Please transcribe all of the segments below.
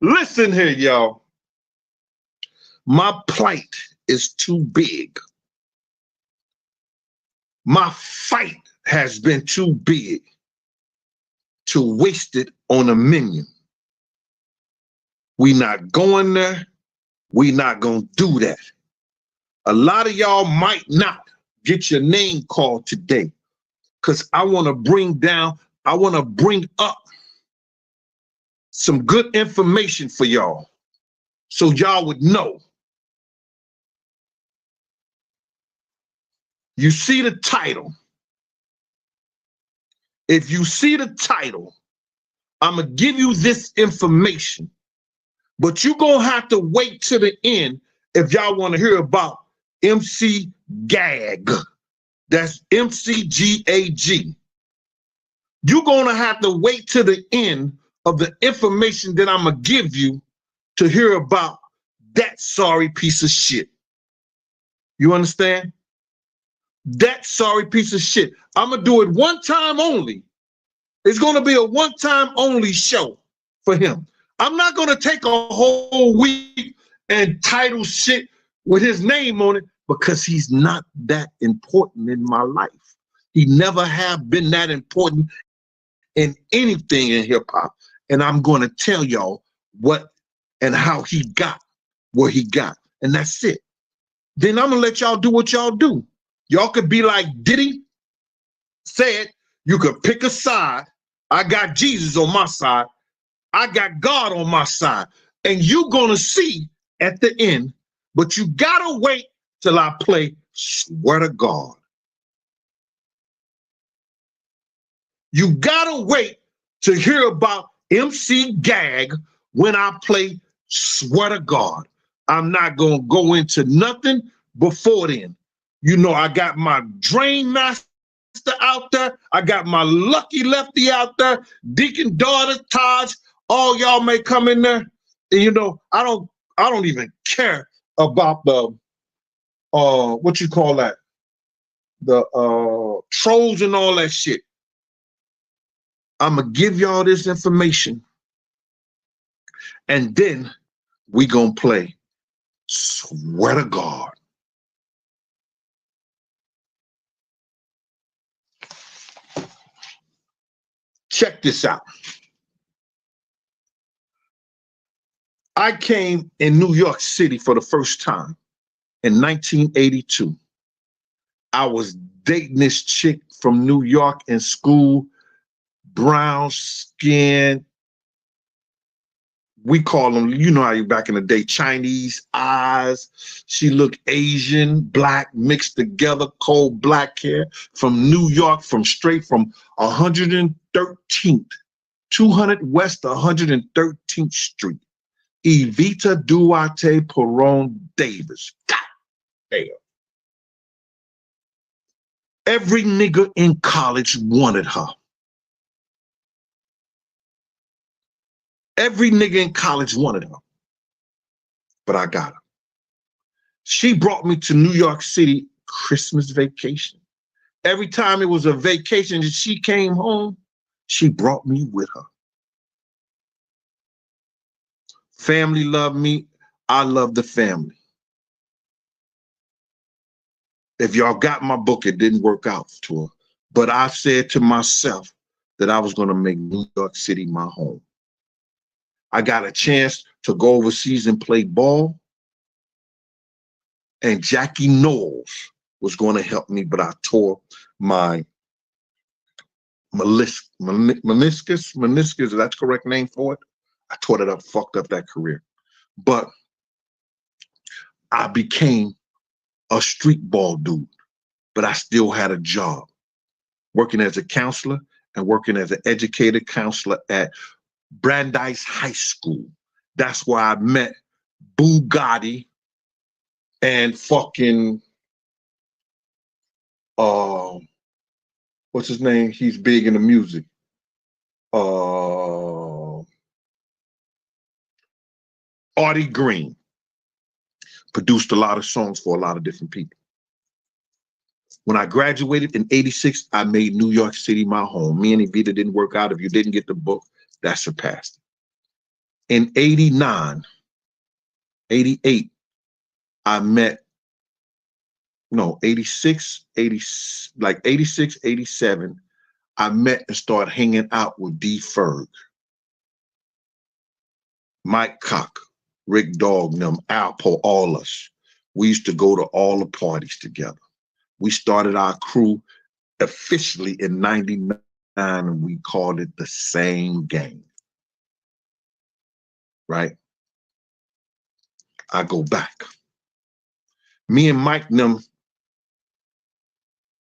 Listen here, y'all. My plight is too big. My fight has been too big to waste it on a minion. We not going there. We not going to do that. A lot of y'all might not get your name called today because I want to bring up some good information for y'all so y'all would know. You see the title. If you see the title, I'm going to give you this information, but you're going to have to wait to the end if y'all want to hear about MC Gag. That's MCGAG. You're going to have to wait to the end of the information that I'm going to give you to hear about that sorry piece of shit. You understand? That sorry piece of shit. I'm going to do it one time only. It's going to be a one-time only show for him. I'm not going to take a whole week and title shit with his name on it because he's not that important in my life. He never have been that important in anything in hip hop. And I'm going to tell y'all what and how he got where he got. And that's it. Then I'm going to let y'all do what y'all do. Y'all could be like Diddy said, you could pick a side. I got Jesus on my side. I got God on my side. And you're going to see at the end, but you got to wait till I play Swear to God. You got to wait to hear about MC Gag when I play Swear to God. I'm not going to go into nothing before then. You know, I got my Drain Master out there. I got my Lucky Lefty out there. Deacon Daughter, Taj, all y'all may come in there. And you know, I don't even care about the what you call that? The trolls and all that shit. I'm gonna give y'all this information. And then we gonna play Swear to God. Check this out. I came in New York City for the first time in 1982. I was dating this chick from New York in school, brown skin. We call them, you know how you back in the day, Chinese eyes. She looked Asian, black, mixed together, cold black hair from New York, straight from 113th, 200 West 113th Street. Evita Duarte Perón Davis. God damn. Every nigga in college wanted her. Every nigga in college wanted her. But I got her. She brought me to New York City Christmas vacation. Every time it was a vacation and she came home, she brought me with her. Family loved me. I love the family. If y'all got my book, it didn't work out to her. But I said to myself that I was going to make New York City my home. I got a chance to go overseas and play ball. And Jackie Knowles was going to help me, but I tore my meniscus. Meniscus, is that the correct name for it? I tore it up, fucked up that career. But I became a street ball dude, but I still had a job working as a counselor and working as an educated counselor at Brandeis High School. That's where I met Bugatti and fucking what's his name? He's big in the music. Artie Green produced a lot of songs for a lot of different people. When I graduated in 86, I made New York City my home. Me and Evita didn't work out. If you didn't get the book, that surpassed it. In 89, 88, I met, no, 86, 80, like 86, 87, I met and started hanging out with D. Ferg, Mike Cock, Rick Dognum, Alpo, all us. We used to go to all the parties together. We started our crew officially in 99, and we called it the Same Gang. Right? I go back. Me and Mike and them,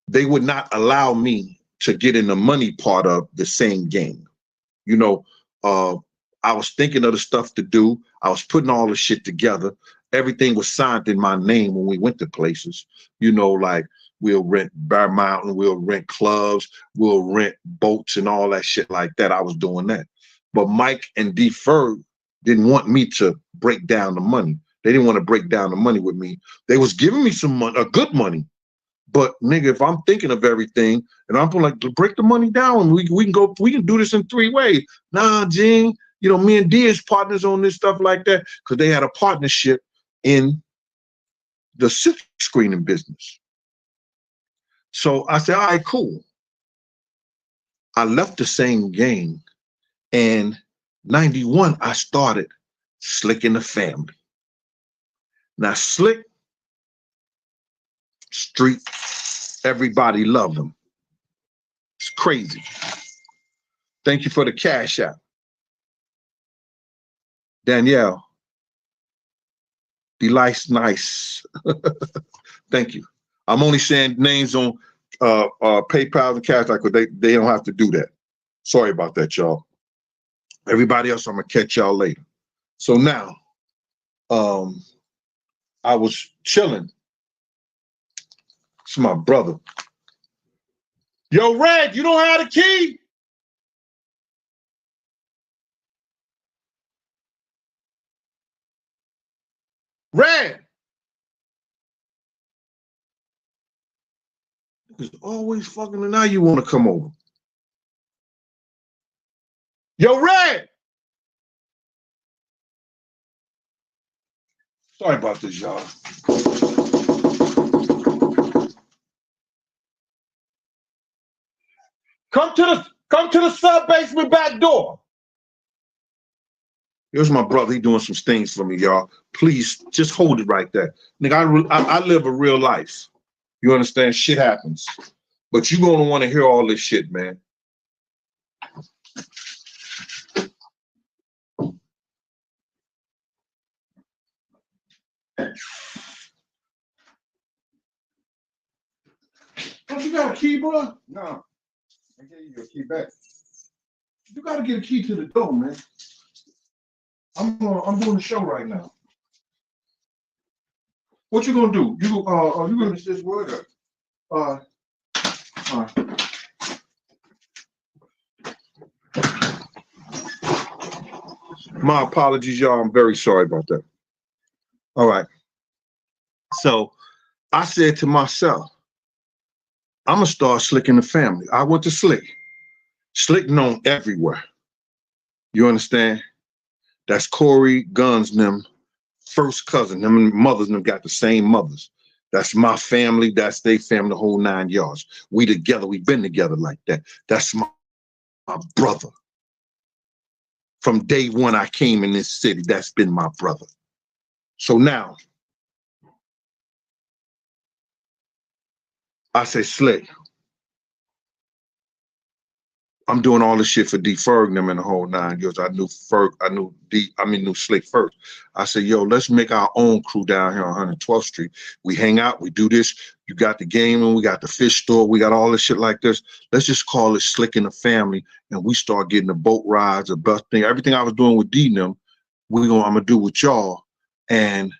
they would not allow me to get in the money part of the Same Gang. You know, I was thinking of the stuff to do. I was putting all the shit together. Everything was signed in my name when we went to places. You know, like we'll rent Bear Mountain, we'll rent clubs, we'll rent boats and all that shit like that. I was doing that. But Mike and D. Ferg didn't want me to break down the money. They didn't want to break down the money with me. They was giving me some money, a good money. But nigga, if I'm thinking of everything and I'm like, break the money down, we can do this in 3 ways. Nah, Gene, you know, me and D is partners on this stuff like that, because they had a partnership in the silk screening business. So I said, all right, cool. I left the Same Gang, and 91, I started Slick in the Family. Now, Slick, street, everybody loved him. It's crazy. Thank you for the cash out. Danielle, Delight's nice. Thank you. I'm only saying names on PayPal and Cash App because they don't have to do that. Sorry about that, y'all. Everybody else, I'm gonna catch y'all later. So now, I was chilling. It's my brother. Yo, Red, you don't have the key? Red. It's always fucking, and now you want to come over. Yo, Red. Sorry about this, y'all. Come to the sub-basement back door. Here's my brother. He doing some things for me, y'all. Please just hold it right there. Nigga, I live a real life. You understand? Shit happens. But you're gonna want to hear all this shit, man. Don't you got a key, bro? No. I gave you your key back. You gotta get a key to the door, man. I'm doing the show right now. What you gonna do? You gonna finish this word up? My apologies, y'all. I'm very sorry about that. All right. So I said to myself, I'm gonna start Slick in the Family. I went to Slick. Slick known everywhere. You understand? That's Corey Guns, them first cousin. Them mothers them got the same mothers. That's my family. That's their family, the whole 9 yards. We together. We've been together like that. That's my brother. From day one I came in this city, that's been my brother. So now, I say, Slick, I'm doing all this shit for D. Ferg and them in the whole 9 years. I knew Slick first. I said, yo, let's make our own crew down here on 112th Street. We hang out, we do this. You got the game and we got the fish store, we got all this shit like this. Let's just call it Slick in the Family, and we start getting the boat rides, the bus thing, everything I was doing with D and them, I'm gonna do with y'all, and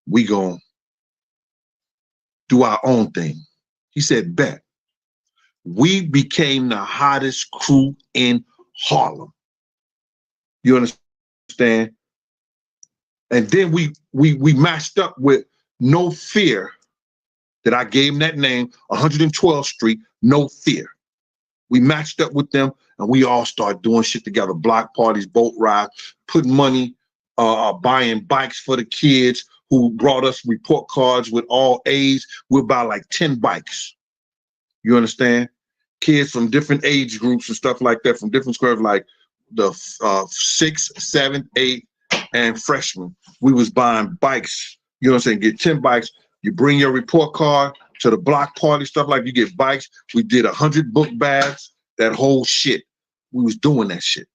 we gonna do our own thing. He said, bet. We became the hottest crew in Harlem. You understand? And then we matched up with No Fear that I gave him that name, 112th Street, No Fear. We matched up with them and we all started doing shit together, block parties, boat rides, putting money, buying bikes for the kids who brought us report cards with all A's. We'll buy like 10 bikes. You understand? Kids from different age groups and stuff like that, from different squares, like the 6th, 7th, 8th, and freshmen. We was buying bikes. You know what I'm saying? Get 10 bikes. You bring your report card to the block party, stuff like you get bikes. We did 100 book bags, that whole shit. We was doing that shit.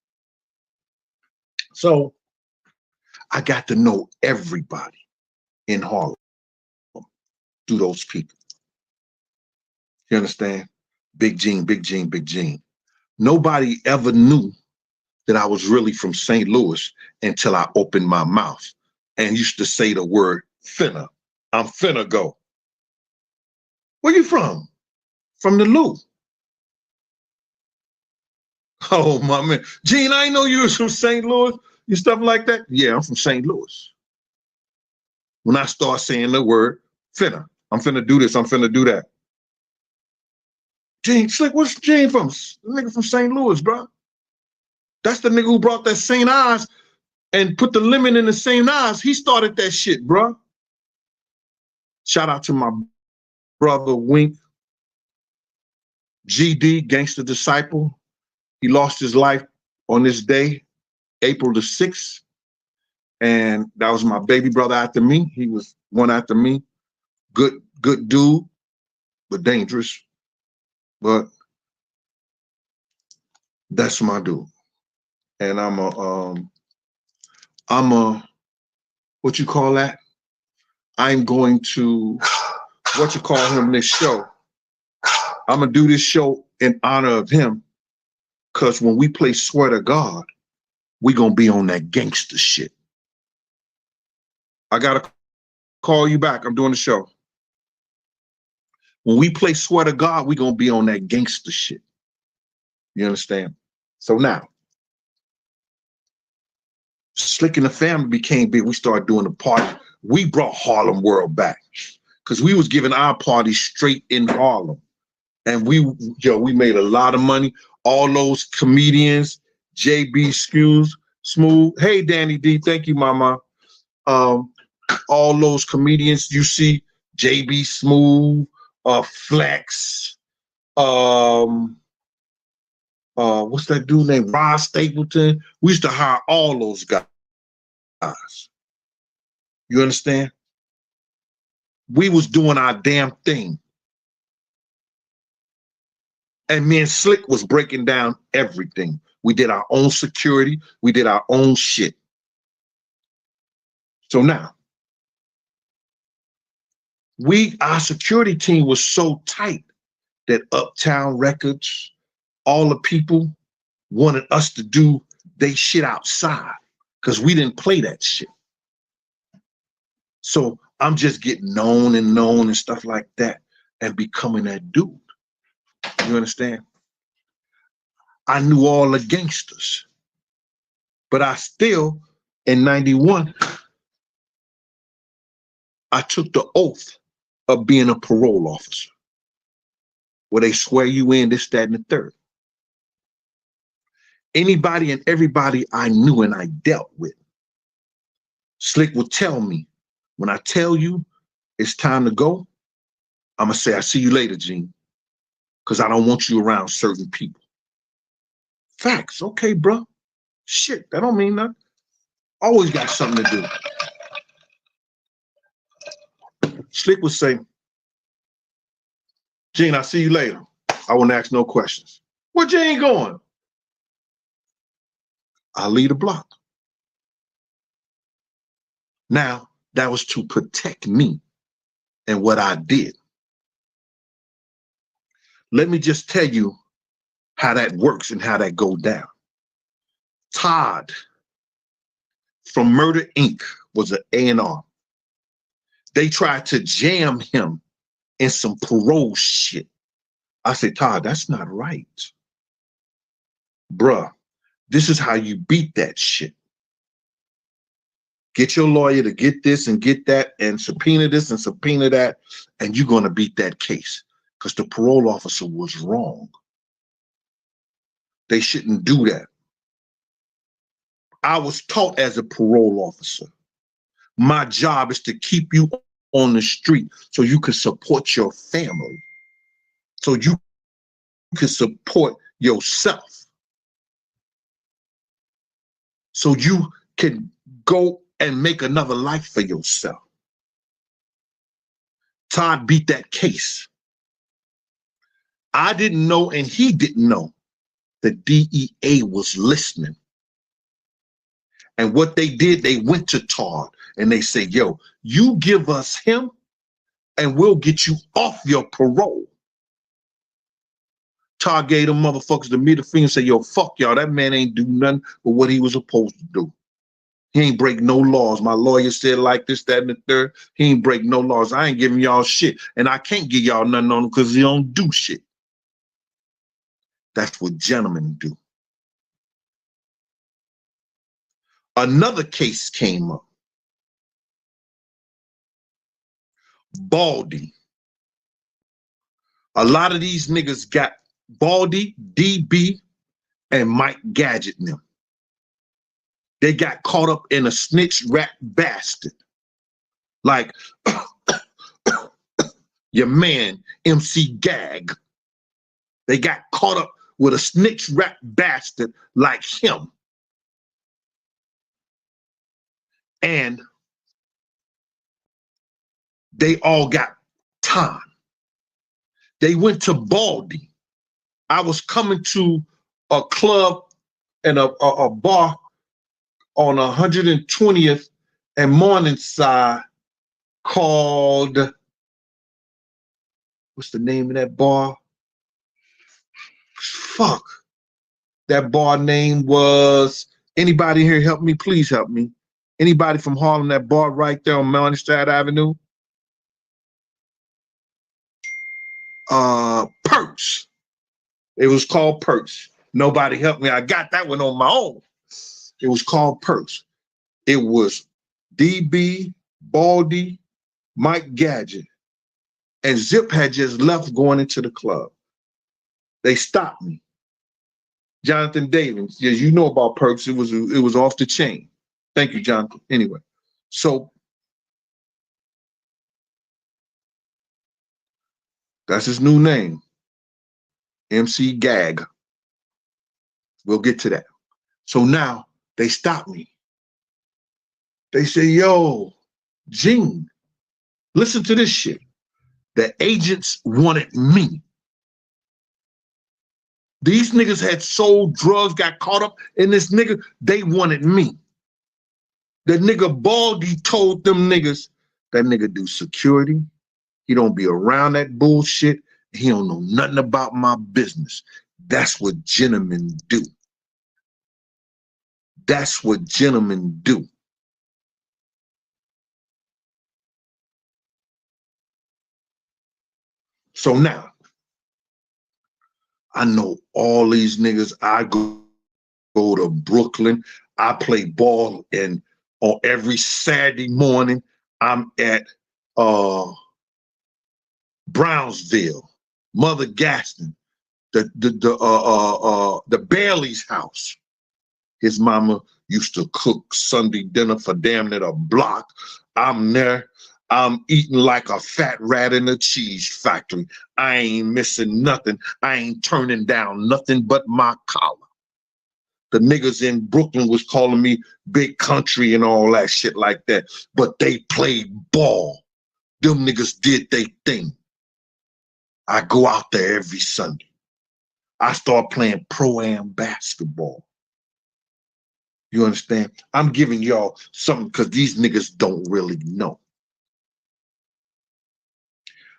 So I got to know everybody in Harlem through those people. You understand? Big Gene, Big Gene, Big Gene. Nobody ever knew that I was really from St. Louis until I opened my mouth and used to say the word finna. I'm finna go. Where you from? From the Lou. Oh, my man. Gene, I didn't know you was from St. Louis. You stuff like that? Yeah, I'm from St. Louis. When I start saying the word finna, I'm finna do this, I'm finna do that. Gene, Slick, what's Gene from? The nigga from St. Louis, bro. That's the nigga who brought that St. Eyes and put the lemon in the St. Eyes. He started that shit, bro. Shout out to my brother Wink, GD, Gangster Disciple. He lost his life on this day, April the 6th. And that was my baby brother after me. He was one after me. Good dude, but dangerous. But that's my dude. And I'm a, what you call that? I'm going to, what you call him, this show. I'm gonna do this show in honor of him, because when we play Swear to God, we gonna be on that gangster shit. I gotta call you back. I'm doing the show. When we play Swear to God, we gonna be on that gangster shit. You understand? So now, Slick and the family became big. We started doing the party. We brought Harlem World back because we was giving our party straight in Harlem. And we made a lot of money. All those comedians, JB Smooth. Hey, Danny D, thank you, mama. All those comedians you see, JB Smooth, Flex, what's that dude named Rod Stapleton? We used to hire all those guys. You understand? We was doing our damn thing. And me and Slick was breaking down everything. We did our own security. We did our own shit. So now, our security team was so tight that Uptown Records, all the people wanted us to do they shit outside because we didn't play that shit. So I'm just getting known and stuff like that and becoming that dude. You understand? I knew all the gangsters, but I still, in 91, I took the oath of being a parole officer, where they swear you in this, that, and the third. Anybody and everybody I knew and I dealt with, Slick would tell me, when I tell you it's time to go, I'm gonna say, I see you later, Gene, because I don't want you around certain people. Facts. Okay, bro. Shit, that don't mean nothing. Always got something to do. Slick would say, Gene, I'll see you later. I won't ask no questions. Where Gene going? I'll leave the block. Now, that was to protect me and what I did. Let me just tell you how that works and how that goes down. Todd from Murder Inc. was an A&R. They tried to jam him in some parole shit. I said, Todd, that's not right. Bruh, this is how you beat that shit. Get your lawyer to get this and get that and subpoena this and subpoena that, and you're going to beat that case because the parole officer was wrong. They shouldn't do that. I was taught as a parole officer, my job is to keep you on the street so you can support your family, so you can support yourself, so you can go and make another life for yourself. Todd beat that case. I didn't know, and he didn't know, the DEA was listening. And what they did, they went to Todd and they said, yo, you give us him and we'll get you off your parole. Todd gave them motherfuckers the middle finger and said, yo, fuck y'all. That man ain't do nothing but what he was supposed to do. He ain't break no laws. My lawyer said like this, that, and the third. He ain't break no laws. I ain't giving y'all shit. And I can't give y'all nothing on him because he don't do shit. That's what gentlemen do. Another case came up. Baldy. A lot of these niggas got Baldy, DB, and Mike Gadget in them. They got caught up in a snitch rat bastard. Like your man, MC Gag. They got caught up with a snitch rat bastard like him. And they all got time. They went to Baldy. I was coming to a club and a bar on 120th and Morningside called, what's the name of that bar? Fuck. That bar name was, anybody here help me? Please help me. Anybody from Harlem, that bar right there on Morningside Avenue? Perks. It was called Perks. Nobody helped me. I got that one on my own. It was called Perks. It was DB, Baldy, Mike Gadget, and Zip had just left going into the club. They stopped me. Jonathan Davis, yes, you know about Perks. It was off the chain. Thank you, Jonathan. Anyway, so that's his new name, MC Gag. We'll get to that. So now they stop me. They say, yo, Gene, listen to this shit. The agents wanted me. These niggas had sold drugs, got caught up in this nigga. They wanted me. The nigga Baldy told them niggas, that nigga do security. He don't be around that bullshit. He don't know nothing about my business. That's what gentlemen do. That's what gentlemen do. So now, I know all these niggas. I go to Brooklyn. I play ball, and on every Saturday morning, I'm at Brownsville, Mother Gaston, the Bailey's house. His mama used to cook Sunday dinner for damn near a block. I'm there. I'm eating like a fat rat in a cheese factory. I ain't missing nothing. I ain't turning down nothing but my collar. The niggas in Brooklyn was calling me big country and all that shit like that. But they played ball. Them niggas did they thing. I go out there every Sunday. I start playing pro-am basketball. You understand? I'm giving y'all something because these niggas don't really know.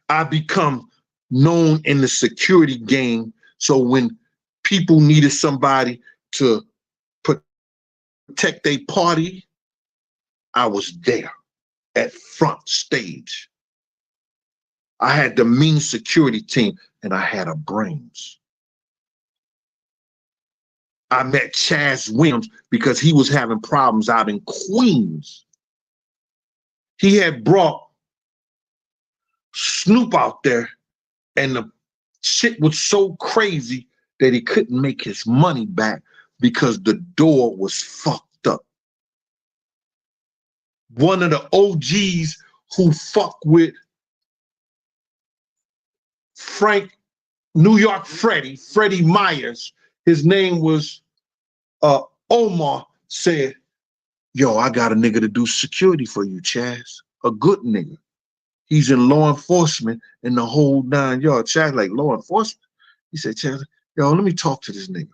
I become known in the security game. So when people needed somebody to protect their party, I was there at front stage. I had the mean security team and I had a brains. I met Chaz Williams because he was having problems out in Queens. He had brought Snoop out there, and the shit was so crazy that he couldn't make his money back because the door was fucked up. One of the OGs who fuck with New York Freddie Myers, his name was Omar, said, yo, I got a nigga to do security for you, Chaz. A good nigga. He's in law enforcement in the whole 9 yards. Chaz like, law enforcement? He said, Chaz, yo, let me talk to this nigga.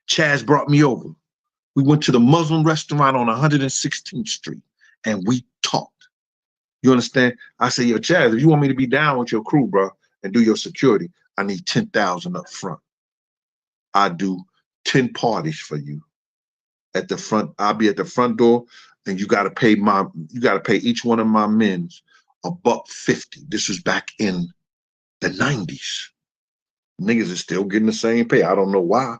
Chaz brought me over. We went to the Muslim restaurant on 116th Street and we talked. You understand? I said, yo, Chaz, if you want me to be down with your crew, bro, and do your security, I need 10,000 up front. I do 10 parties for you. At the front, I'll be at the front door, and you gotta pay each one of my men's $150. This was back in the 90s. Niggas is still getting the same pay. I don't know why.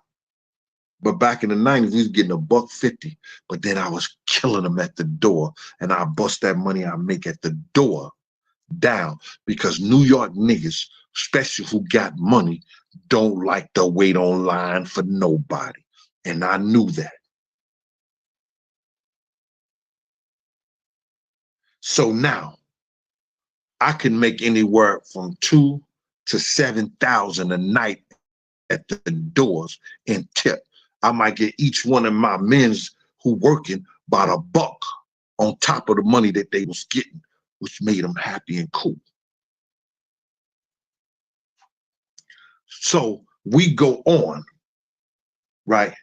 But back in the 90s, we was getting $150. But then I was killing them at the door, and I bust that money I make at the door down because New York niggas, especially who got money, don't like to wait online for nobody. And I knew that. So now I can make anywhere from 2,000 to 7,000 a night at the doors in tip. I might get each one of my men's who working about $1 on top of the money that they was getting, which made them happy and cool. So we go on, right?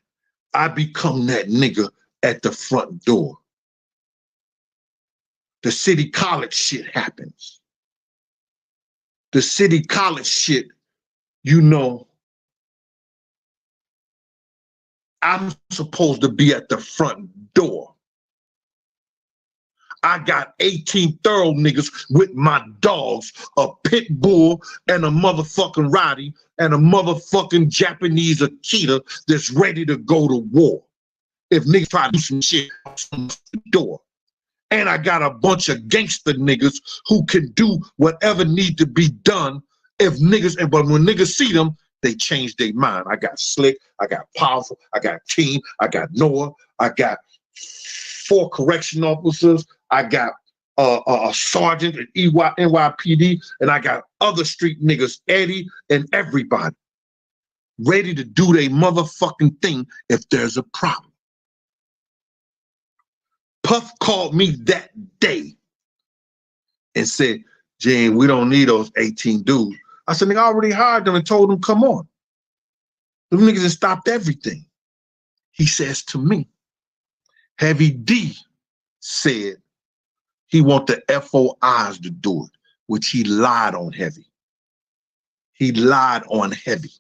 I become that nigga at the front door. The city college shit happens. The city college shit, you know, I'm supposed to be at the front door. I got 18 thorough niggas with my dogs, a pit bull and a motherfucking Roddy and a motherfucking Japanese Akita that's ready to go to war. If niggas try to do some shit on the door. And I got a bunch of gangster niggas who can do whatever need to be done if niggas, but when niggas see them, they change their mind. I got Slick, I got Powerful, I got Team, I got Noah, I got 4 correction officers, I got a sergeant at NYPD, and I got other street niggas, Eddie and everybody, ready to do their motherfucking thing if there's a problem. Puff called me that day and said, Gene, we don't need those 18 dudes. I said, nigga, I already hired them and told them, come on. Them niggas have stopped everything. He says to me, Heavy D said he want the FOIs to do it, which he lied on Heavy. He lied on Heavy.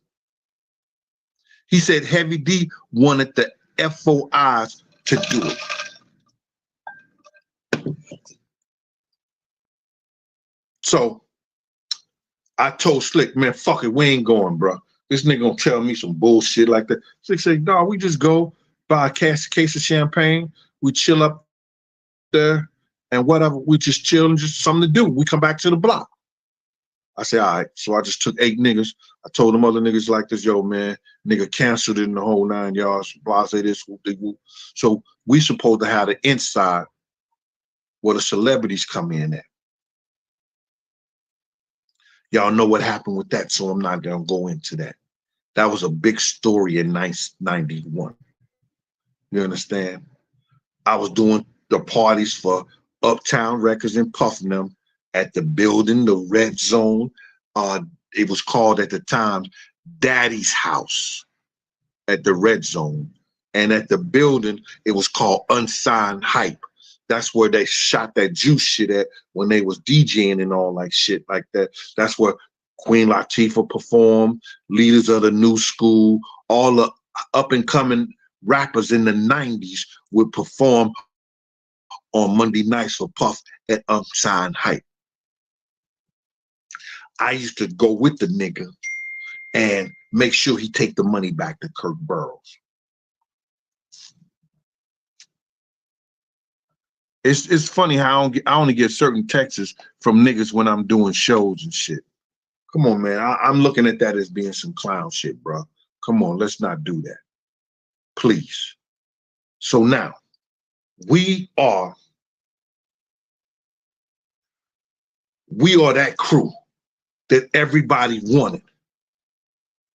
He said Heavy D wanted the FOIs to do it. So I told Slick, man, fuck it, we ain't going, bro. This nigga gonna tell me some bullshit like that. Slick said, no, we just go buy a case of champagne, we chill up there, and whatever, we just chill and just something to do. We come back to the block. I said, all right. So I just took 8 niggas. I told them other niggas like this, yo, man, nigga canceled it in the whole 9 yards. Blah, say this, whoop, they whoop. So we supposed to have the inside where the celebrities come in at. Y'all know what happened with that, so I'm not gonna go into that. That was a big story in 1991. You understand? I was doing the parties for Uptown Records and Puffy them at the building, the Red Zone. It was called at the time Daddy's House at the Red Zone. And at the building, it was called Unsigned Hype. That's where they shot that juice shit at when they was DJing and all like shit like that. That's where Queen Latifah performed, leaders of the new school, all the up and coming rappers in the 90s would perform on Monday nights for Puff at Unsigned Hype. I used to go with the nigga and make sure he take the money back to Kirk Burroughs. It's funny how I only get certain texts from niggas when I'm doing shows and shit. Come on, man. I'm looking at that as being some clown shit, bro. Come on, let's not do that. Please. So now, we are that crew that everybody wanted.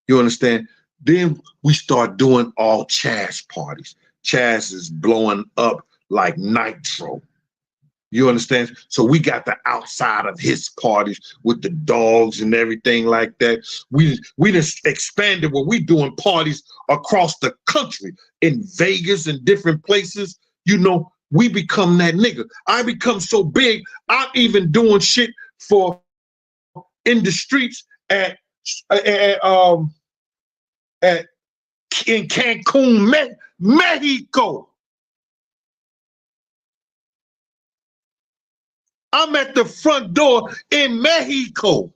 You understand? Then we start doing all Chaz parties. Chaz is blowing up like nitro. You understand? So we got the outside of his parties with the dogs and everything like that. We just expanded where we doing parties across the country, in Vegas and different places. You know, we become that nigga. I become so big, I'm even doing shit for in the streets in Cancun, Mexico. I'm at the front door in Mexico.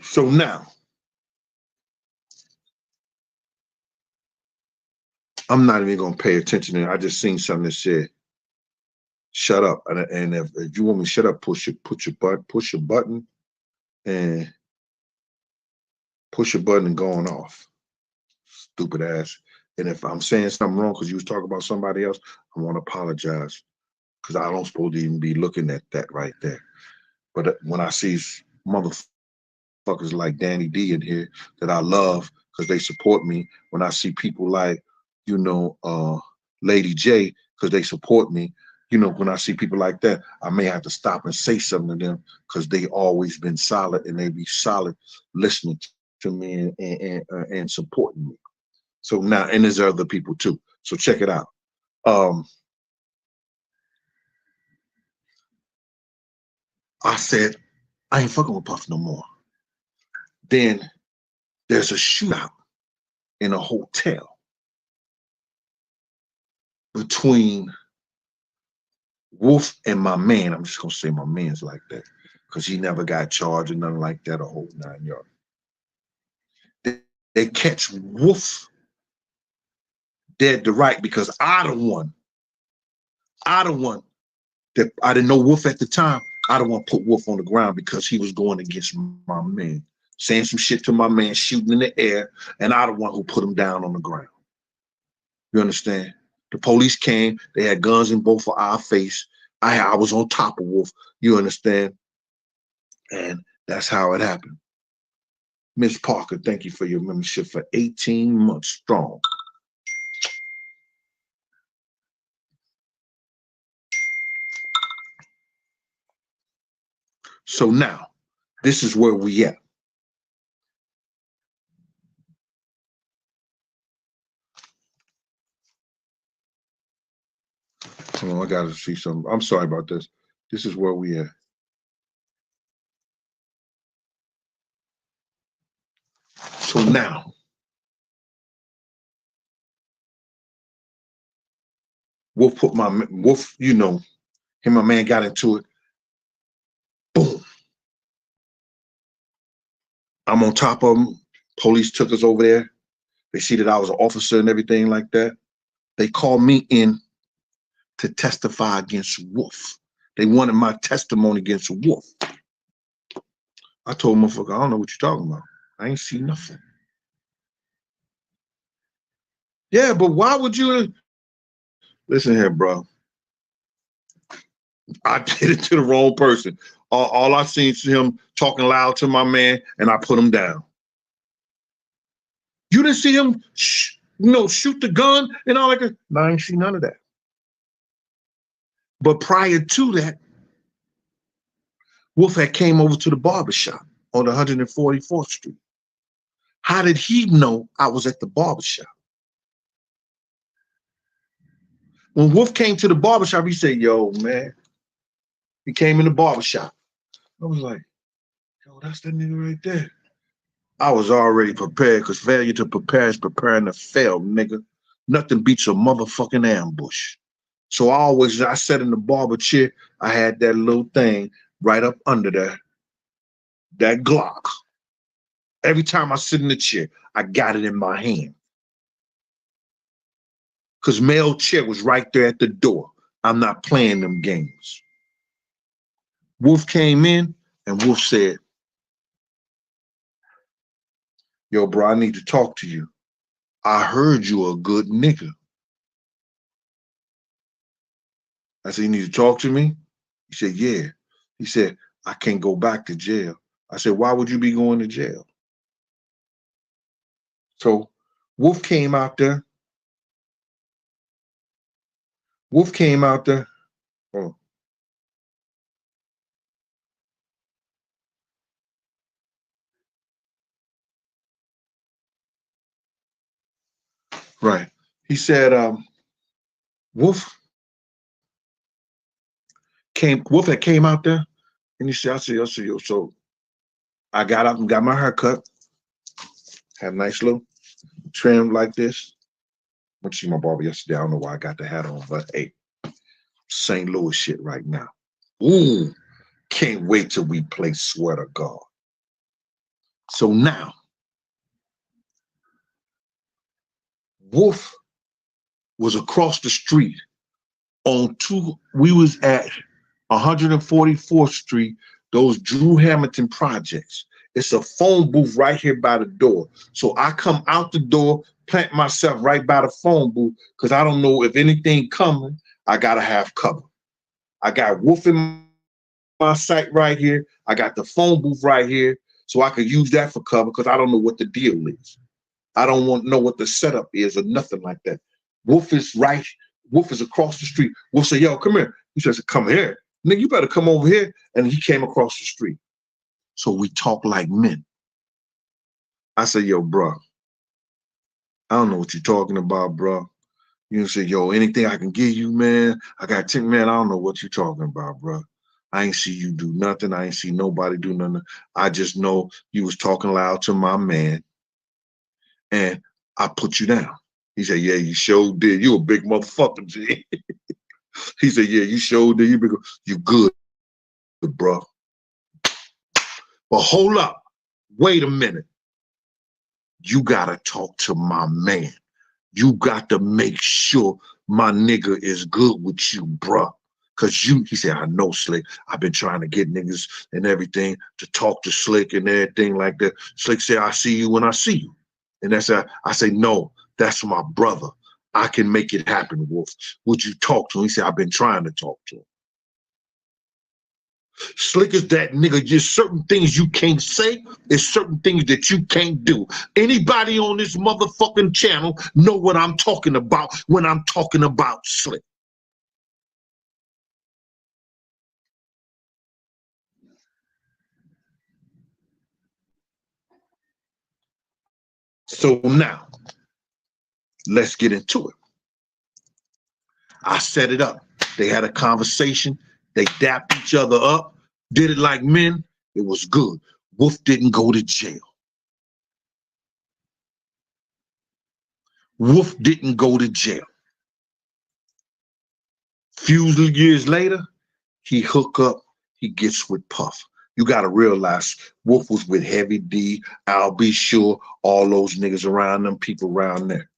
So now, I'm not even gonna pay attention to it. I just seen something that said, "Shut up." And if you want me to shut up, push your button, and push your button and going off. Stupid ass. And if I'm saying something wrong because you was talking about somebody else, I want to apologize because I don't supposed to even be looking at that right there. But when I see motherfuckers like Danny D in here that I love because they support me, when I see people like, you know, Lady J because they support me, you know, when I see people like that, I may have to stop and say something to them because they always been solid and they be solid listening to me and supporting me. So now, and there's other people too. So check it out. I said, I ain't fucking with Puff no more. Then there's a shootout in a hotel between Wolf and my man. I'm just gonna say my man's like that because he never got charged or nothing like that, a whole 9 yards. They catch Wolf dead to right because I the one that I didn't know Wolf at the time. I the one put Wolf on the ground because he was going against my man, saying some shit to my man, shooting in the air, and I the one who put him down on the ground. You understand? The police came, they had guns in both of our face. I was on top of Wolf, you understand? And that's how it happened. Miss Parker, thank you for your membership for 18 months strong. So now, this is where we at. Hold on, I gotta see something. I'm sorry about this. This is where we at. So now, Wolf, you know, him and my man got into it. Boom. I'm on top of them. Police took us over there. They see that I was an officer and everything like that. They called me in to testify against Wolf. They wanted my testimony against Wolf. I told motherfucker, I don't know what you're talking about. I ain't see nothing. Yeah, but why would you? Listen here, bro. I did it to the wrong person. All I seen is him talking loud to my man, and I put him down. You didn't see him, shoot the gun and all that. No, I ain't see none of that. But prior to that, Wolf had came over to the barbershop on 144th Street. How did he know I was at the barbershop? When Wolf came to the barbershop, he said, yo, man. He came in the barbershop. I was like, yo, that's the nigga right there. I was already prepared because failure to prepare is preparing to fail, nigga. Nothing beats a motherfucking ambush. So I sat in the barber chair. I had that little thing right up under there, that Glock. Every time I sit in the chair, I got it in my hand. Because male chair was right there at the door. I'm not playing them games. Wolf came in and Wolf said, yo, bro, I need to talk to you. I heard you a good nigga. I said, you need to talk to me? He said, yeah. He said, I can't go back to jail. I said, why would you be going to jail? So Wolf came out there. Wolf came out there. Oh. Right. He said, Wolf had came out there and he said, I said, yo, so I got up and got my hair cut. Had a nice little trim like this. Went to see my barber yesterday. I don't know why I got the hat on, but hey, St. Louis shit right now. Ooh, can't wait till we play Swear to God. So now, Wolf was across the street we was at 144th Street, those Drew Hamilton projects. It's a phone booth right here by the door. So I come out the door, plant myself right by the phone booth, because I don't know if anything coming, I gotta have cover. I got Wolf in my sight right here. I got the phone booth right here, so I could use that for cover because I don't know what the deal is. I don't want to know what the setup is or nothing like that. Wolf is right. Wolf is across the street. Wolf said, yo, come here. He says, come here. Nigga, you better come over here. And he came across the street. So we talk like men. I said, yo, bro, I don't know what you're talking about, bro. You say, yo, anything I can give you, man. I got 10, man, I don't know what you're talking about, bro. I ain't see you do nothing. I ain't see nobody do nothing. I just know you was talking loud to my man. And I put you down. He said, yeah, you sure did. You a big motherfucker, G. He said, yeah, you sure did. You good, bro. But hold up. Wait a minute. You got to talk to my man. You got to make sure my nigga is good with you, bro. Because he said, I know, Slick. I've been trying to get niggas and everything to talk to Slick and everything like that. Slick said, I see you when I see you. And that's how I say, no, that's my brother. I can make it happen, Wolf. Would you talk to him? He said, I've been trying to talk to him. Slick is that nigga. Just certain things you can't say. There's certain things that you can't do. Anybody on this motherfucking channel know what I'm talking about when I'm talking about Slick. So now, let's get into it. I set it up. They had a conversation. They dapped each other up, did it like men. It was good. Wolf didn't go to jail. Wolf didn't go to jail. Few years later, he hook up, he gets with Puff. You got to realize Wolf was with Heavy D, I'll Be Sure, all those niggas around them, people around there.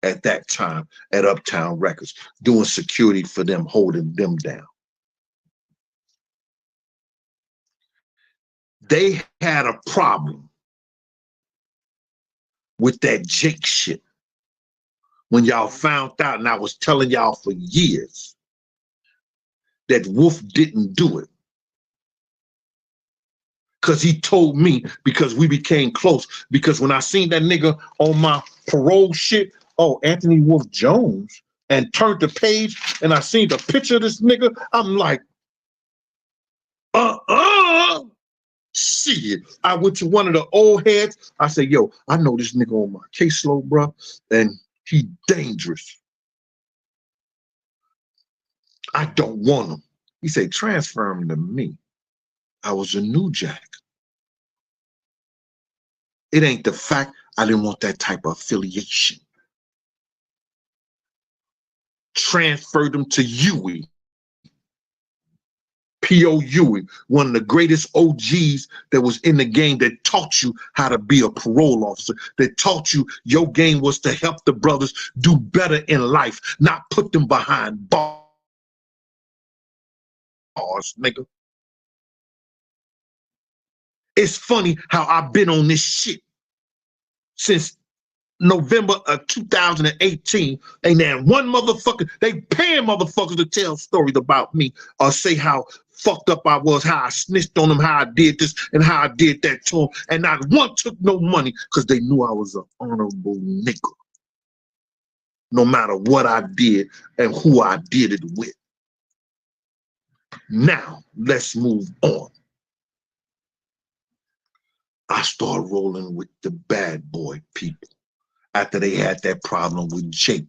At that time, at Uptown Records, doing security for them, holding them down. They had a problem with that Jake shit. When y'all found out, and I was telling y'all for years, that Wolf didn't do it. Because he told me, because we became close. Because when I seen that nigga on my parole shit, oh, Anthony Wolf Jones, and turned the page, and I seen the picture of this nigga, I'm like, shit. I went to one of the old heads. I said, yo, I know this nigga on my caseload, bro, and he dangerous. I don't want him. He said, transfer him to me. I was a new jack. It ain't the fact I didn't want that type of affiliation. transferred them to Huey. P.O. Huey, one of the greatest OGs that was in the game, that taught you how to be a parole officer, that taught you your game was to help the brothers do better in life, not put them behind bars, nigga. It's funny how I've been on this shit since November of 2018. Ain't there one motherfucker, they paying motherfuckers to tell stories about me or say how fucked up I was, how I snitched on them, how I did this and how I did that to them, and not one took no money because they knew I was an honorable nigga, no matter what I did and who I did it with. Now, let's move on. I started rolling with the bad boy people after they had that problem with Jake.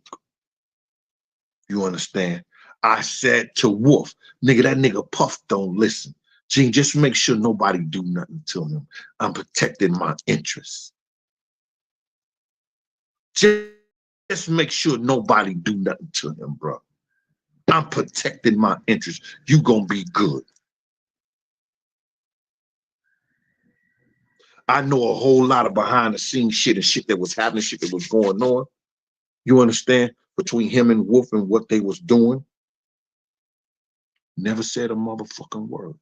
You understand? I said to Wolf, nigga, that nigga Puff don't listen. Gene, just make sure nobody do nothing to him. I'm protecting my interests. Just make sure nobody do nothing to him, bro. I'm protecting my interests. You gonna be good. I know a whole lot of behind the scenes shit and shit that was happening, shit that was going on. You understand? Between him and Wolf and what they was doing. Never said a motherfucking word.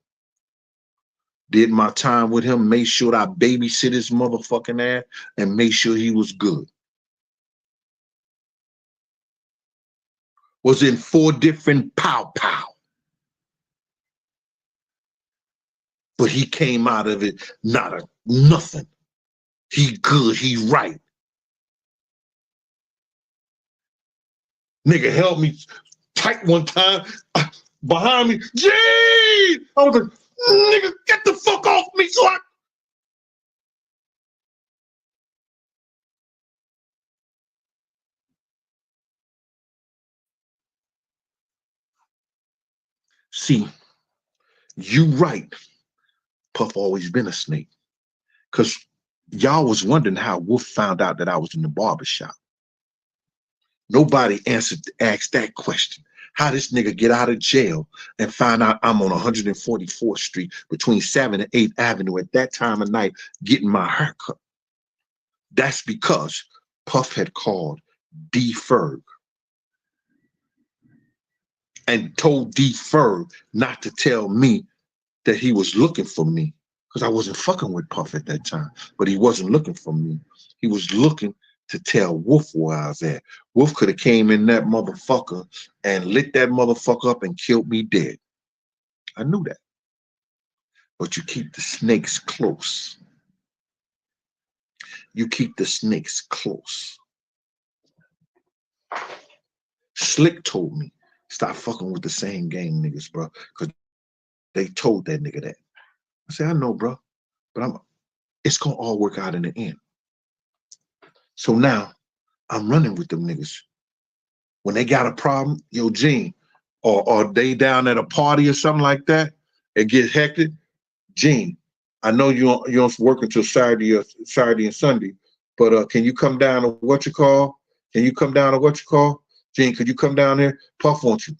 Did my time with him, made sure I babysit his motherfucking ass and made sure he was good. Was in 4 different pow. But he came out of it nothing. He good, he right. Nigga held me tight one time behind me. Gee! I was like, nigga, get the fuck off me. So see, you right. Puff always been a snake. Because y'all was wondering how Wolf found out that I was in the barbershop. Nobody asked that question. How this nigga get out of jail and find out I'm on 144th Street between 7th and 8th Avenue at that time of night getting my haircut. That's because Puff had called D. Ferg and told D. Ferg not to tell me that he was looking for me, because I wasn't fucking with Puff at that time, but he wasn't looking for me. He was looking to tell Wolf where I was at. Wolf could have came in that motherfucker and lit that motherfucker up and killed me dead. I knew that. But you keep the snakes close. You keep the snakes close. Slick told me, stop fucking with the same gang niggas, bro, because they told that nigga that. I said, I know, bro, but it's gonna all work out in the end. So now I'm running with them niggas. When they got a problem, yo, Gene, or they down at a party or something like that, it gets hectic. Gene, I know you don't work until Saturday and Sunday, but can you come down to what you call? Can you come down to what you call? Gene, could you come down here? Puff wants you.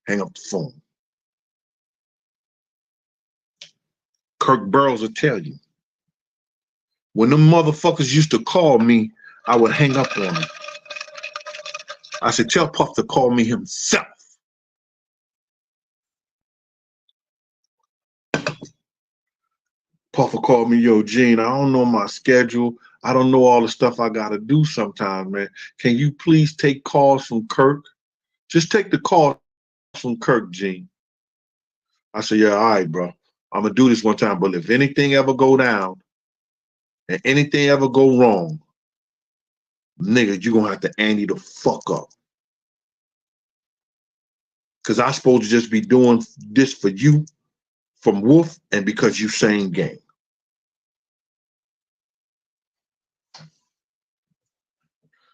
Hang up the phone. Kirk Burroughs will tell you. When them motherfuckers used to call me, I would hang up on them. I said, tell Puff to call me himself. Puff will call me, yo, Gene, I don't know my schedule. I don't know all the stuff I got to do sometimes, man. Can you please take calls from Kirk? Just take the call from Kirk, Gene. I said, yeah, all right, bro. I'm going to do this one time, but if anything ever go down and anything ever go wrong, nigga, you're going to have to ante the fuck up. Because I'm supposed to just be doing this for you from Wolf and because you same gang.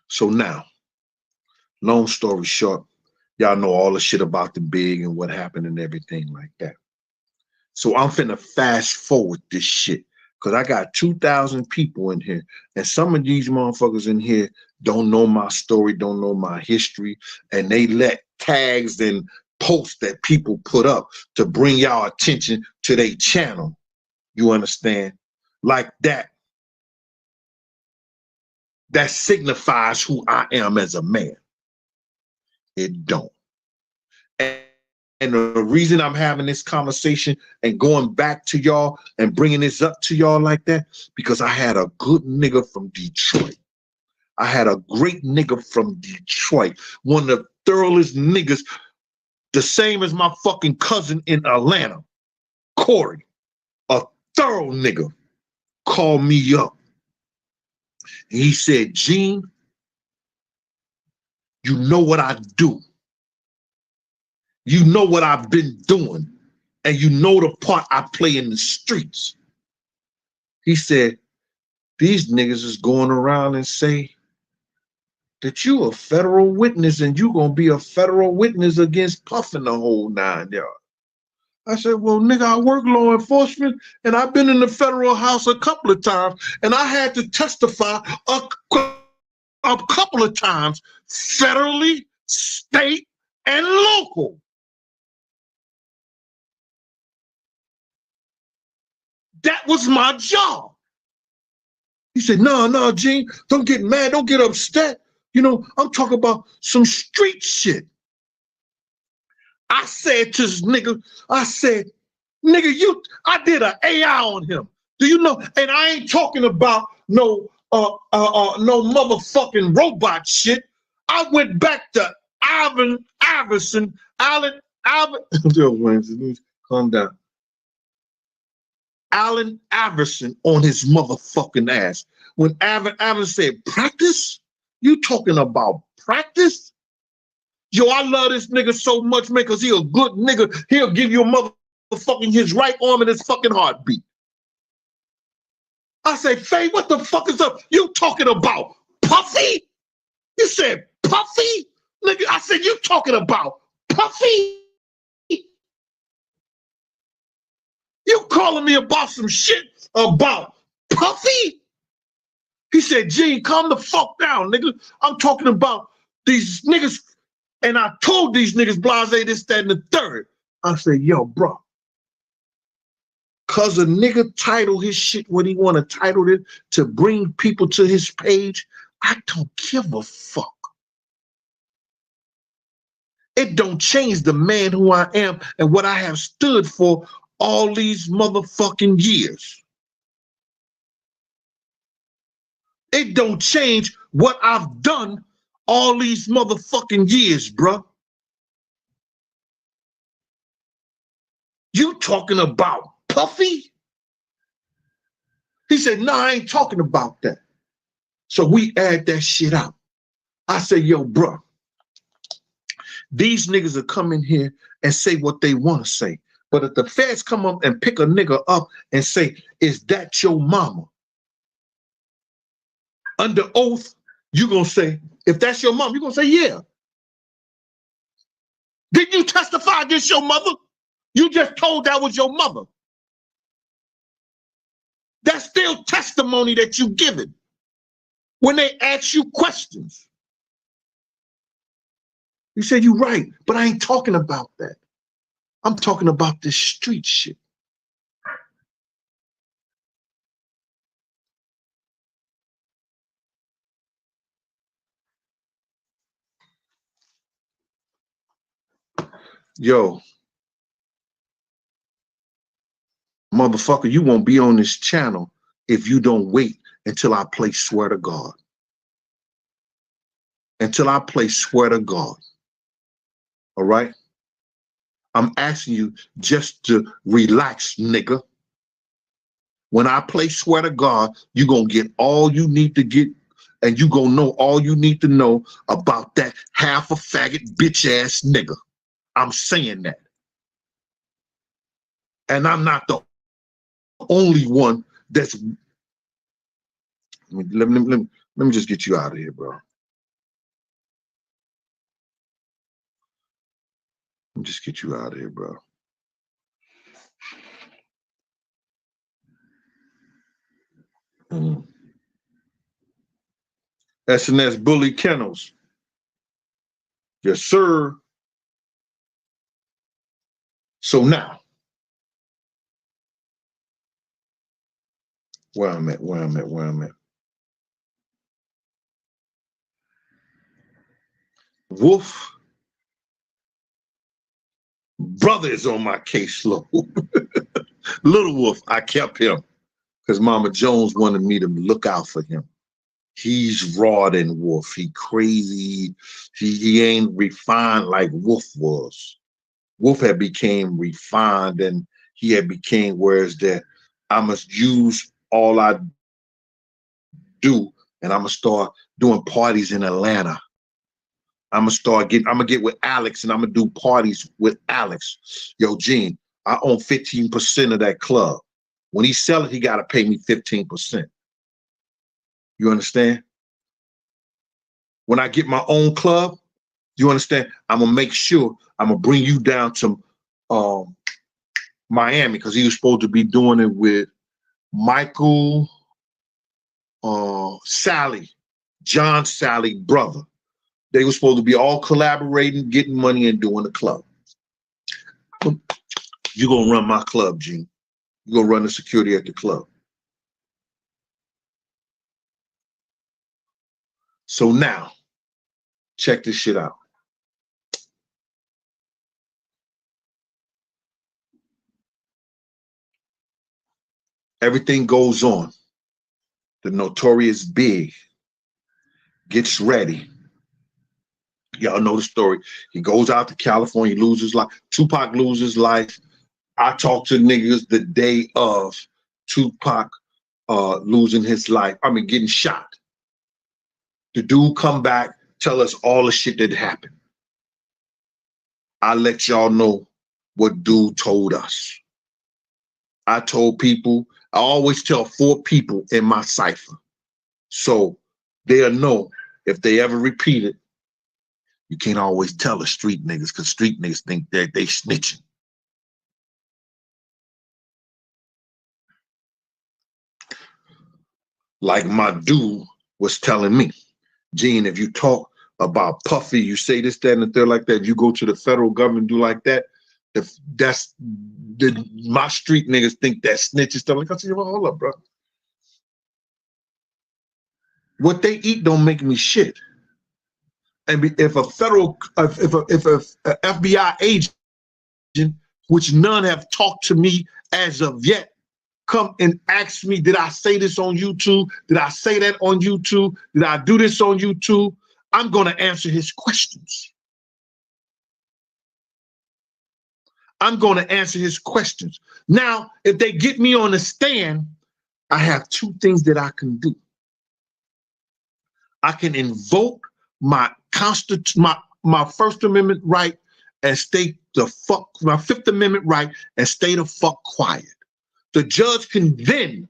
So now, long story short, y'all know all the shit about the big and what happened and everything like that. So I'm finna fast forward this shit Because I got 2,000 people in here. And some of these motherfuckers in here don't know my story, don't know my history. And they let tags and posts that people put up to bring y'all attention to their channel. You understand? Like that. That signifies who I am as a man. It don't. And the reason I'm having this conversation and going back to y'all and bringing this up to y'all like that, because I had a good nigga from Detroit. I had a great nigga from Detroit. One of the thoroughest niggas, the same as my fucking cousin in Atlanta, Corey. A thorough nigga called me up. And he said, Gene, you know what I do. You know what I've been doing. And you know the part I play in the streets. He said, these niggas is going around and say that you a federal witness and you gonna be a federal witness against Puffy the whole 9 yards. I said, well, nigga, I work law enforcement and I've been in the federal house a couple of times and I had to testify a couple of times, federally, state, and local. That was my job. He said, no, Gene, don't get mad, don't get upset. You know, I'm talking about some street shit. I said to this nigga, I said, nigga, I did an AI on him. Do you know? And I ain't talking about no motherfucking robot shit. I went back to Allen Iverson. Calm down. Allen Iverson on his motherfucking ass. When Iverson said, practice? You talking about practice? Yo, I love this nigga so much, man, because he a good nigga. He'll give you a motherfucking his right arm and his fucking heartbeat. I said, Faye, what the fuck is up? You talking about Puffy? You said Puffy? Nigga, I said, you talking about Puffy? You calling me about some shit about Puffy? He said, Gene, calm the fuck down, nigga. I'm talking about these niggas. And I told these niggas blase this, that, and the third. I said, yo, bro. Cause a nigga title his shit what he want to title it to bring people to his page, I don't give a fuck. It don't change the man who I am and what I have stood for all these motherfucking years. It don't change what I've done all these motherfucking years, bruh. You talking about Puffy? He said, no, I ain't talking about that. So we add that shit out. I said, yo, bruh, these niggas will come in here and say what they want to say. But if the feds come up and pick a nigga up and say, is that your mama? Under oath, you gonna say, if that's your mom, you gonna say, yeah. Didn't you testify against your mother? You just told that was your mother. That's still testimony that you given when they ask you questions. You said you're right, but I ain't talking about that. I'm talking about this street shit. Yo, motherfucker, you won't be on this channel if you don't wait until I play Swear to God. Until I play Swear to God. All right? I'm asking you just to relax, nigga. When I play Swear to God, you're going to get all you need to get, and you're going to know all you need to know about that half a faggot bitch ass nigga. I'm saying that. And I'm not the only one that's. Let me just get you out of here, bro. Let me just get you out of here, bro. Mm. S&S Bully Kennels. Yes, sir. So now, where I'm at. Wolf brother is on my caseload. Little Wolf, I kept him because Mama Jones wanted me to look out for him. He's raw than Wolf. He crazy. He ain't refined like Wolf was. Wolf had became refined and he had became whereas that I must use all I do and I'm gonna start doing parties in Atlanta. I'm gonna get with Alex and I'm gonna do parties with Alex. Yo, Gene, I own 15% of that club. When he sell it, he gotta pay me 15%. You understand? When I get my own club, you understand? I'm gonna make sure I'm gonna bring you down to Miami because he was supposed to be doing it with Michael, Sally, John Sally brother. They were supposed to be all collaborating, getting money and doing the club. You're gonna run my club, Gene. You're gonna run the security at the club. So now, check this shit out. Everything goes on. The Notorious Big gets ready. Y'all know the story. He goes out to California, loses life. Tupac loses life. I talked to niggas the day of Tupac losing his life. I mean, getting shot. The dude come back, tell us all the shit that happened. I let y'all know what dude told us. I told people, I always tell 4 people in my cipher. So they'll know if they ever repeat it. You can't always tell the street niggas because street niggas think that they snitching. Like my dude was telling me, Gene, if you talk about Puffy, you say this, that, and the third like that, you go to the federal government, do like that, my street niggas think that snitch is stuff. Like I said, well, hold up, bro. What they eat don't make me shit. And if a federal, if a FBI agent, which none have talked to me as of yet, come and ask me, did I say this on YouTube? Did I say that on YouTube? Did I do this on YouTube? I'm going to answer his questions. I'm going to answer his questions. Now, if they get me on the stand, I have 2 things that I can do. I can invoke my First Amendment right and stay the fuck, my Fifth Amendment right and stay the fuck quiet. The judge can then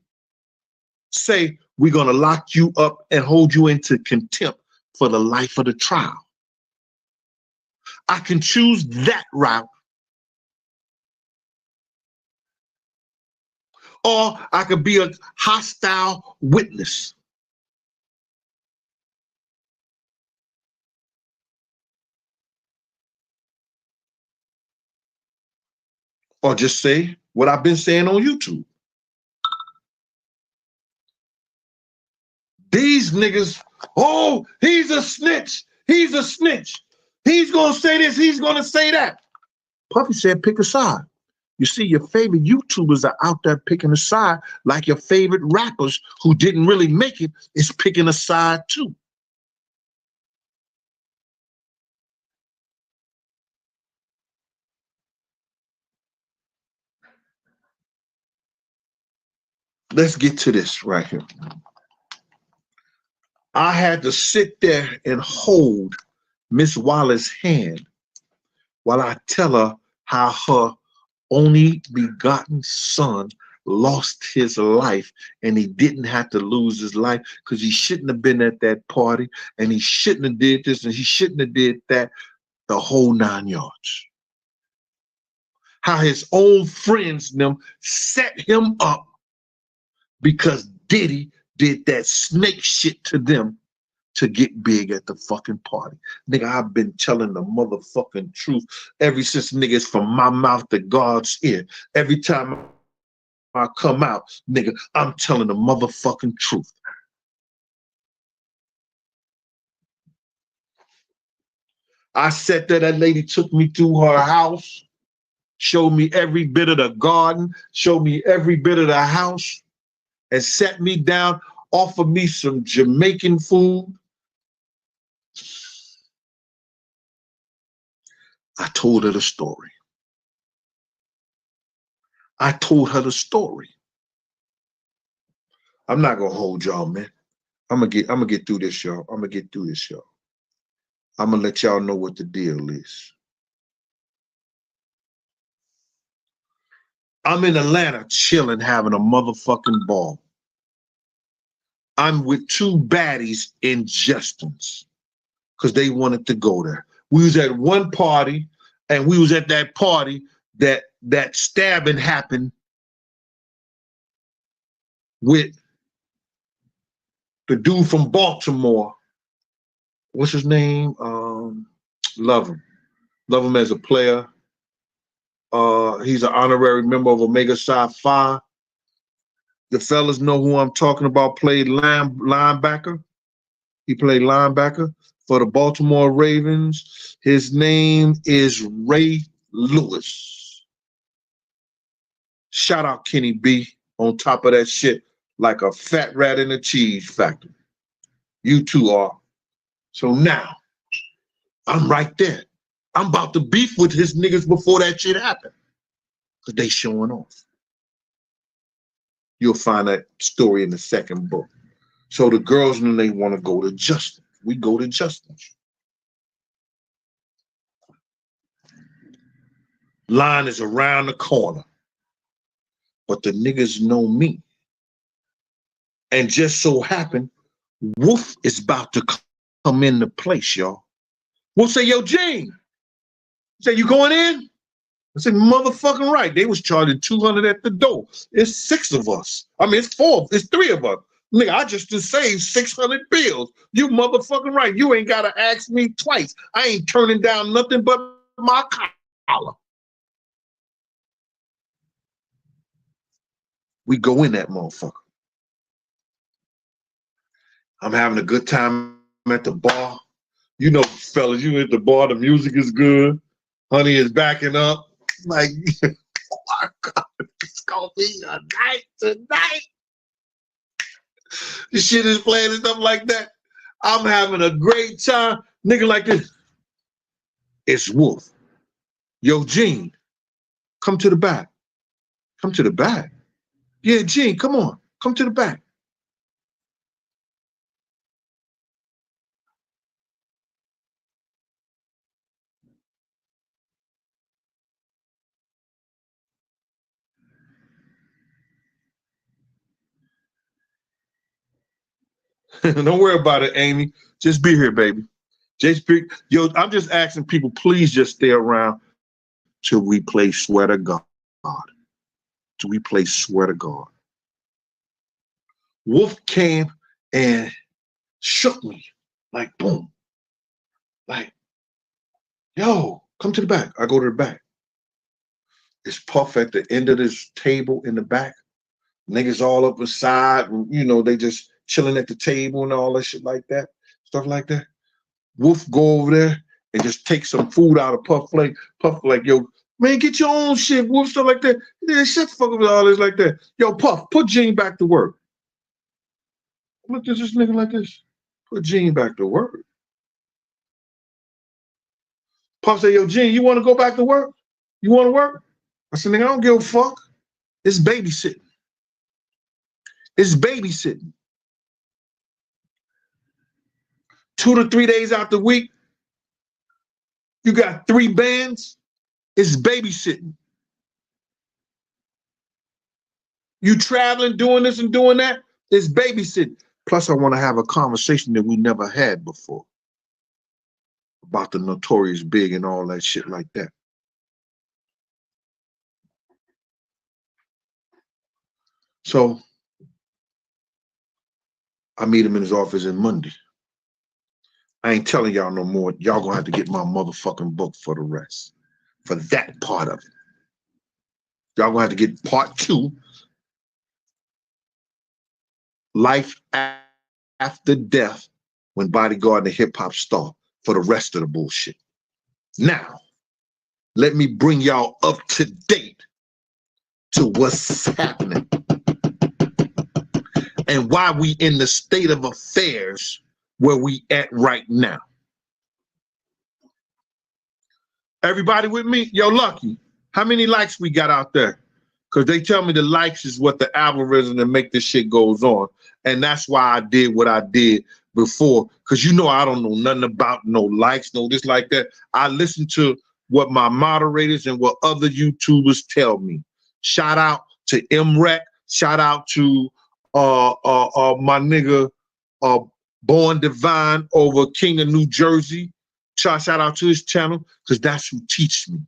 say, we're going to lock you up and hold you into contempt for the life of the trial. I can choose that route. Or I could be a hostile witness. Or just say what I've been saying on YouTube. These niggas, oh, he's a snitch. He's a snitch. He's going to say this. He's going to say that. Puffy said, pick a side. You see, your favorite YouTubers are out there picking a side, like your favorite rappers who didn't really make it is picking a side too. Let's get to this right here. I had to sit there and hold Miss Wallace's hand while I tell her how her only begotten son lost his life and he didn't have to lose his life because he shouldn't have been at that party and he shouldn't have did this and he shouldn't have did that, the whole 9 yards. How his own friends them set him up because Diddy did that snake shit to them to get big at the fucking party. Nigga, I've been telling the motherfucking truth ever since niggas from my mouth to God's ear. Every time I come out, nigga, I'm telling the motherfucking truth. I sat there, that lady took me to her house, showed me every bit of the garden, showed me every bit of the house, and sat me down, offered me some Jamaican food. I told her the story. I told her the story. I'm not gonna hold y'all, man. I'm gonna get through this, y'all. I'm gonna get through this, y'all. I'm gonna let y'all know what the deal is. I'm in Atlanta chilling, having a motherfucking ball. I'm with two baddies in Justin's because they wanted to go there. We was at one party, and we was at that party that stabbing happened with the dude from Baltimore. What's his name? Love him. Love him as a player. He's an honorary member of Omega Psi Phi. The fellas know who I'm talking about. Played linebacker. He played linebacker for the Baltimore Ravens. His name is Ray Lewis. Shout out Kenny B on top of that shit like a fat rat in a cheese factory. You two are. So now, I'm right there. I'm about to beef with his niggas before that shit happened. Because they showing off. You'll find that story in the second book. So the girls know they want to go to Justin. We go to Justin. Line is around the corner. But the niggas know me. And just so happened, Wolf is about to come into place, y'all. Wolf say, yo, Gene. Say, you going in? I said, motherfucking right. They was charging 200 at the door. It's 6 of us. I mean, it's 4. It's 3 of us. Nigga, I just saved 600 bills. You motherfucking right. You ain't got to ask me twice. I ain't turning down nothing but my collar. We go in that motherfucker. I'm having a good time at the bar. You know, fellas, you at the bar, the music is good. Honey is backing up. Like, oh my God, it's gonna be a night tonight. The shit is playing and stuff like that. I'm having a great time. Nigga like this. It's Wolf. Yo, Gene, come to the back. Come to the back. Yeah, Gene, come on. Come to the back. Don't worry about it, Amy. Just be here, baby. Just be, yo, I'm just asking people, please just stay around till we play Swear to God. Till we play Swear to God. Wolf came and shook me like boom. Like, yo, come to the back. I go to the back. It's Puff at the end of this table in the back. Niggas all up beside, you know, they just chilling at the table and all that shit like that. Stuff like that. Wolf go over there and just take some food out of Puff plate. Puff like, yo, man, get your own shit, Wolf, stuff like that. Yeah, shut the fuck up with all this like that. Yo, Puff, put Gene back to work. Look at this nigga like this. Put Gene back to work. Puff say, yo, Gene, you want to go back to work? You want to work? I said, nigga, I don't give a fuck. It's babysitting. It's babysitting. 2 to 3 days out the week, you got 3 bands. It's babysitting. You traveling, doing this and doing that, it's babysitting. Plus, I want to have a conversation that we never had before about the Notorious Big and all that shit like that. So I meet him in his office on Monday. I ain't telling y'all no more. Y'all gonna have to get my motherfucking book for the rest. For that part of it. Y'all gonna have to get part 2. Life after death when Bodyguard and the hip hop star for the rest of the bullshit. Now, let me bring y'all up to date to what's happening and why we in the state of affairs where we at right now. Everybody with me? Yo, Lucky, how many likes we got out there? Because they tell me the likes is what the algorithm that make this shit goes on. And that's why I did what I did before. Because you know I don't know nothing about no likes, no this like that. I listen to what my moderators and what other YouTubers tell me. Shout out to MREC. Shout out to my nigga Born Divine over King of New Jersey. Shout out to his channel, because that's who teach me.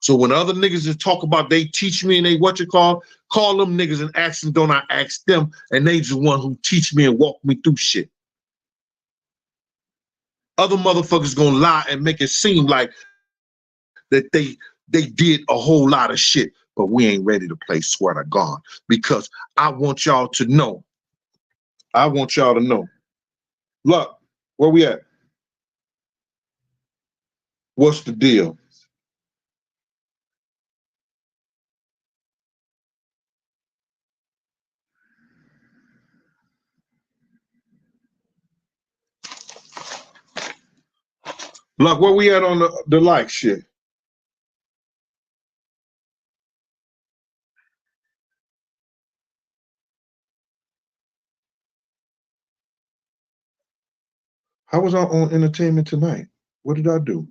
So when other niggas just talk about they teach me and they call them niggas and ask them, don't I ask them? And they just the one who teach me and walk me through shit. Other motherfuckers gonna lie and make it seem like that they did a whole lot of shit, but we ain't ready to play swear to God, because I want y'all to know. I want y'all to know. Look, where we at? What's the deal? Look, where we at on the like shit? How was I on Entertainment Tonight? What did I do?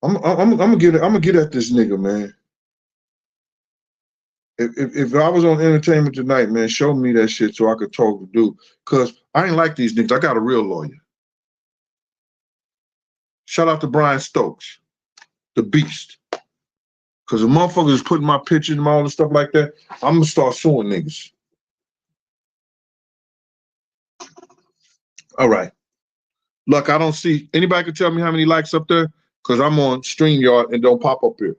I'm gonna get at this nigga, man. If I was on Entertainment Tonight, man, show me that shit so I could talk to dude. Cause I ain't like these niggas. I got a real lawyer. Shout out to Brian Stokes, the beast. Cause the motherfuckers is putting my picture and all the stuff like that, I'm gonna start suing niggas. All right. Look, I don't see anybody can tell me how many likes up there, because I'm on StreamYard and don't pop up here.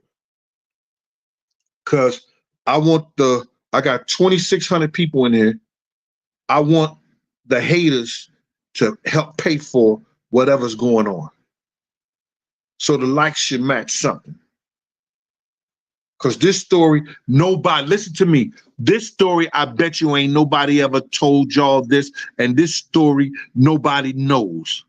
Because I got 2,600 people in here. I want the haters to help pay for whatever's going on. So the likes should match something. Because this story, nobody, listen to me. This story, I bet you ain't nobody ever told y'all this. And this story, nobody knows.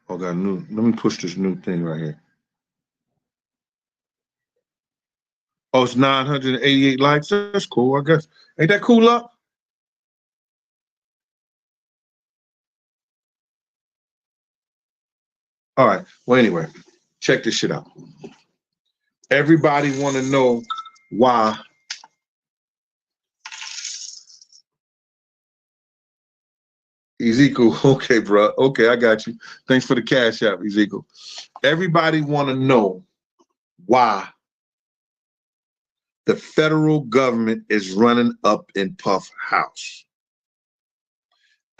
Oh, got new. Let me push this new thing right here. Oh, it's 988 likes. That's cool, I guess. Ain't that cool up? All right. Well, anyway, check this shit out. Everybody want to know why Ezekiel. Okay, bro. Okay, I got you. Thanks for the cash app, Ezekiel. Everybody want to know why the federal government is running up in Puff's house.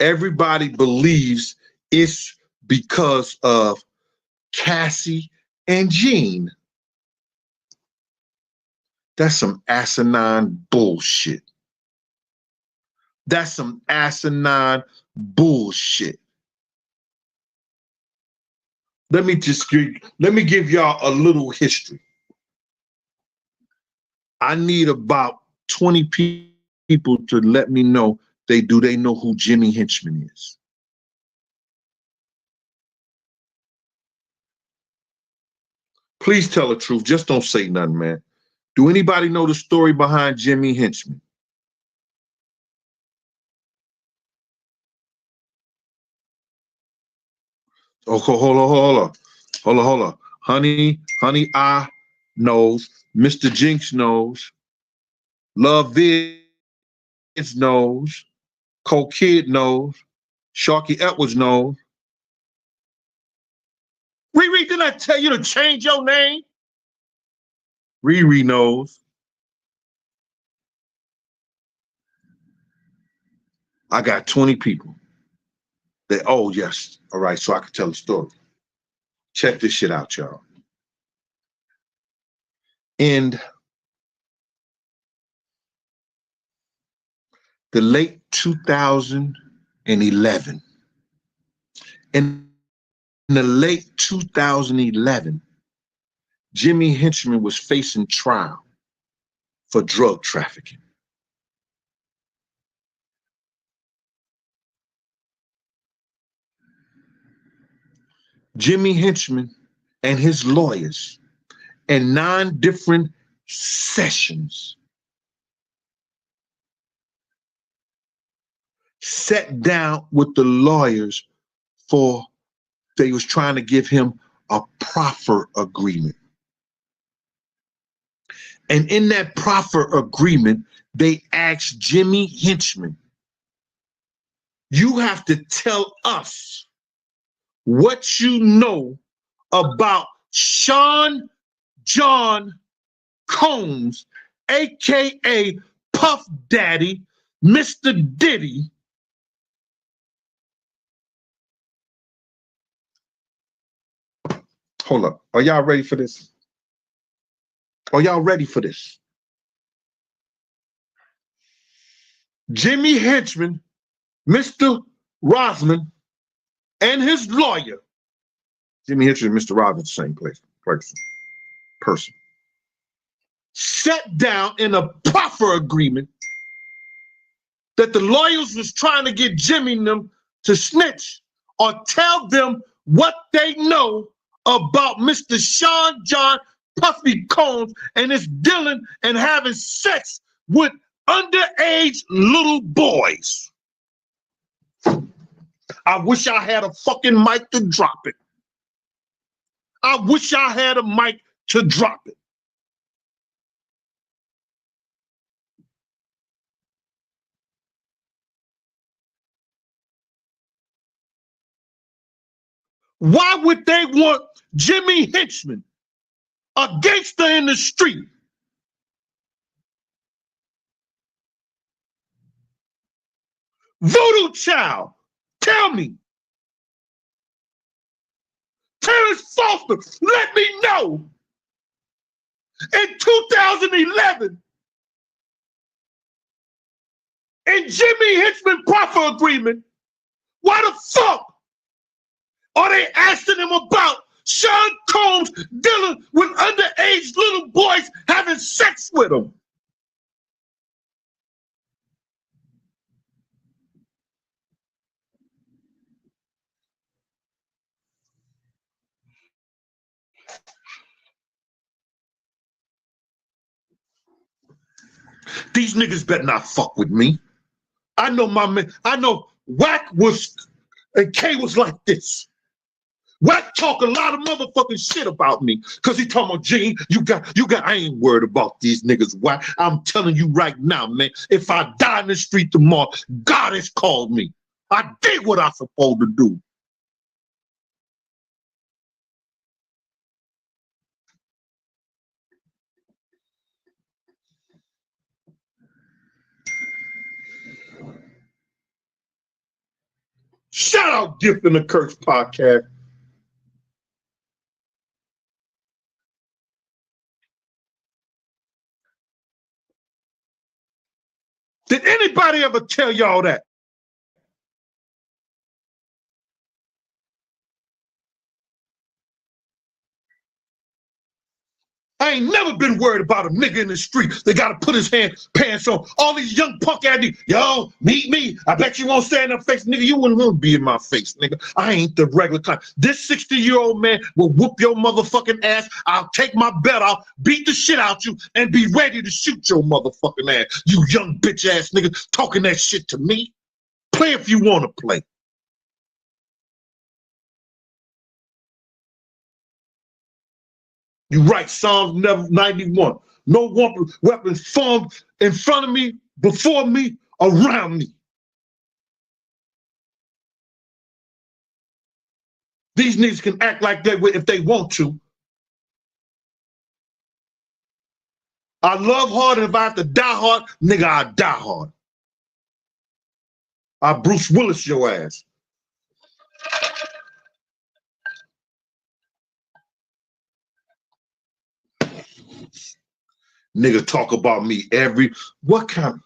Everybody believes it's because of Cassie and Gene. That's some asinine bullshit. That's some asinine bullshit. Let me give y'all a little history. I need about 20 people to let me know they know who Jimmy Henchman is. Please tell the truth. Just don't say nothing, man. Do anybody know the story behind Jimmy Henchman? Oh, hold on. Honey I knows. Mr. Jinx knows. Love Vid knows, Cole Kid knows, Sharky Edwards knows. Riri, didn't I tell you to change your name? Riri knows. I got 20 people. Oh, yes. All right, so I can tell the story. Check this shit out, y'all. In the late 2011, in the late 2011, Jimmy Henchman was facing trial for drug trafficking. Jimmy Henchman and his lawyers in 9 different sessions sat down with the lawyers for, they was trying to give him a proffer agreement. And in that proffer agreement, they asked Jimmy Henchman, you have to tell us what you know about Sean John Combs, AKA Puff Daddy, Mr. Diddy. Hold up. Are y'all ready for this? Are y'all ready for this? Jimmy Henchman, Mr. Rosman, and his lawyer, Jimmy Henchman and Mr. Rosman, same person, sat down in a proffer agreement that the lawyers was trying to get Jimmy and them to snitch or tell them what they know about Mr. Sean John Puffy Combs and his dealing and having sex with underage little boys. I wish I had a fucking mic to drop it. I wish I had a mic to drop it. Why would they want Jimmy Henchman, a gangster in the street, Voodoo Child? Tell me. Terrence Foster, let me know. In 2011, in Jimmy Henchman proffer agreement, why the fuck are they asking him about Sean Combs dealing with underage little boys having sex with him? These niggas better not fuck with me. I know my man, I know Wack was, and K was like this. Wack talk a lot of motherfucking shit about me because he talking about, Gene, you got, I ain't worried about these niggas, Wack. I'm telling you right now, man, if I die in the street tomorrow, God has called me. I did what I supposed to do. Shout out Gift in the Curse podcast. Did anybody ever tell y'all that? I ain't never been worried about a nigga in the street. They gotta put his pants on. All these young punk ass niggas, yo, meet me. I bet you won't stand up face, nigga. You wouldn't be in my face, nigga. I ain't the regular kind. This 60-year-old man will whoop your motherfucking ass. I'll take my belt off, beat the shit out you, and be ready to shoot your motherfucking ass. You young bitch ass nigga talking that shit to me. Play if you want to play. You write Psalms 91. No weapon formed in front of me, before me, around me. These niggas can act like that if they want to. I love hard, and if I have to die hard, nigga, I die hard. I Bruce Willis your ass. Nigga talk about me what kind?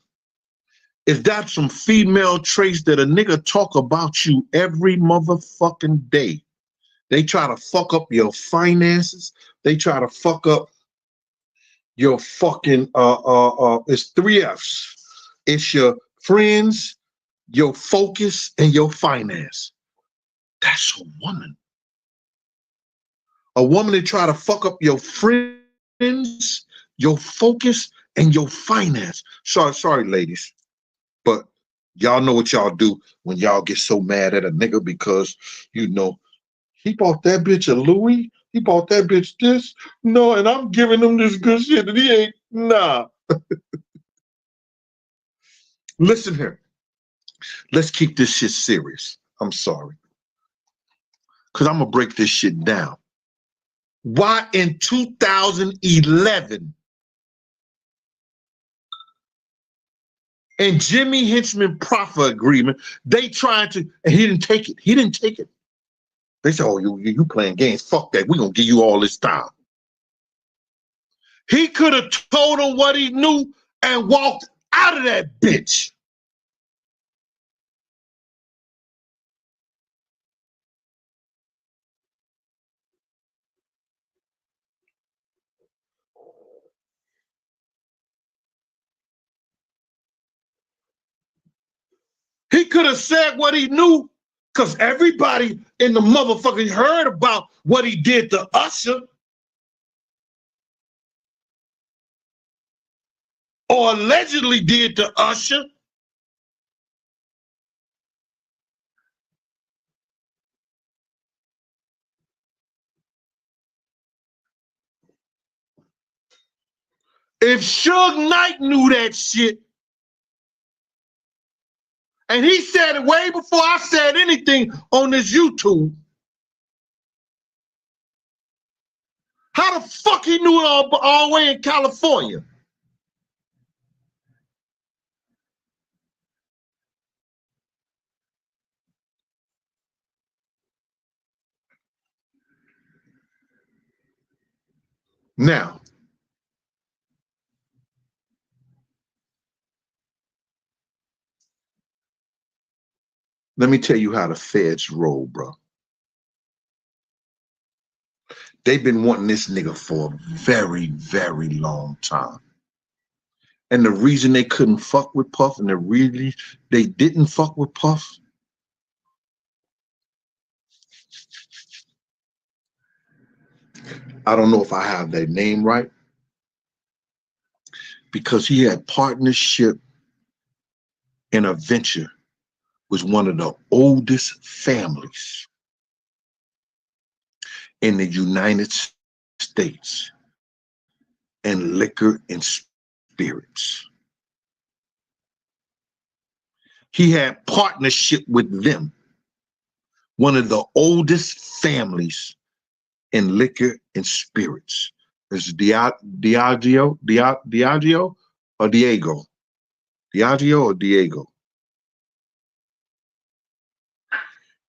Is that some female traits that a nigga talk about you every motherfucking day? They try to fuck up your finances. They try to fuck up your fucking, it's 3 F's. It's your friends, your focus, and your finance. That's a woman. A woman that try to fuck up your friends, your focus, and your finance. Sorry, ladies, but y'all know what y'all do when y'all get so mad at a nigga because, you know, he bought that bitch a Louis, he bought that bitch this, no, and I'm giving him this good shit and he ain't, nah. Listen here, let's keep this shit serious. I'm sorry, because I'm gonna break this shit down. Why in 2011 in Jimmy Henchman proffer agreement, they tried to, and he didn't take it. He didn't take it. They said, oh, you playing games. Fuck that. We're going to give you all this time. He could have told him what he knew and walked out of that bitch. He could have said what he knew, because everybody in the motherfucker heard about what he did to Usher. Or allegedly did to Usher. If Suge Knight knew that shit, and he said it way before I said anything on this YouTube, how the fuck he knew it all the way in California? Now, let me tell you how the feds roll, bro. They've been wanting this nigga for a very, very long time. And the reason they couldn't fuck with Puff, and they didn't fuck with Puff, I don't know if I have that name right, because he had partnership in a venture with one of the oldest families in the United States in liquor and spirits. He had partnership with them, one of the oldest families in liquor and spirits. It's Diageo or Diego? Diageo or Diego?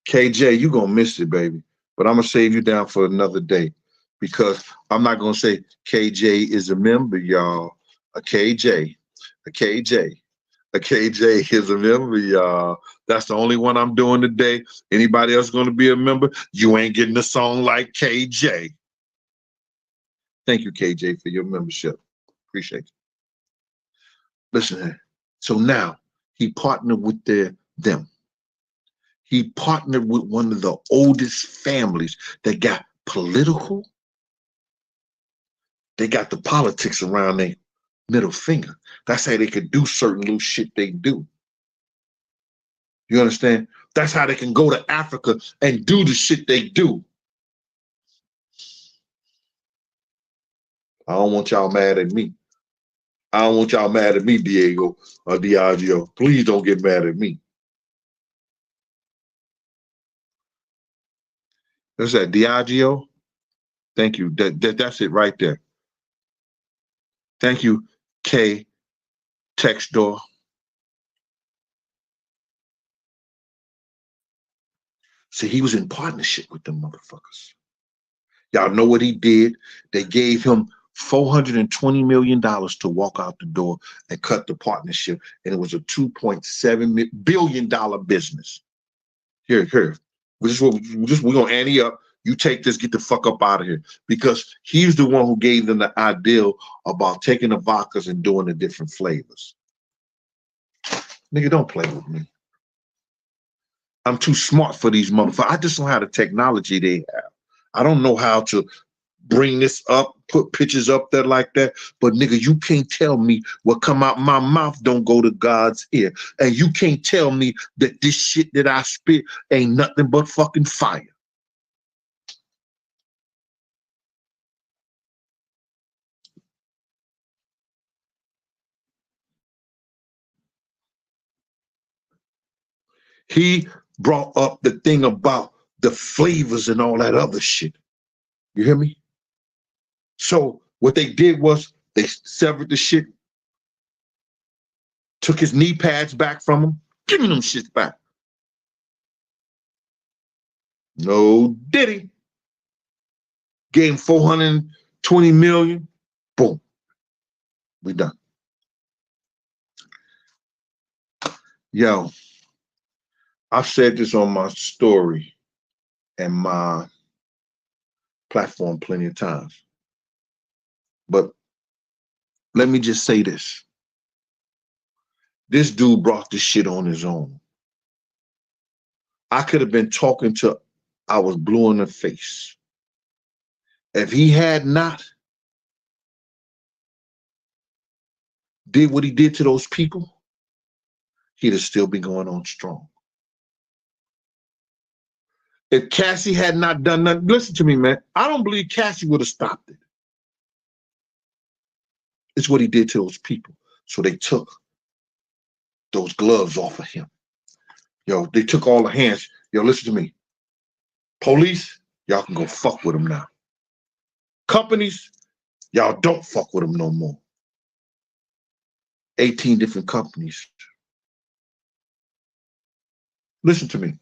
KJ, you gonna miss it, baby. But I'm gonna save you down for another day, because I'm not gonna say KJ is a member, y'all. A KJ is a member, y'all. That's the only one I'm doing today. Anybody else gonna be a member? You ain't getting a song like KJ. Thank you, KJ, for your membership. Appreciate it. Listen here. So now he partnered with them. He partnered with one of the oldest families that got political. They got the politics around their middle finger. That's how they could do certain little shit they do. You understand? That's how they can go to Africa and do the shit they do. I don't want y'all mad at me. I don't want y'all mad at me, Diego or Diageo. Please don't get mad at me. What's that, Diageo? Thank you. That's it right there. Thank you, K. Text door. See, he was in partnership with them motherfuckers. Y'all know what he did? They gave him $420 million to walk out the door and cut the partnership, and it was a $2.7 billion business. Here. We're gonna ante up. You take this, get the fuck up out of here. Because he's the one who gave them the idea about taking the vodkas and doing the different flavors. Nigga, don't play with me. I'm too smart for these motherfuckers. I just don't have the technology they have. I don't know how to bring this up, put pictures up there like that. But nigga, you can't tell me what come out my mouth don't go to God's ear. And you can't tell me that this shit that I spit ain't nothing but fucking fire. He brought up the thing about the flavors and all that other shit. You hear me? So what they did was they severed the shit, took his knee pads back from him. Give me them shits back. No diddy. Gave him $420 million. Boom. We done. Yo, I've said this on my story and my platform plenty of times. But let me just say this. This dude brought this shit on his own. I could have been talking till I was blue in the face. If he had not did what he did to those people, he'd have still been going on strong. If Cassie had not done nothing, listen to me, man. I don't believe Cassie would have stopped it. It's what he did to those people. So they took those gloves off of him. Yo, they took all the hands. Yo, listen to me. Police, y'all can go fuck with them now. Companies, y'all don't fuck with them no more. 18 different companies. Listen to me.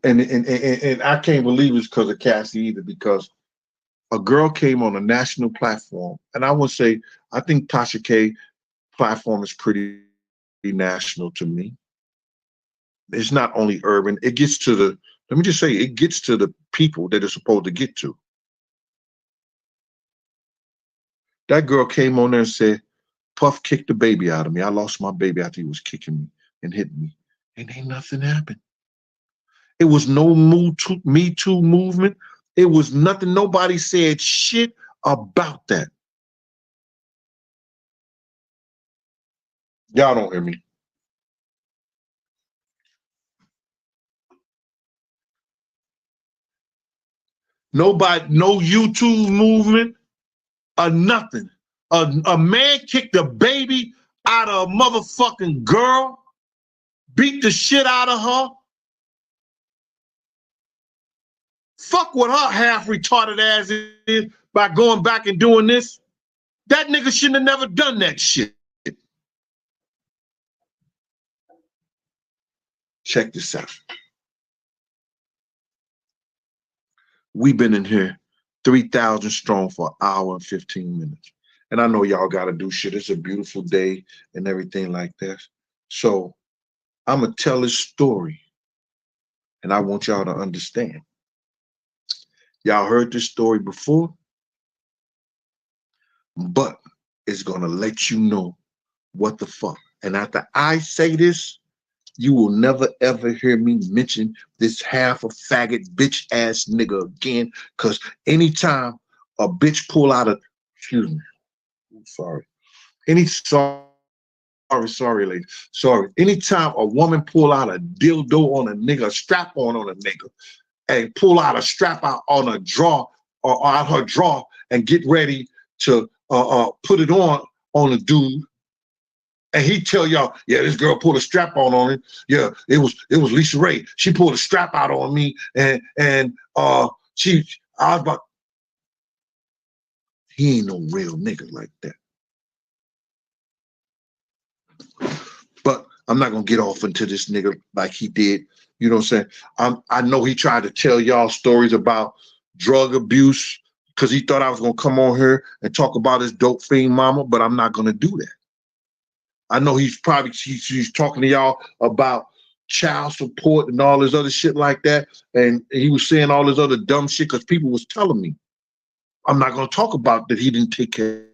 And I can't believe it's because of Cassie either, because a girl came on a national platform, and I would say, I think Tasha K platform is pretty national to me. It's not only urban, it gets to the, let me just say, it gets to the people that it's supposed to get to. That girl came on there and said, Puff kicked the baby out of me. I lost my baby after he was kicking me and hitting me. And ain't nothing happened. It was no Me Too movement. It was nothing. Nobody said shit about that. Y'all don't hear me. Nobody, no YouTube movement or nothing. A man kicked a baby out of a motherfucking girl, beat the shit out of her. Fuck what her half retarded ass is by going back and doing this. That nigga shouldn't have never done that shit. Check this out. We've been in here 3,000 strong for an hour and 15 minutes. And I know y'all got to do shit. It's a beautiful day and everything like that. So I'm going to tell this story, and I want y'all to understand. Y'all heard this story before, but it's going to let you know what the fuck. And after I say this, you will never ever hear me mention this half a faggot bitch ass nigga again. Because anytime a bitch pull out a, excuse me, sorry. Sorry, lady. Sorry. Anytime a woman pull out a dildo on a nigga, a strap on a nigga, and pull out a strap out on a drawer or out her drawer and get ready to put it on on a dude, and he tell y'all, yeah, this girl pulled a strap on him. Yeah, it was Lisa Ray. She pulled a strap out on me, and I was about. He ain't no real nigga like that. But I'm not gonna get off into this nigga like he did. You know what I'm saying? I know he tried to tell y'all stories about drug abuse because he thought I was gonna come on here and talk about his dope fiend mama, but I'm not gonna do that. I know he's talking to y'all about child support and all this other shit like that, and he was saying all this other dumb shit because people was telling me. I'm not gonna talk about that he didn't take care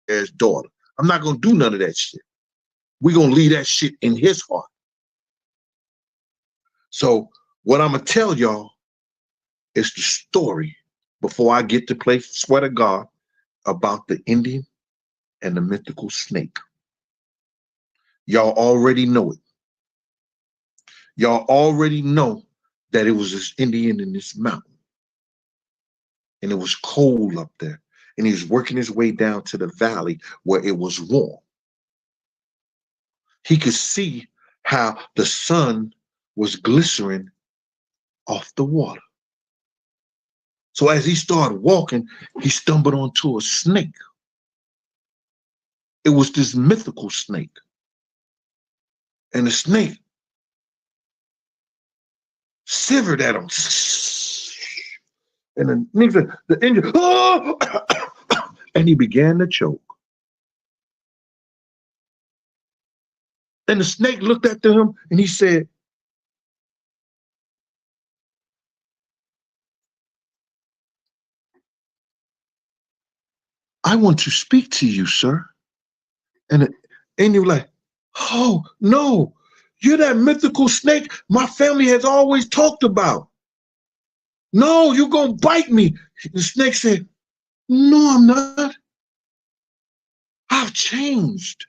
of his daughter. I'm not gonna do none of that shit. We're gonna leave that shit in his heart. So what I'm gonna tell y'all is the story before I get to play Swear to God about the Indian and the mythical snake. Y'all already know it. Y'all already know that it was this Indian in this mountain. And it was cold up there. And he was working his way down to the valley where it was warm. He could see how the sun was glycerin off the water. So as he started walking, he stumbled onto a snake. It was this mythical snake. And the snake shivered at him. And the Indian, oh! And he began to choke. And the snake looked at him and he said, I want to speak to you, sir. And the Indian was like, oh, no, you're that mythical snake my family has always talked about. No, you're going to bite me. The snake said, no, I'm not. I've changed.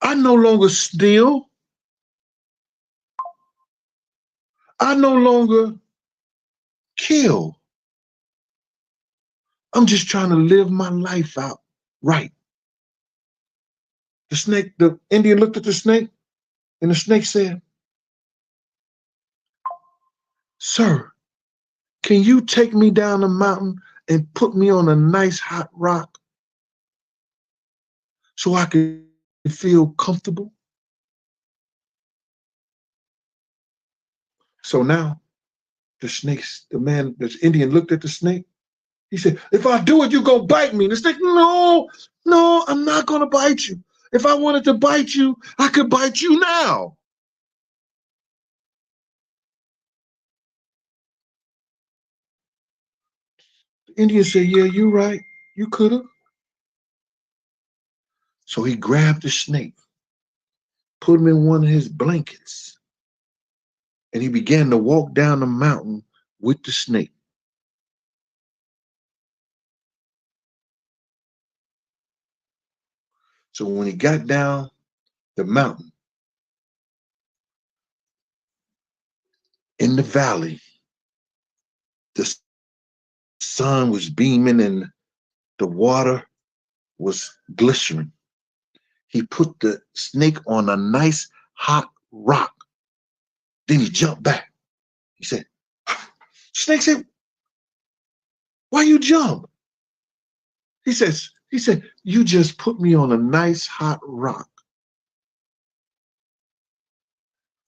I no longer steal. I no longer kill. I'm just trying to live my life out right. The Indian looked at the snake, and the snake said, sir, can you take me down the mountain and put me on a nice hot rock so I can feel comfortable? So now this Indian looked at the snake. He said, if I do it, you're going to bite me. And the snake, no, I'm not going to bite you. If I wanted to bite you, I could bite you now. The Indian said, yeah, you're right. You could have. So he grabbed the snake, put him in one of his blankets, and he began to walk down the mountain with the snake. So when he got down the mountain, in the valley, the sun was beaming and the water was glycerin. He put the snake on a nice hot rock. Then he jumped back. He said, snake said, why you jump? He said, you just put me on a nice hot rock.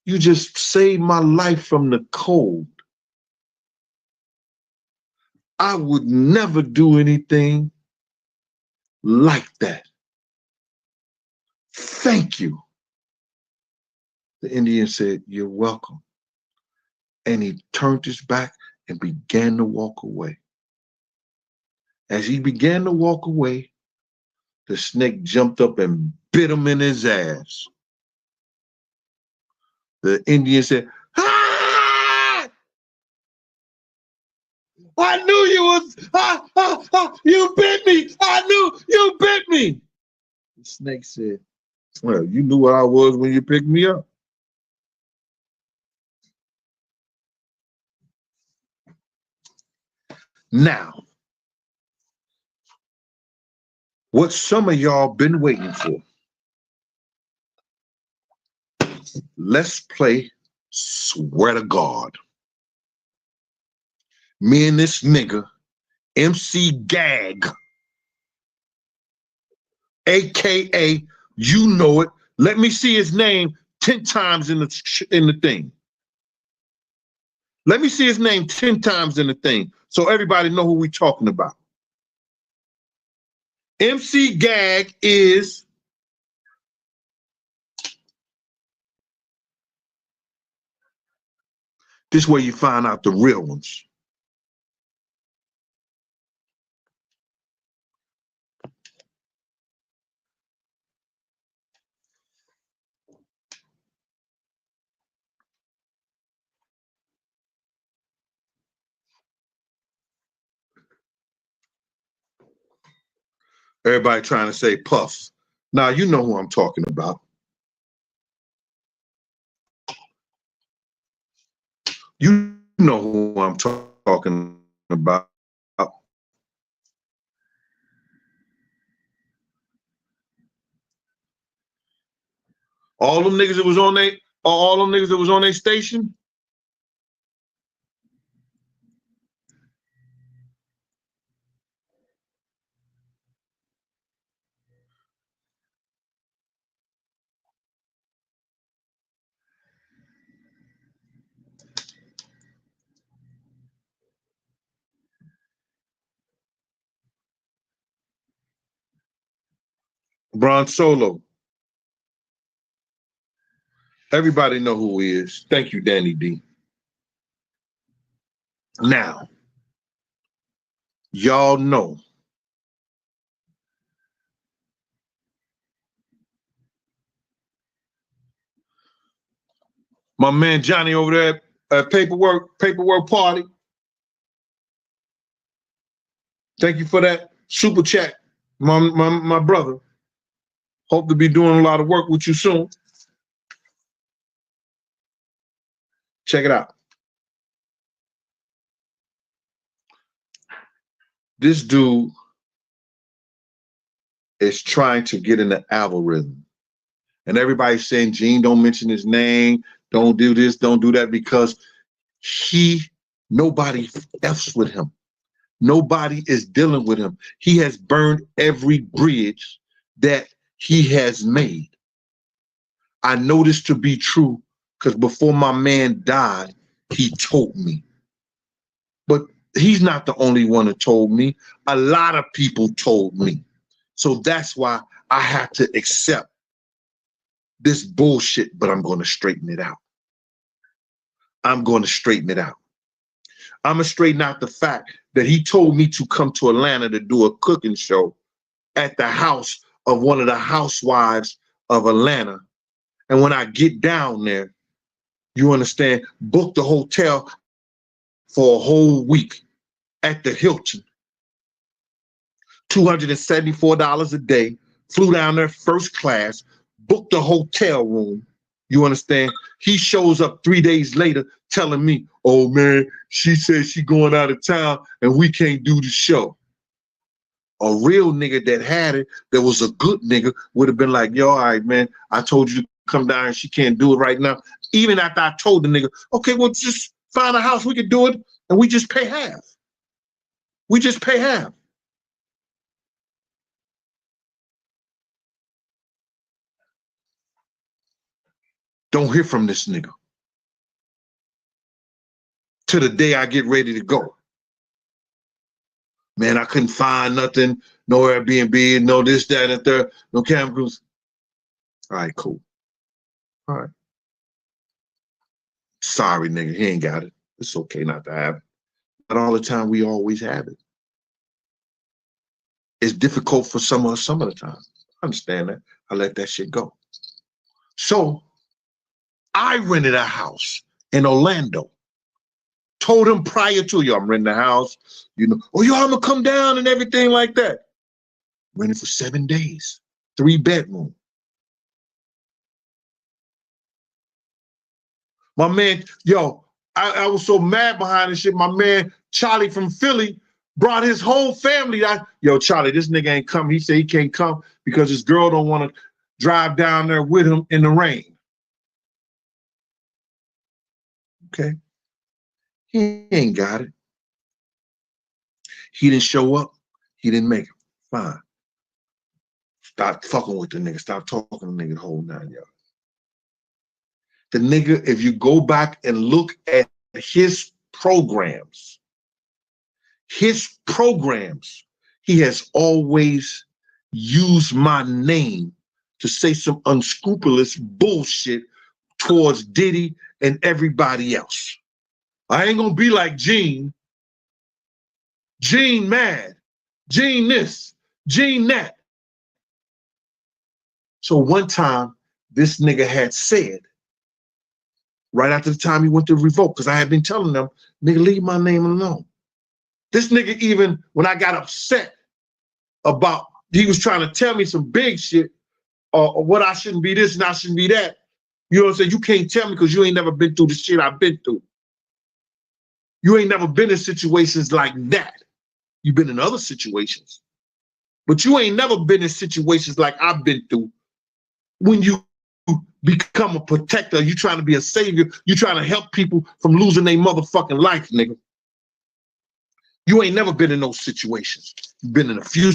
You just saved my life from the cold. I would never do anything like that. Thank you. The Indian said, you're welcome. And he turned his back and began to walk away. As he began to walk away, the snake jumped up and bit him in his ass. The Indian said, ah! I knew you was, you bit me. I knew you bit me. The snake said, well, you knew what I was when you picked me up. Now, what some of y'all been waiting for. Let's play Swear to God. Me and this nigga, MC Gag, AKA, you know it. Let me see his name 10 times in the thing. Let me see his name 10 times in the thing so everybody know who we talking about. MC Gag is this way you find out the real ones. Everybody trying to say Puff. Now you know who I'm talking about. You know who I'm talking about. All them niggas that was on their station. Bron Solo. Everybody know who he is. Thank you, Danny D. Now, y'all know my man Johnny over there at paperwork party. Thank you for that super chat, my brother. Hope to be doing a lot of work with you soon. Check it out. This dude is trying to get in the algorithm. And everybody's saying, Gene, don't mention his name. Don't do this, don't do that, because nobody F's with him. Nobody is dealing with him. He has burned every bridge that he has made. I know this to be true because before my man died, he told me. But he's not the only one that told me. A lot of people told me. So that's why I have to accept this bullshit, but I'm going to straighten it out. I'm going to straighten it out. I'm going to straighten out the fact that he told me to come to Atlanta to do a cooking show at the house of one of the housewives of Atlanta. And when I get down there, you understand, book the hotel for a whole week at the Hilton. $274 a day, flew down there first class, booked the hotel room. You understand? He shows up 3 days later telling me, oh man, she said she going out of town and we can't do the show. A real nigga that had it, that was a good nigga, would have been like, yo, all right, man, I told you to come down and she can't do it right now. Even after I told the nigga, okay, well, just find a house, we could do it, and we just pay half. We just pay half. Don't hear from this nigga till the day I get ready to go. Man, I couldn't find nothing, no Airbnb, no this, that, and third, no camera crews. All right, cool. All right. Sorry, nigga, he ain't got it. It's okay not to have it. But all the time, we always have it. It's difficult for some of the time. I understand that. I let that shit go. So I rented a house in Orlando. Told him prior to, yo, I'm renting a house, you know, oh, yo, I'm gonna come down and everything like that. Rented for 7 days, 3-bedroom. My man, yo, I was so mad behind this shit. My man, Charlie from Philly, brought his whole family out. Yo, Charlie, this nigga ain't coming. He said he can't come because his girl don't want to drive down there with him in the rain. Okay. He ain't got it. He didn't show up. He didn't make it. Fine. Stop fucking with the nigga. Stop talking to the nigga the whole 9 yards. The nigga, if you go back and look at his programs, he has always used my name to say some unscrupulous bullshit towards Diddy and everybody else. I ain't gonna be like Gene. Gene mad. Gene this. Gene that. So one time, this nigga had said, right after the time he went to revoke, because I had been telling them, nigga, leave my name alone. This nigga, even when I got upset about, he was trying to tell me some big shit, or what I shouldn't be this and I shouldn't be that. You know what I'm saying? You can't tell me because you ain't never been through the shit I've been through. You ain't never been in situations like that. You've been in other situations. But you ain't never been in situations like I've been through. When you become a protector, you trying to be a savior, you trying to help people from losing their motherfucking life, nigga. You ain't never been in those situations. You've been in a few.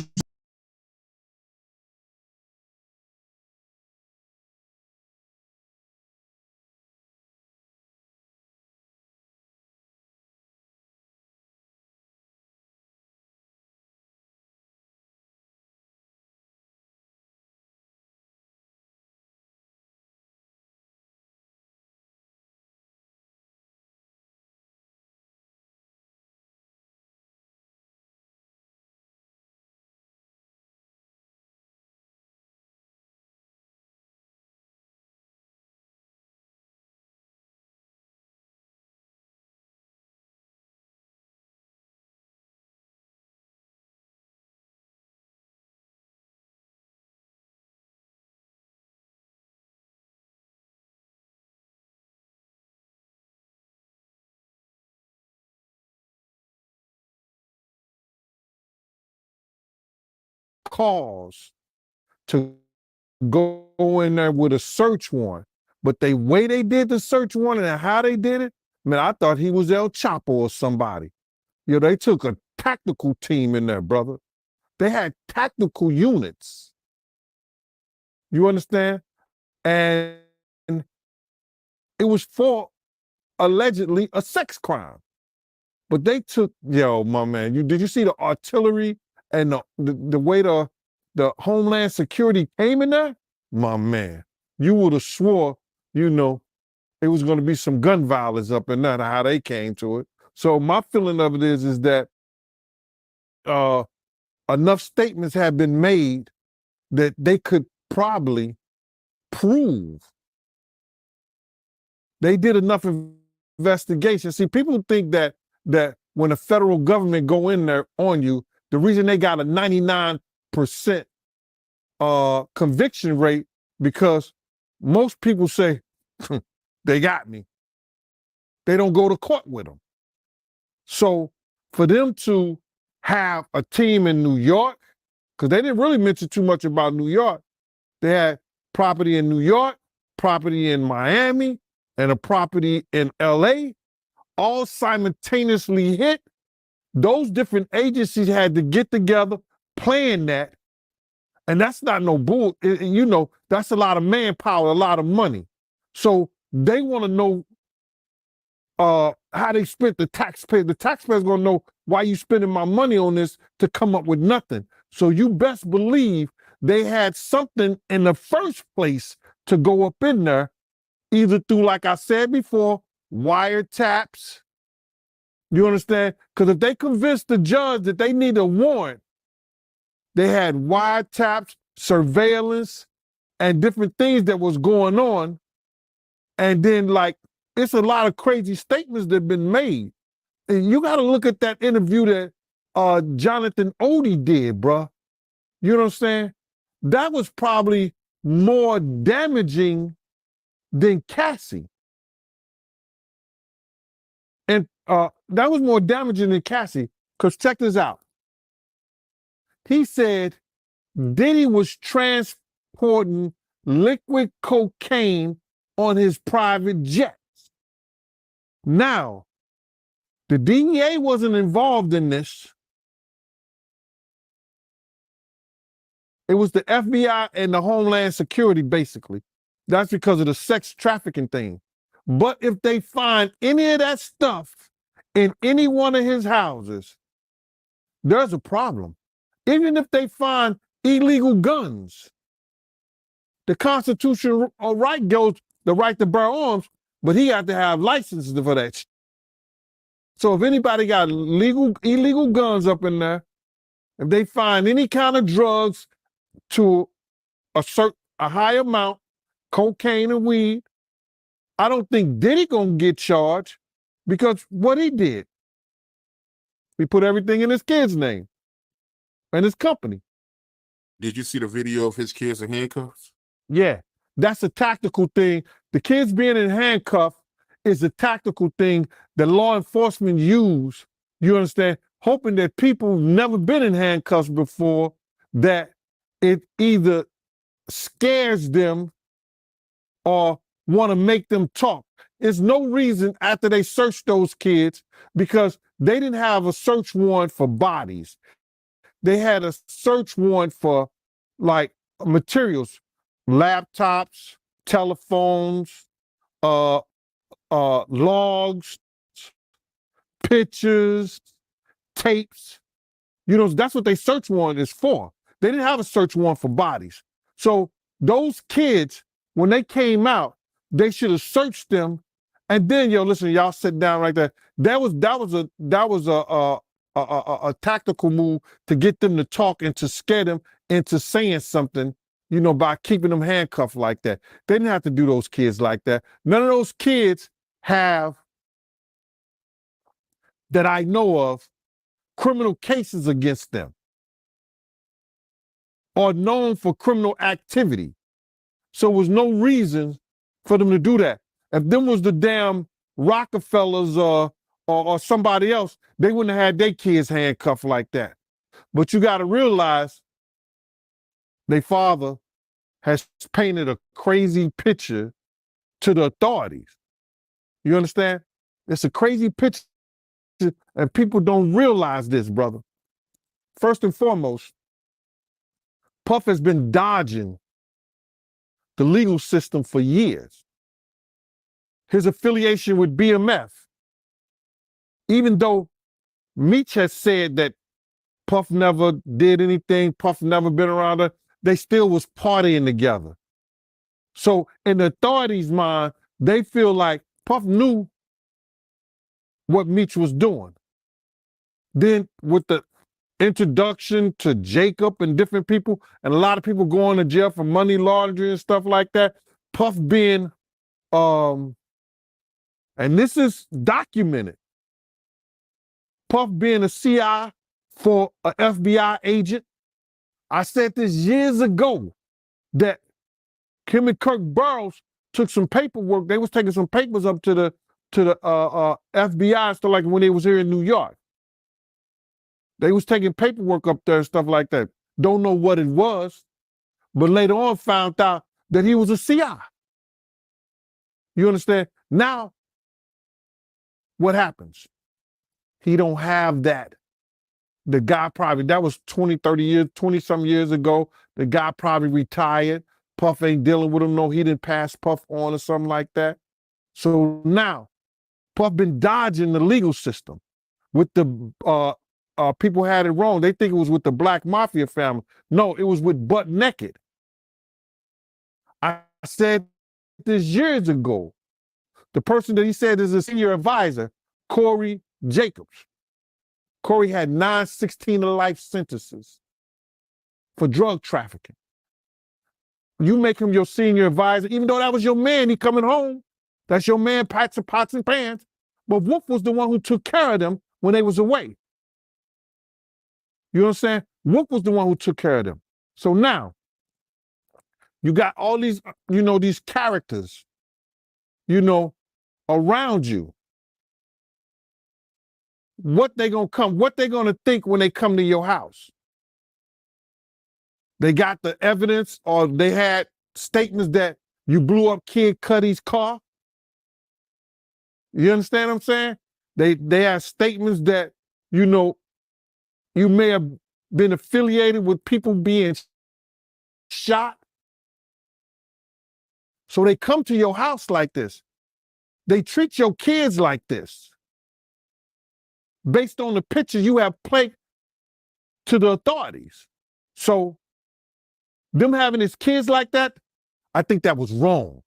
Cause to go in there with a search warrant. But the way they did the search warrant and how they did it, man, I thought he was El Chapo or somebody. You know, they took a tactical team in there, brother. They had tactical units. You understand? And it was for allegedly a sex crime. But they took, yo, my man, did you see the artillery and the way the Homeland Security came in there? My man, you would have swore, you know, it was going to be some gun violence up in there, how they came to it. So my feeling of it is that enough statements have been made that they could probably prove. They did enough investigation. See, people think that when the federal government go in there on you, the reason they got a 99% conviction rate because most people say, they got me. They don't go to court with them. So for them to have a team in New York, because they didn't really mention too much about New York. They had property in New York, property in Miami, and a property in LA, all simultaneously hit. Those different agencies had to get together, plan that. And that's not no bull. You know, that's a lot of manpower, a lot of money. So they want to know how they spent the taxpayer. The taxpayer's gonna know why you spending my money on this to come up with nothing. So you best believe they had something in the first place to go up in there, either through, like I said before, wiretaps. You understand? Because if they convinced the judge that they need a warrant, they had wiretaps, surveillance, and different things that was going on. And then, like, it's a lot of crazy statements that have been made. And you got to look at that interview that Jonathan Odie did, bruh. You know what I'm saying? That was probably more damaging than Cassie. And that was more damaging than Cassie. Because check this out. He said Diddy was transporting liquid cocaine on his private jets. Now, the DEA wasn't involved in this. It was the FBI and the Homeland Security, basically. That's because of the sex trafficking thing. But if they find any of that stuff in any one of his houses, there's a problem. Even if they find illegal guns, the constitutional right goes the right to bear arms, but he had to have licenses for that. So if anybody got illegal guns up in there, if they find any kind of drugs to a high amount, cocaine and weed, I don't think Diddy gonna get charged because what he did, he put everything in his kid's name and his company. Did you see the video of his kids in handcuffs? Yeah, that's a tactical thing. The kids being in handcuffs is a tactical thing that law enforcement use, you understand, hoping that people who've never been in handcuffs before, that it either scares them or want to make them talk. There's no reason after they searched those kids, because they didn't have a search warrant for bodies. They had a search warrant for like materials, laptops, telephones, logs, pictures, tapes. You know, that's what they search warrant is for. They didn't have a search warrant for bodies. So those kids, when they came out, they should have searched them. And then, listen, y'all sit down right there. That was a tactical move to get them to talk and to scare them into saying something, by keeping them handcuffed like that. They didn't have to do those kids like that. None of those kids have, that I know of, criminal cases against them or known for criminal activity. So there was no reason for them to do that. If them was the damn Rockefellers or somebody else, they wouldn't have had their kids handcuffed like that. But you got to realize their father has painted a crazy picture to the authorities. You understand? It's a crazy picture, and people don't realize this, brother. First and foremost, Puff has been dodging the legal system for years. His affiliation with BMF, even though Meech has said that Puff never did anything, Puff never been around her, they still was partying together. So in the authorities' mind, they feel like Puff knew what Meech was doing. Then with the introduction to Jacob and different people, and a lot of people going to jail for money laundering and stuff like that, Puff being, and this is documented, Puff being a CI for an FBI agent. I said this years ago, that him and Kirk Burroughs took some paperwork. They was taking some papers up to the FBI, stuff like when they was here in New York. They was taking paperwork up there and stuff like that. Don't know what it was, but later on found out that he was a CI. You understand? Now, what happens? He don't have that. The guy probably, that was 20, 30 years, 20-some years ago. The guy probably retired. Puff ain't dealing with him. No, he didn't pass Puff on or something like that. So now, Puff been dodging the legal system. With the people had it wrong. They think it was with the Black Mafia family. No, it was with Butt Naked. I said this years ago. The person that he said is a senior advisor, Corey Jacobs. Corey had 9 16-to-life sentences for drug trafficking. You make him your senior advisor, even though that was your man, he coming home. That's your man, pots and pans. But Wolf was the one who took care of them when they was away. You understand? Wolf was the one who took care of them. So now, you got all these, these characters, around you. what they gonna think when they come to your house. They got the evidence, or they had statements that you blew up Kid Cudi's car. You understand what I'm saying? They have statements that, you may have been affiliated with people being shot. So they come to your house like this. They treat your kids like this, based on the picture you have played to the authorities. So them having his kids like that, I think that was wrong.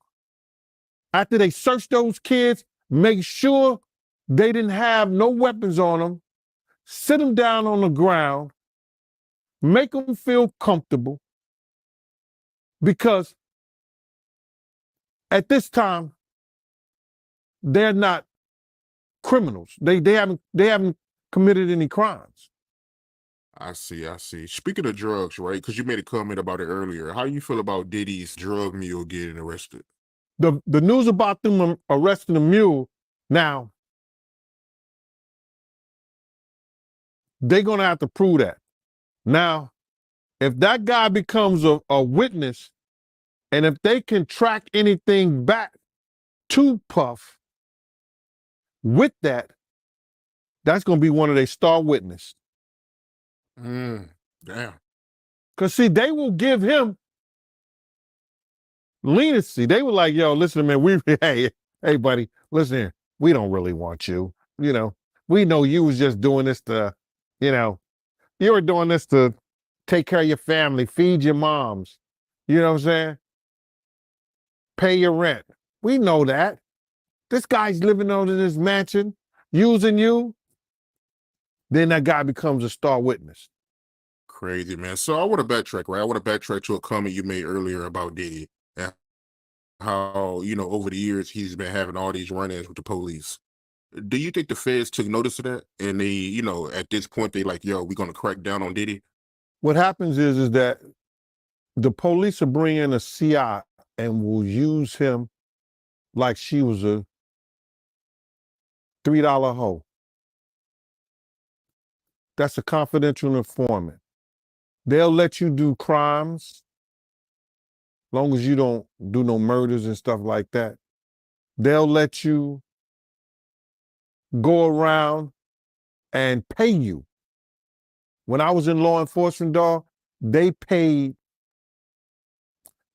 After they searched those kids, make sure they didn't have no weapons on them, sit them down on the ground, make them feel comfortable, because at this time, they're not criminals. They haven't committed any crimes. I see. Speaking of drugs, right? Because you made a comment about it earlier. How you feel about Diddy's drug mule getting arrested? The news about them arresting the mule, now, they're gonna have to prove that. Now, if that guy becomes a witness, and if they can track anything back to Puff with that, that's gonna be one of their star witnesses. Damn. Because see, they will give him leniency. They were like, yo, listen, man, hey, buddy, listen here. We don't really want you. We know you was just doing this to, you were doing this to take care of your family, feed your moms. You know what I'm saying? Pay your rent. We know that. This guy's living in this mansion, using you. Then that guy becomes a star witness. Crazy, man. So I want to backtrack, right? I want to backtrack to a comment you made earlier about Diddy and how, over the years he's been having all these run-ins with the police. Do you think the feds took notice of that? And they, at this point, they like, yo, we're going to crack down on Diddy? What happens is that the police will bring in a CI and will use him like she was a $3 hoe. That's a confidential informant. They'll let you do crimes, long as you don't do no murders and stuff like that. They'll let you go around and pay you. When I was in law enforcement, dog, they paid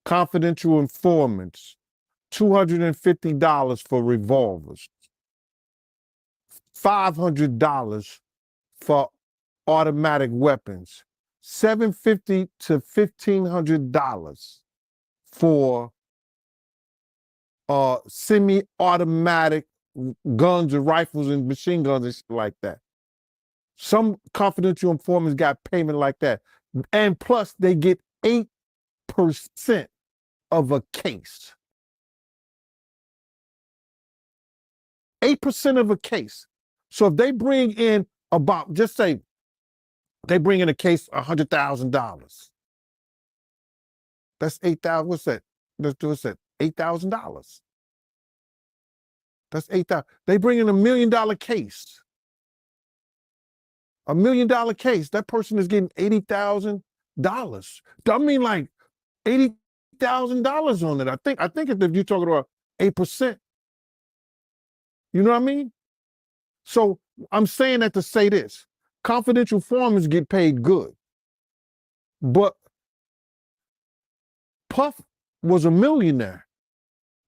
confidential informants $250 for revolvers, $500 for automatic weapons, $750 to $1,500 for semi-automatic guns and rifles and machine guns and shit like that. Some confidential informants got payment like that. And plus they get 8% of a case. 8% of a case. So if they bring in about, just say, they bring in a case $100,000. That's 8,000. What's that? What's that? $8,000. That's 8,000. They bring in $1 million case. $1 million case. That person is getting $80,000. I mean, like $80,000 on it. I think if you're talking about 8%. You know what I mean? So I'm saying that to say this. Confidential informants get paid good. But Puff was a millionaire.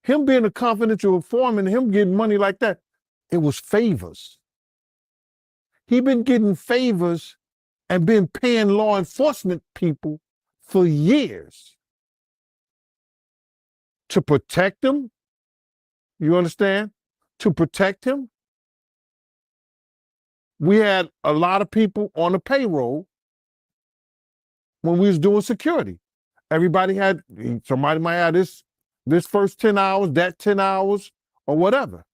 Him being a confidential informant, him getting money like that, it was favors. He been getting favors and been paying law enforcement people for years to protect him. You understand? To protect him. We had a lot of people on the payroll when we was doing security. Somebody might have this first 10 hours, that 10 hours, or whatever.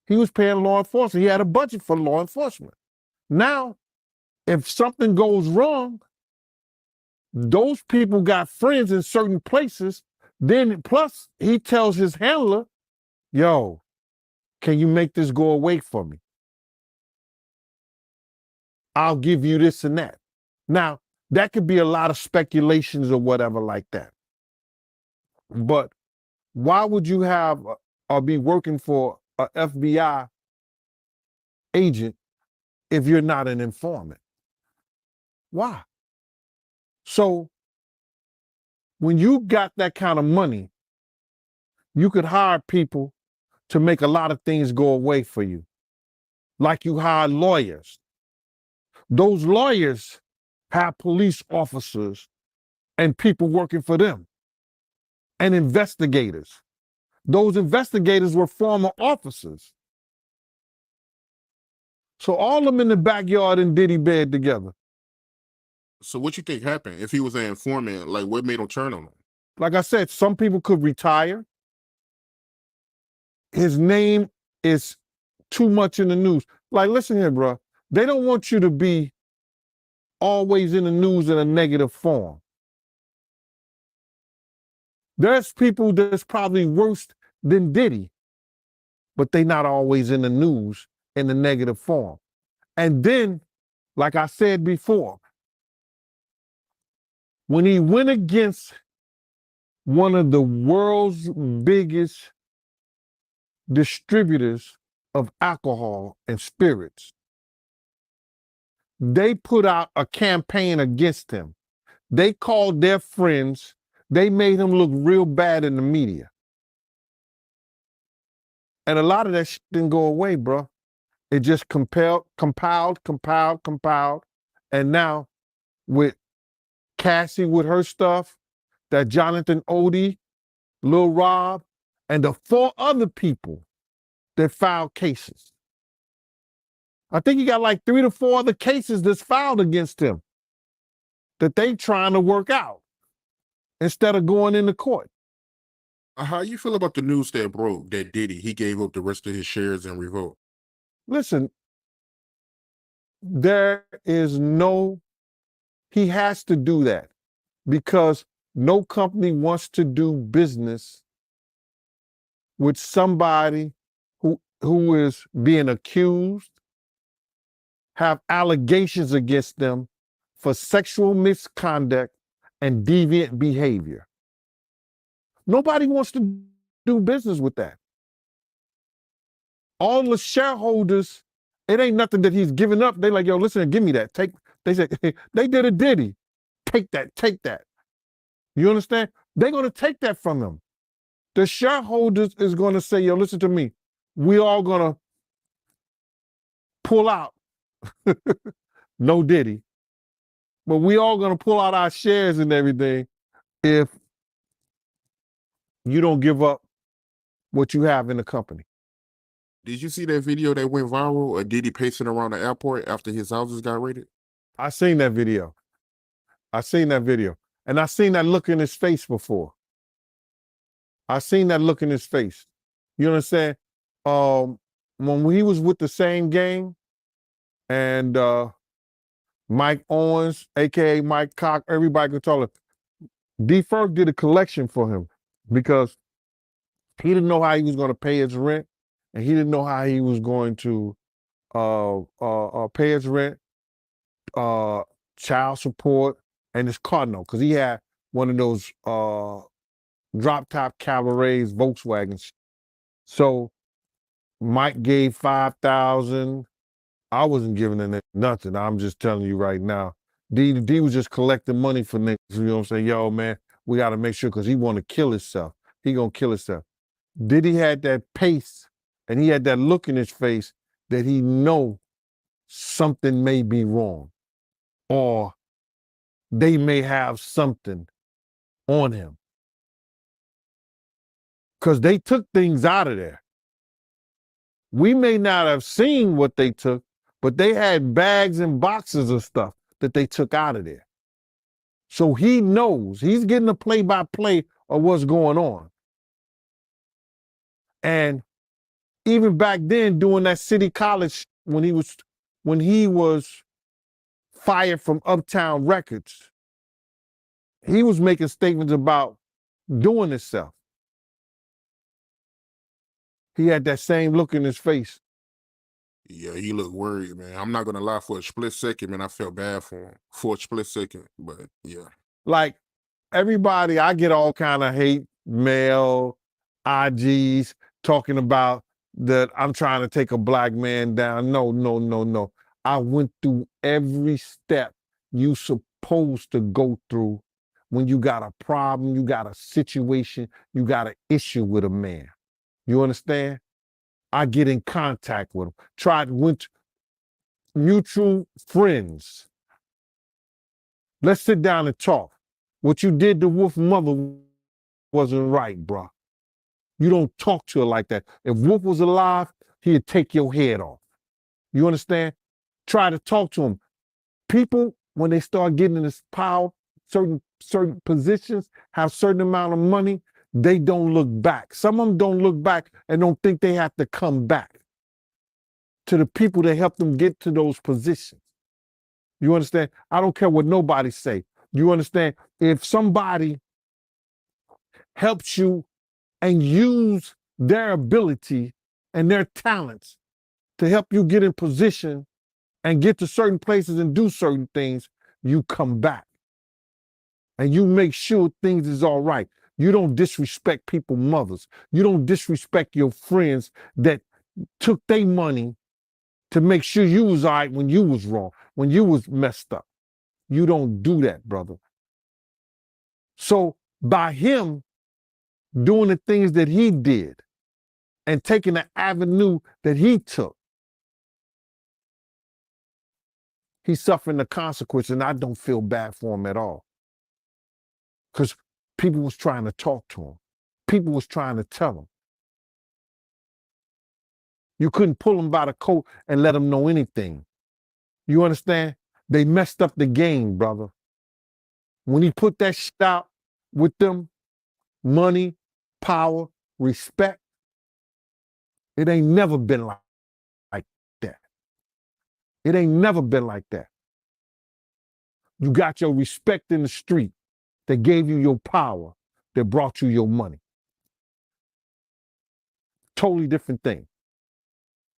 He was paying law enforcement. He had a budget for law enforcement. Now, if something goes wrong, those people got friends in certain places. Then plus he tells his handler, yo, can you make this go away for me? I'll give you this and that. Now, that could be a lot of speculations or whatever like that. But why would you have or be working for a FBI agent if you're not an informant? Why? So when you got that kind of money, you could hire people to make a lot of things go away for you. Like you hire lawyers. Those lawyers have police officers and people working for them and investigators. Those investigators were former officers. So all of them in the backyard in Diddy bed together. So what you think happened? If he was an informant, like what made him turn on him? Like I said, some people could retire. His name is too much in the news. Like, listen here, bro. They don't want you to be always in the news in a negative form. There's people that's probably worse than Diddy, but they not always in the news in a negative form. And then, like I said before, when he went against one of the world's biggest distributors of alcohol and spirits, they put out a campaign against him. They called their friends. They made him look real bad in the media. And a lot of that shit didn't go away, bro. It just compiled. And now with Cassie with her stuff, that Jonathan Odie, Lil Rob, and the 4 other people that filed cases. I think he got like 3 to 4 other cases that's filed against him that they trying to work out instead of going into court. How you feel about the news that broke that Diddy, he gave up the rest of his shares in Revolt? Listen, he has to do that because no company wants to do business with somebody who is being accused, have allegations against them for sexual misconduct and deviant behavior. Nobody wants to do business with that. All the shareholders, it ain't nothing that he's giving up. They like, yo, listen, give me that. They said, they did a Diddy. Take that. You understand? They're going to take that from him. The shareholders is going to say, yo, listen to me. We all going to pull out. No Diddy. But we all going to pull out our shares and everything if you don't give up what you have in the company. Did you see that video that went viral of Diddy pacing around the airport after his houses got raided? I seen that video. And I seen that look in his face before. I seen that look in his face. You understand? When he was with the same gang and Mike Owens, aka Mike Cock, everybody could tell him, D. Ferg did a collection for him because he didn't know how he was going to pay his rent, and he didn't know how he was going to pay his rent, child support, and his car note, because he had one of those drop top cabarets, Volkswagens. So Mike gave $5,000. I wasn't giving him nothing. I'm just telling you right now. D was just collecting money for niggas. You know what I'm saying? Yo, man, we got to make sure because he want to kill himself. He going to kill himself. Diddy had that pace and he had that look in his face that he know something may be wrong or they may have something on him. Because they took things out of there. We may not have seen what they took, but they had bags and boxes of stuff that they took out of there. So he knows, he's getting a play-by-play of what's going on. And even back then, doing that City College, when he was fired from Uptown Records, he was making statements about doing himself. He had that same look in his face. Yeah, he looked worried, man. I'm not gonna lie, for a split second, man, I felt bad for him. For a split second, but yeah. Like everybody, I get all kind of hate mail, IGs talking about that I'm trying to take a black man down. No, no, no, no. I went through every step you supposed to go through when you got a problem, you got a situation, you got an issue with a man. You understand? I get in contact with him. Went mutual friends. Let's sit down and talk. What you did to Wolf's mother wasn't right, bro. You don't talk to her like that. If Wolf was alive, he'd take your head off. You understand? Try to talk to him. People, when they start getting in this power, certain positions, have certain amount of money, they don't look back. Some of them don't look back and don't think they have to come back to the people that helped them get to those positions. You understand? I don't care what nobody say. You understand? If somebody helps you and use their ability and their talents to help you get in position and get to certain places and do certain things, you come back. And you make sure things is all right. You don't disrespect people's mothers. You don't disrespect your friends that took their money to make sure you was all right when you was wrong, when you was messed up. You don't do that, brother. So by him doing the things that he did and taking the avenue that he took, he's suffering the consequence, and I don't feel bad for him at all. Because people was trying to talk to him. People was trying to tell him. You couldn't pull him by the coat and let him know anything. You understand? They messed up the game, brother. When he put that shit out with them, money, power, respect, it ain't never been like that. It ain't never been like that. You got your respect in the street that gave you your power, that brought you your money. Totally different thing.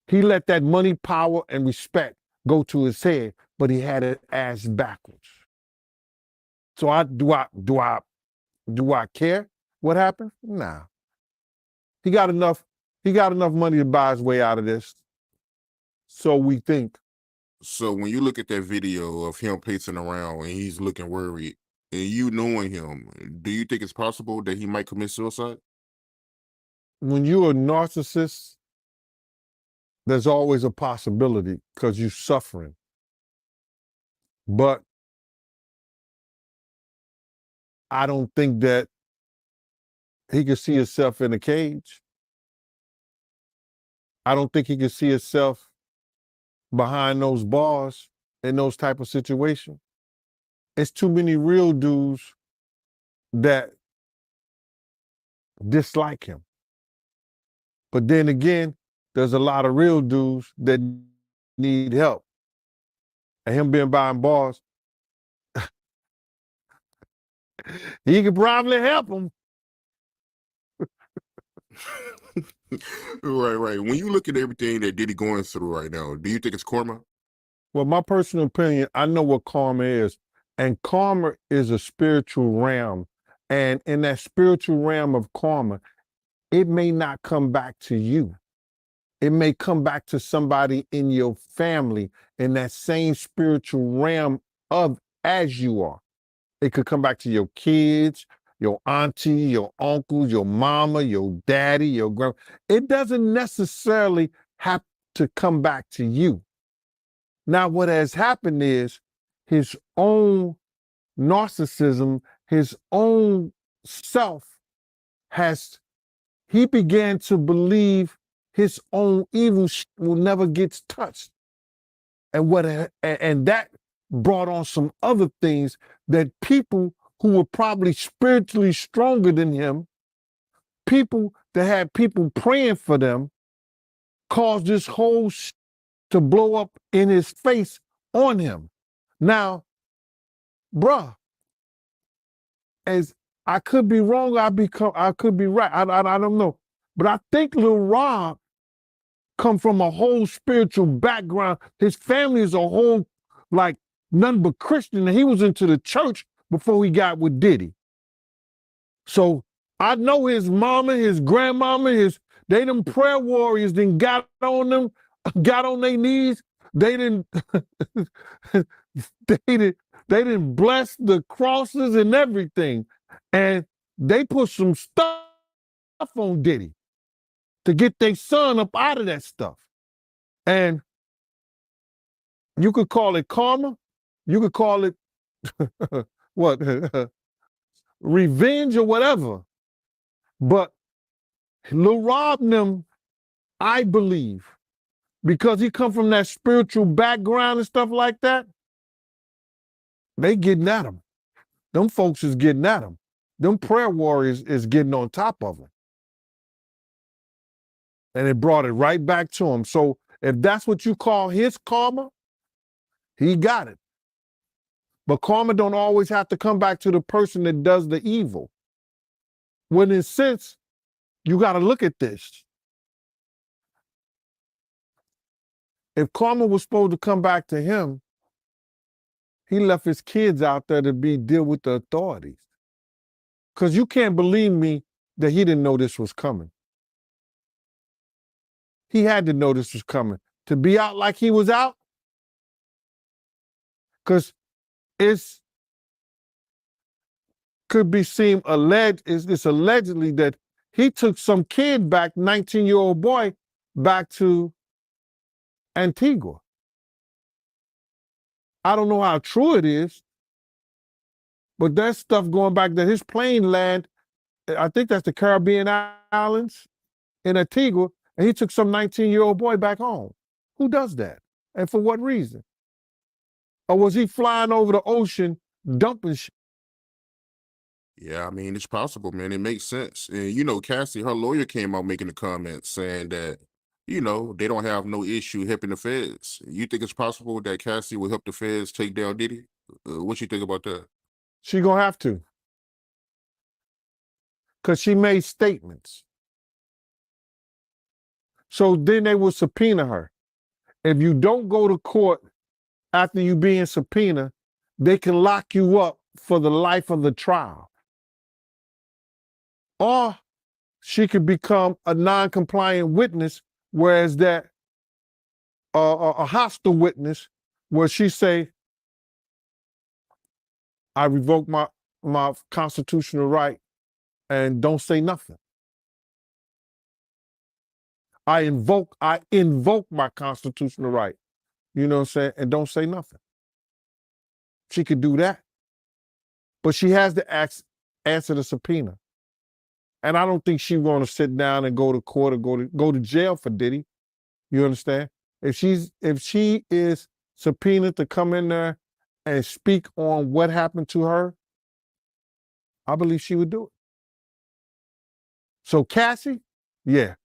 He let that money, power, and respect go to his head, but he had it ass backwards. So do I care what happened? Nah. He got enough money to buy his way out of this. So we think. So when you look at that video of him pacing around and he's looking worried, and you knowing him, do you think it's possible that he might commit suicide? When you're a narcissist, there's always a possibility because you're suffering. But I don't think that he could see himself in a cage. I don't think he could see himself behind those bars in those type of situations. It's too many real dudes that dislike him. But then again, there's a lot of real dudes that need help. And him being behind bars, he could probably help them. Right. When you look at everything that Diddy going through right now, do you think it's karma? Well, my personal opinion, I know what karma is. And karma is a spiritual realm. And in that spiritual realm of karma, it may not come back to you. It may come back to somebody in your family in that same spiritual realm of as you are. It could come back to your kids, your auntie, your uncle, your mama, your daddy, your grandma. It doesn't necessarily have to come back to you. Now, what has happened is his own narcissism, his own self he began to believe his own evil will never get touched. And that brought on some other things that people who were probably spiritually stronger than him, people that had people praying for them, caused this whole to blow up in his face on him. Now, bruh, as I could be wrong, I could be right. I don't know. But I think Lil Rob come from a whole spiritual background. His family is a whole, like, none but Christian, and he was into the church before he got with Diddy. So I know his mama, his grandmama, they them prayer warriors then got on them, got on their knees. They didn't they didn't bless the crosses and everything. And they put some stuff on Diddy to get their son up out of that stuff. And you could call it karma. You could call it what? Revenge or whatever. But Lil Rob and them, I believe, because he come from that spiritual background and stuff like that, they getting at him. Them folks is getting at him. Them prayer warriors is getting on top of him. And it brought it right back to him. So if that's what you call his karma, he got it. But karma don't always have to come back to the person that does the evil. When in a sense, you got to look at this. If karma was supposed to come back to him, he left his kids out there to deal with the authorities. Because you can't believe me that he didn't know this was coming. He had to know this was coming. To be out like he was out, because it's could be seen it's allegedly that he took some kid back, 19-year-old boy, back to Antigua. I don't know how true it is, but there's stuff going back that his plane land, I think that's the Caribbean islands in Antigua, and he took some 19-year-old boy back home. Who does that? And for what reason? Or was he flying over the ocean dumping shit? Yeah, I mean, it's possible, man. It makes sense. And, you know, Cassie, her lawyer came out making a comment saying that, you know, they don't have no issue helping the feds. You think it's possible that Cassie will help the feds take down Diddy? What you think about that? She gonna have to. Because she made statements. So then they will subpoena her. If you don't go to court after you being subpoenaed, they can lock you up for the life of the trial. Or she could become a non-compliant witness, whereas that a hostile witness, where she say, I revoke my constitutional right and don't say nothing. I invoke my constitutional right, you know what I'm saying, and don't say nothing. She could do that. But she has to answer the subpoena. And I don't think she's going to sit down and go to court or go to jail for Diddy. You understand? If she is subpoenaed to come in there and speak on what happened to her, I believe she would do it. So Cassie, yeah.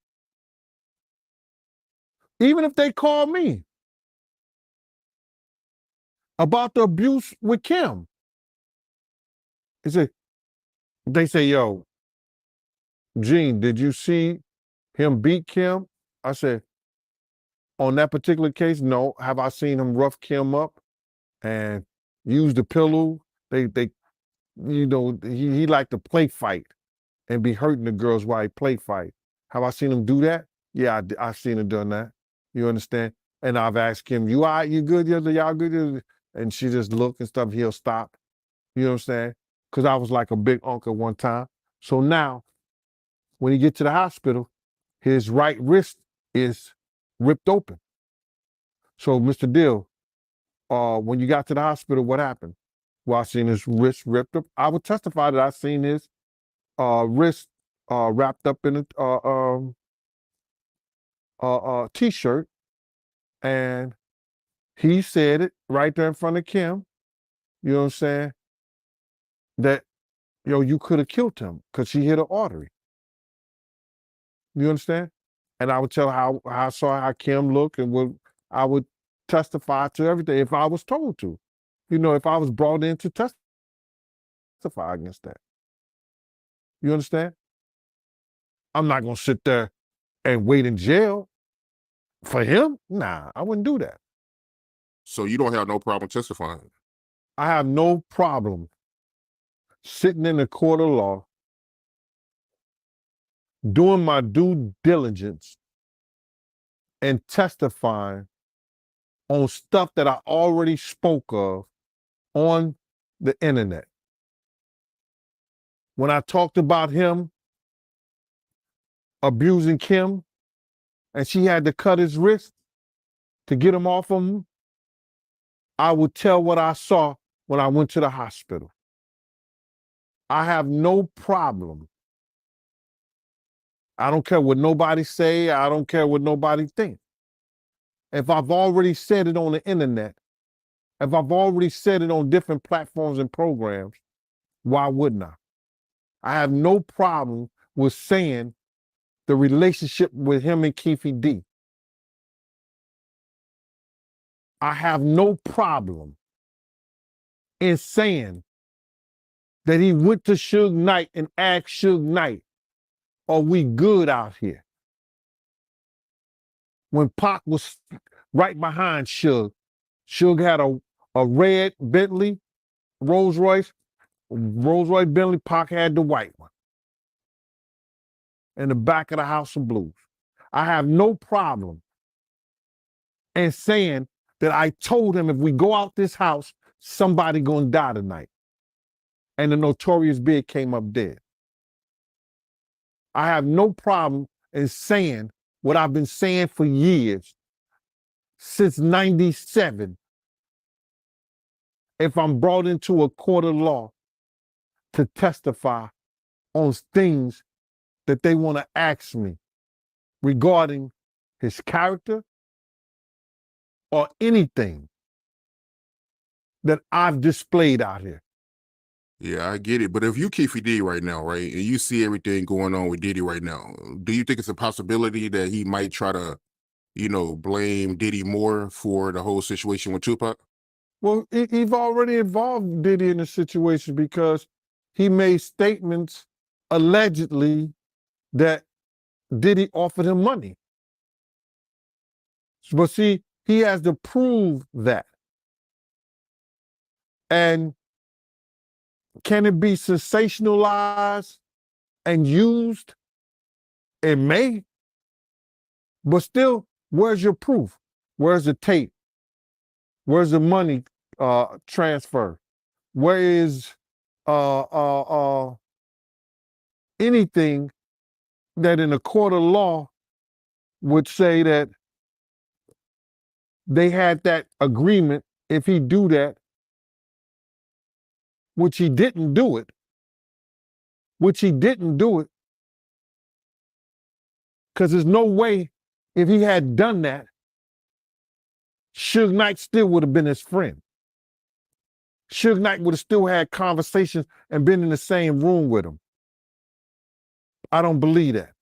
Even if they call me about the abuse with Kim, they say, yo, Gene, did you see him beat Kim? I said, on that particular case, no. Have I seen him rough Kim up and use the pillow? They you know, he liked to play fight and be hurting the girls while he play fight. Have I seen him do that? Yeah, I've seen him done that. You understand? And I've asked him, you all right, you good? Y'all good? And she just look and stuff, he'll stop. You know what I'm saying? Because I was like a big uncle one time. So now, when he get to the hospital, his right wrist is ripped open. So, Mr. Dill, when you got to the hospital, what happened? Well, I seen his wrist ripped up. I would testify that I seen his wrist wrapped up in a t-shirt, and he said it right there in front of Kim. You know what I'm saying? That, yo, you could have killed him because she hit an artery. You understand? And I would tell how I saw how Kim looked, and I would testify to everything if I was told to. You know, if I was brought in to testify against that. You understand? I'm not gonna sit there and wait in jail For him, nah, I wouldn't do that. So you don't have no problem testifying? I have no problem sitting in the court of law, doing my due diligence, and testifying on stuff that I already spoke of on the internet. When I talked about him abusing Kim and she had to cut his wrist to get him off of him, I would tell what I saw when I went to the hospital. I have no problem. I don't care what nobody say. I don't care what nobody think. If I've already said it on the internet, if I've already said it on different platforms and programs, why wouldn't I? I have no problem with saying the relationship with him and Keefe D. I have no problem in saying that he went to Suge Knight and asked Suge Knight, are we good out here? When Pac was right behind Suge, Suge had a red Bentley, Rolls Royce Bentley, Pac had the white one in the back of the House of Blues. I have no problem in saying that I told him if we go out this house, somebody gonna die tonight. And the Notorious Big came up dead. I have no problem in saying what I've been saying for years, since 97. If I'm brought into a court of law to testify on things that they want to ask me regarding his character or anything that I've displayed out here. Yeah, I get it. But if you Keefe D right now, right, and you see everything going on with Diddy right now, do you think it's a possibility that he might try to, blame Diddy more for the whole situation with Tupac? Well, he's already involved Diddy in the situation because he made statements allegedly that Diddy offered him money. But see, he has to prove that. And can it be sensationalized and used? It may. But still, where's your proof? Where's the tape? Where's the money transfer? Where is anything that in a court of law would say that they had that agreement if he do that, which he didn't do it, because there's no way if he had done that, Suge Knight still would have been his friend. Suge Knight would have still had conversations and been in the same room with him. I don't believe that.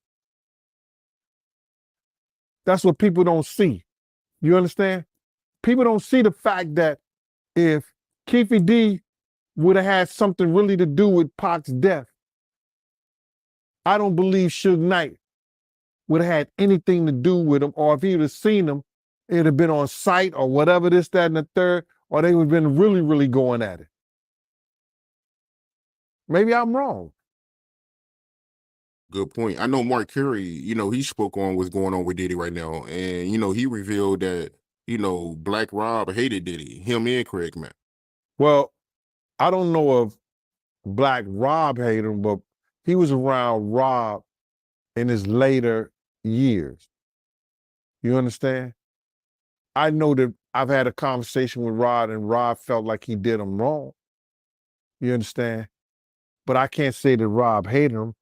That's what people don't see. You understand? People don't see the fact that if Keefe D would have had something really to do with Pac's death, I don't believe Suge Knight would have had anything to do with him, or if he would have seen him, it'd have been on site or whatever, this, that, and the third, or they would have been really, really going at it. Maybe I'm wrong. Good point. I know Mark Curry, he spoke on what's going on with Diddy right now. And, he revealed that, Black Rob hated Diddy, him and Craig Mack. Well, I don't know if Black Rob hated him, but he was around Rob in his later years. You understand? I know that I've had a conversation with Rod and Rod felt like he did him wrong. You understand? But I can't say that Rob hated him.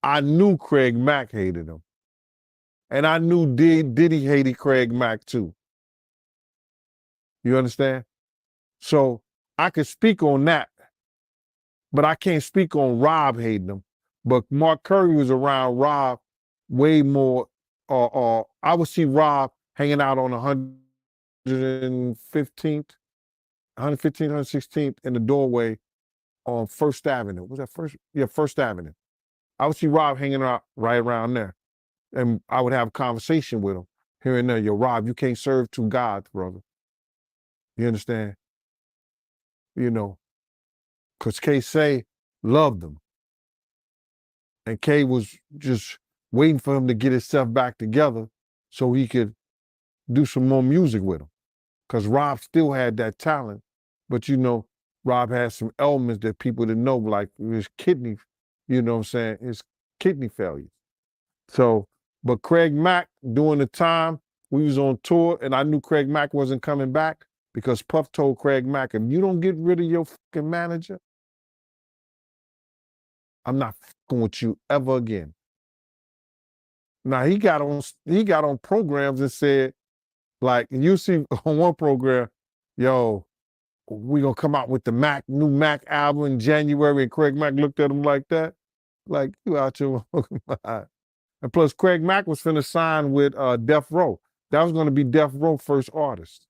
I knew Craig Mack hated him. And I knew Diddy hated Craig Mack too. You understand? So I could speak on that, but I can't speak on Rob hating him. But Mark Curry was around Rob way more, I would see Rob hanging out on 115th, 116th in the doorway on First Avenue. Was that First? Yeah, First Avenue. I would see Rob hanging out right around there. And I would have a conversation with him. here and there. Yo, Rob, you can't serve two gods, brother. You understand? You know, because K-Say loved him. And K was just waiting for him to get himself back together so he could do some more music with him. Because Rob still had that talent. But, you know, Rob had some elements that people didn't know, like his kidney, you know what I'm saying, his kidney failure. So, but Craig Mack, during the time we was on tour, and I knew Craig Mack wasn't coming back because Puff told Craig Mack, if you don't get rid of your fucking manager, I'm not fucking with you ever again. Now he got on programs and said, like, you see on one program, yo, we gonna come out with the new Mac album in January, and Craig Mack looked at him like that. Like, you out your mind. And plus, Craig Mack was finna sign with Death Row. That was gonna be Death Row first artist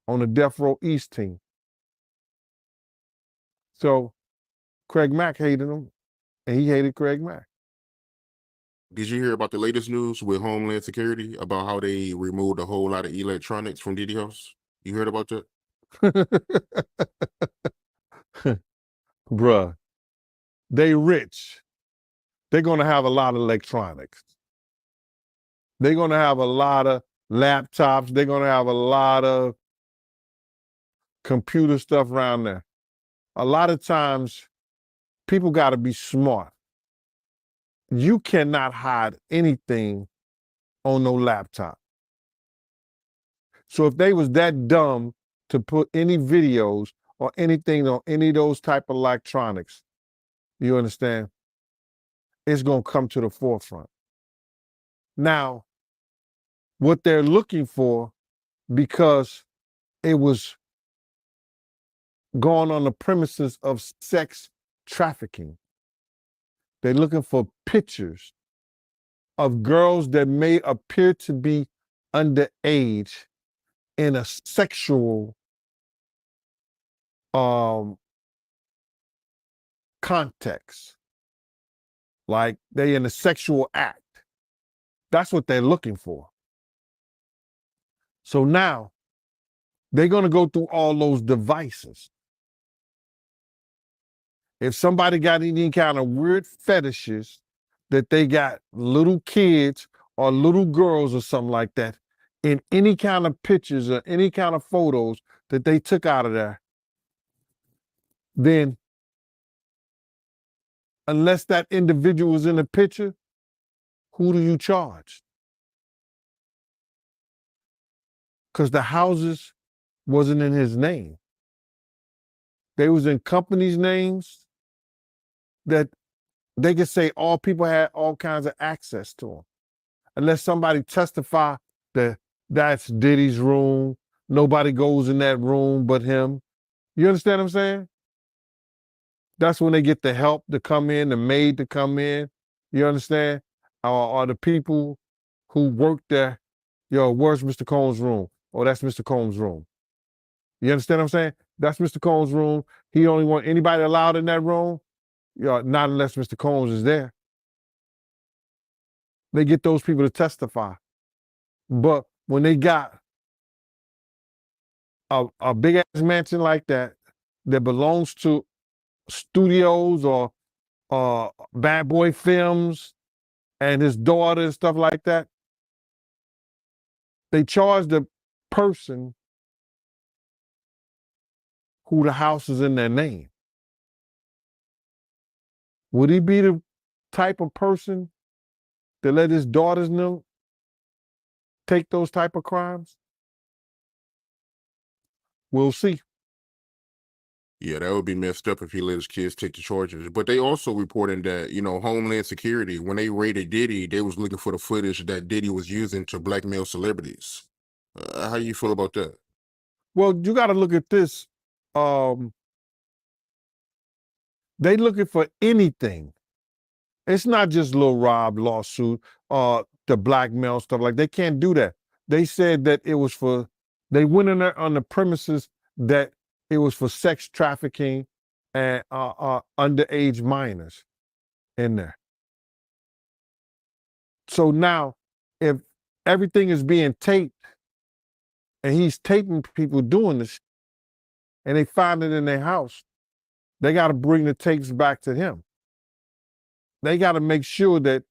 on the Death Row East team. So Craig Mack hated him, and he hated Craig Mack. Did you hear about the latest news with Homeland Security about how they removed a whole lot of electronics from Diddy House? You heard about that? Bruh, they rich. They're gonna have a lot of electronics. They're gonna have a lot of laptops. They're gonna have a lot of computer stuff around there. A lot of times, people gotta be smart. You cannot hide anything on no laptop. So if they was that dumb to put any videos or anything on any of those type of electronics, you understand, it's gonna come to the forefront. Now, what they're looking for, because it was going on the premises of sex trafficking, they're looking for pictures of girls that may appear to be underage in a sexual context. Like they in a sexual act. That's what they're looking for. So now they're gonna go through all those devices. If somebody got any kind of weird fetishes that they got little kids or little girls or something like that in any kind of pictures or any kind of photos that they took out of there, then unless that individual was in the picture, who do you charge? Because the houses wasn't in his name. They was in companies' names that they could say all people had all kinds of access to them. Unless somebody testify that that's Diddy's room, nobody goes in that room but him. You understand what I'm saying? That's when they get the help to come in, the maid to come in. You understand? Or the people who work there, yo, where's Mr. Combs' room? Oh, that's Mr. Combs' room. You understand what I'm saying? That's Mr. Combs' room. He only want anybody allowed in that room, yo, not unless Mr. Combs is there. They get those people to testify. But when they got a big ass mansion like that belongs to studios or Bad Boy Films and his daughter and stuff like that, they charge the person who the house is in their name. Would he be the type of person to let his daughters know take those type of crimes? We'll see. Yeah, that would be messed up if he let his kids take the charges. But they also reporting that, you know, Homeland Security, when they raided Diddy, they was looking for the footage that Diddy was using to blackmail celebrities. How you feel about that? Well, you got to look at this. They looking for anything. It's not just Lil Rob lawsuit, the blackmail stuff. Like, they can't do that. They said that it was they went in there on the premises that it was for sex trafficking and underage minors in there. So now if everything is being taped and he's taping people doing this and they find it in their house, they got to bring the tapes back to him. They got to make sure that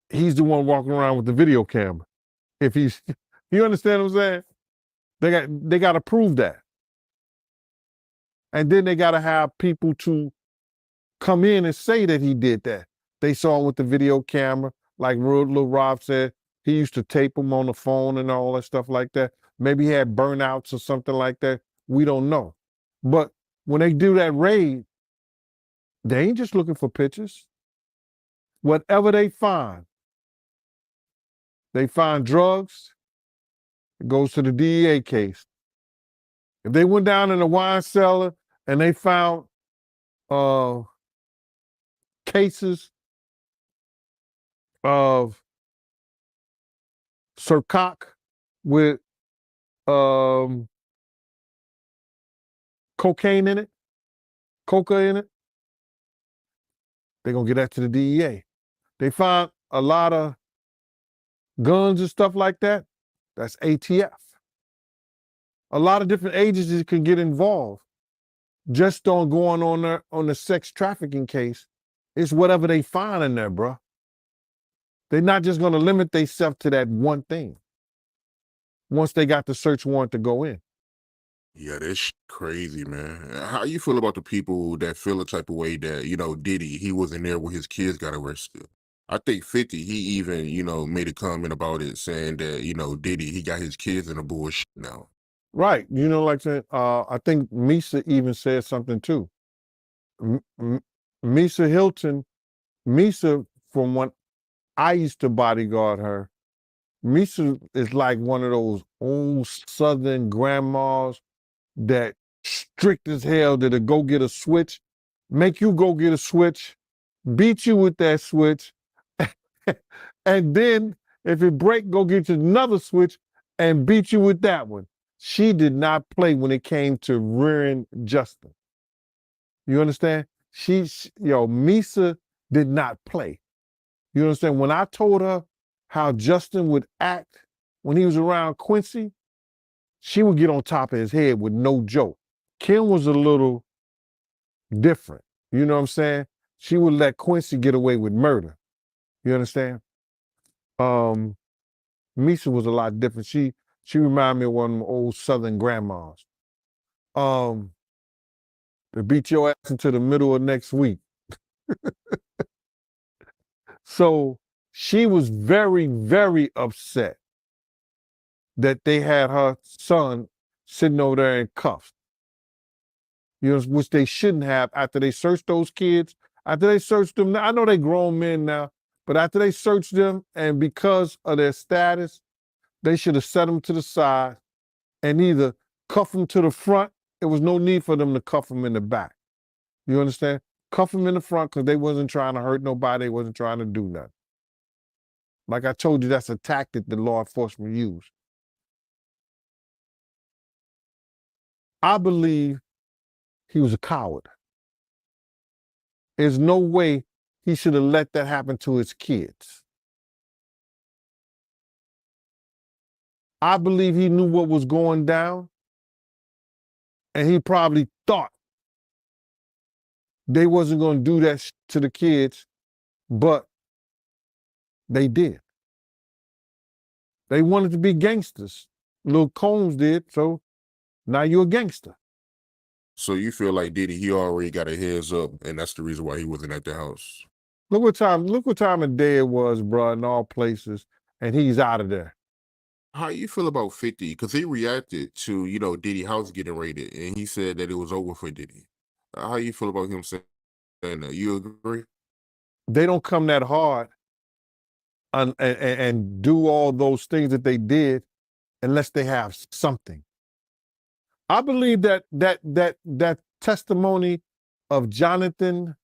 he's the one walking around with the video camera. If he's, you understand what I'm saying? They got to prove that. And then they got to have people to come in and say that he did that. They saw him with the video camera, like Lil Rob said, he used to tape him on the phone and all that stuff like that. Maybe he had burnouts or something like that. We don't know. But when they do that raid, they ain't just looking for pictures. Whatever they find drugs, it goes to the DEA case. If they went down in the wine cellar and they found cases of Surcock with cocaine in it, coca in it, they're gonna get that to the DEA. They found a lot of guns and stuff like that, that's ATF. A lot of different agencies can get involved just on going on the sex trafficking case. It's whatever they find in there, bro. They're not just gonna limit themselves to that one thing once they got the search warrant to go in. Yeah, that's crazy, man. How you feel about the people that feel a type of way that, Diddy, he wasn't there when his kids got arrested? I think 50, he even, made a comment about it saying that, Diddy, he got his kids in a bullshit now. Right. Like saying, I think Misa even said something too. Misa Hilton, from when I used to bodyguard her, Misa is like one of those old Southern grandmas that strict as hell that'll go get a switch, make you go get a switch, beat you with that switch, and then if it break, go get you another switch and beat you with that one. She did not play when it came to rearing Justin. You understand? Misa did not play. You understand? When I told her how Justin would act when he was around Quincy, she would get on top of his head with no joke. Kim was a little different. You know what I'm saying? She would let Quincy get away with murder. You understand? Misa was a lot different. She reminded me of one of them old Southern grandmas. To beat your ass into the middle of next week. So she was very, very upset that they had her son sitting over there in cuffs. Which they shouldn't have after they searched those kids. After they searched them, I know they grown men now, but after they searched them and because of their status, they should have set them to the side and either cuff them to the front. There was no need for them to cuff them in the back. You understand? Cuff them in the front because they wasn't trying to hurt nobody. They wasn't trying to do nothing. Like I told you, that's a tactic that law enforcement use. I believe he was a coward. There's no way he should have let that happen to his kids. I believe he knew what was going down, and he probably thought they wasn't going to do that to the kids, but they did. They wanted to be gangsters. Lil Combs did, so now you're a gangster. So you feel like Diddy, he already got a heads up, and that's the reason why he wasn't at the house. Look what time of day it was, bro, in all places, and he's out of there. How you feel about 50? Because he reacted to, Diddy house getting raided, and he said that it was over for Diddy. How you feel about him saying that? You agree? They don't come that hard and do all those things that they did unless they have something. I believe that testimony of Jonathan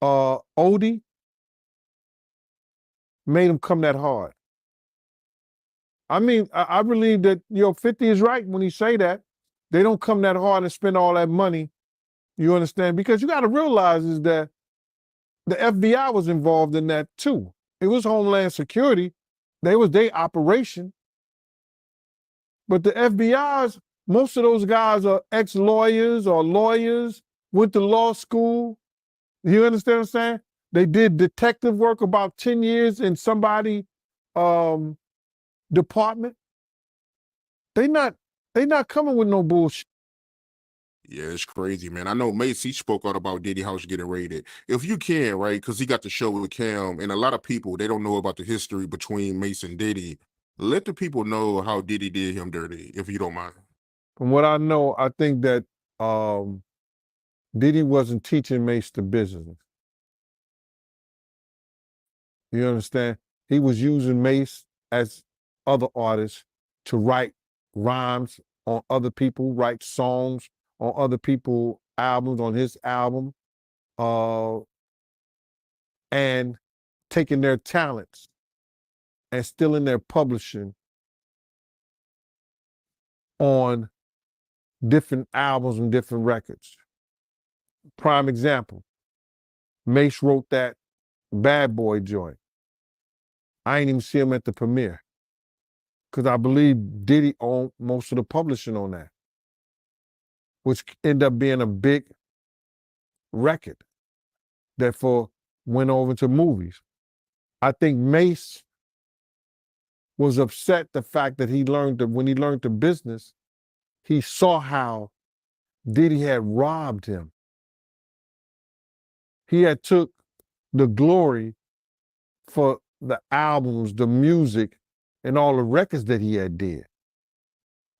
Odie made him come that hard. I mean, I believe that 50 is right when he say that. They don't come that hard and spend all that money. You understand? Because you got to realize is that the FBI was involved in that too. It was Homeland Security. They was their operation. But the FBI's, most of those guys are ex-lawyers or lawyers, went to law school. You understand what I'm saying? They did detective work about 10 years in somebody department. They not coming with no bullshit. Yeah, it's crazy, man. I know Mace, he spoke out about Diddy House getting raided. If you can, right, because he got the show with Cam, and a lot of people, they don't know about the history between Mace and Diddy. Let the people know how Diddy did him dirty, if you don't mind. From what I know, I think that Diddy wasn't teaching Mace the business. You understand? He was using Mace as other artists to write rhymes on other people, write songs on other people's albums, on his album, and taking their talents and stealing their publishing on different albums and different records. Prime example, Mace wrote that Bad Boy joint. I ain't even see him at the premiere because I believe Diddy owned most of the publishing on that, which ended up being a big record that went over to movies. I think Mace was upset the fact that when he learned the business, he saw how Diddy had robbed him. He had took the glory for the albums, the music, and all the records that he had did.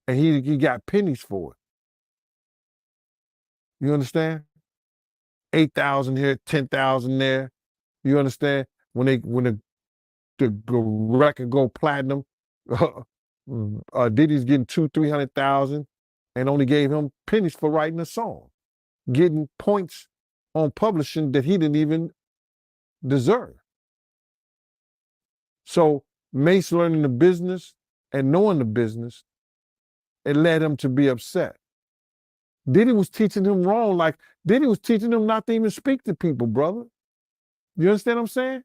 And he got pennies for it. You understand? 8,000 here, 10,000 there. You understand? When the record go platinum, Diddy's getting 200,000-300,000 and only gave him pennies for writing a song, getting points on publishing that he didn't even deserve. So Mace learning the business and knowing the business, it led him to be upset. Diddy was teaching him wrong. Like Diddy was teaching him not to even speak to people, brother. You understand what I'm saying?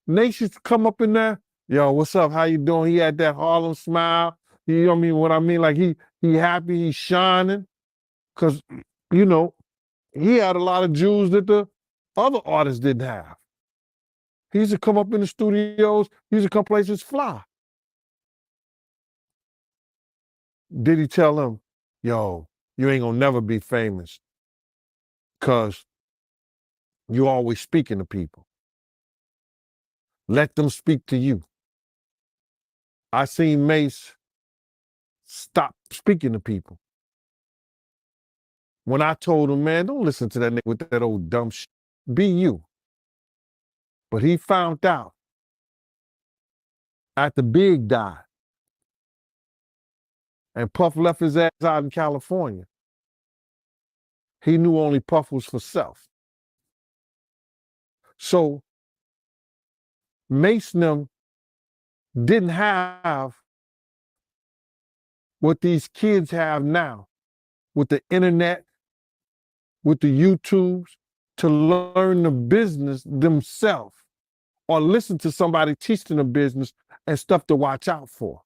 Nate used to come up in there, yo, what's up? How you doing? He had that Harlem smile. You know what I mean? Like he happy, he's shining. Cause, you know, he had a lot of jewels that the other artists didn't have. He used to come up in the studios, he used to come places fly. Did he tell him, yo, you ain't gonna never be famous because you always speaking to people. Let them speak to you. I seen Mace stop speaking to people. When I told him, man, don't listen to that nigga with that old dumb shit. Be you. But he found out after Big died and Puff left his ass out in California, he knew only Puff was for self. So Mace and them didn't have what these kids have now with the internet, with the YouTubes, to learn the business themselves or listen to somebody teach them the business and stuff to watch out for.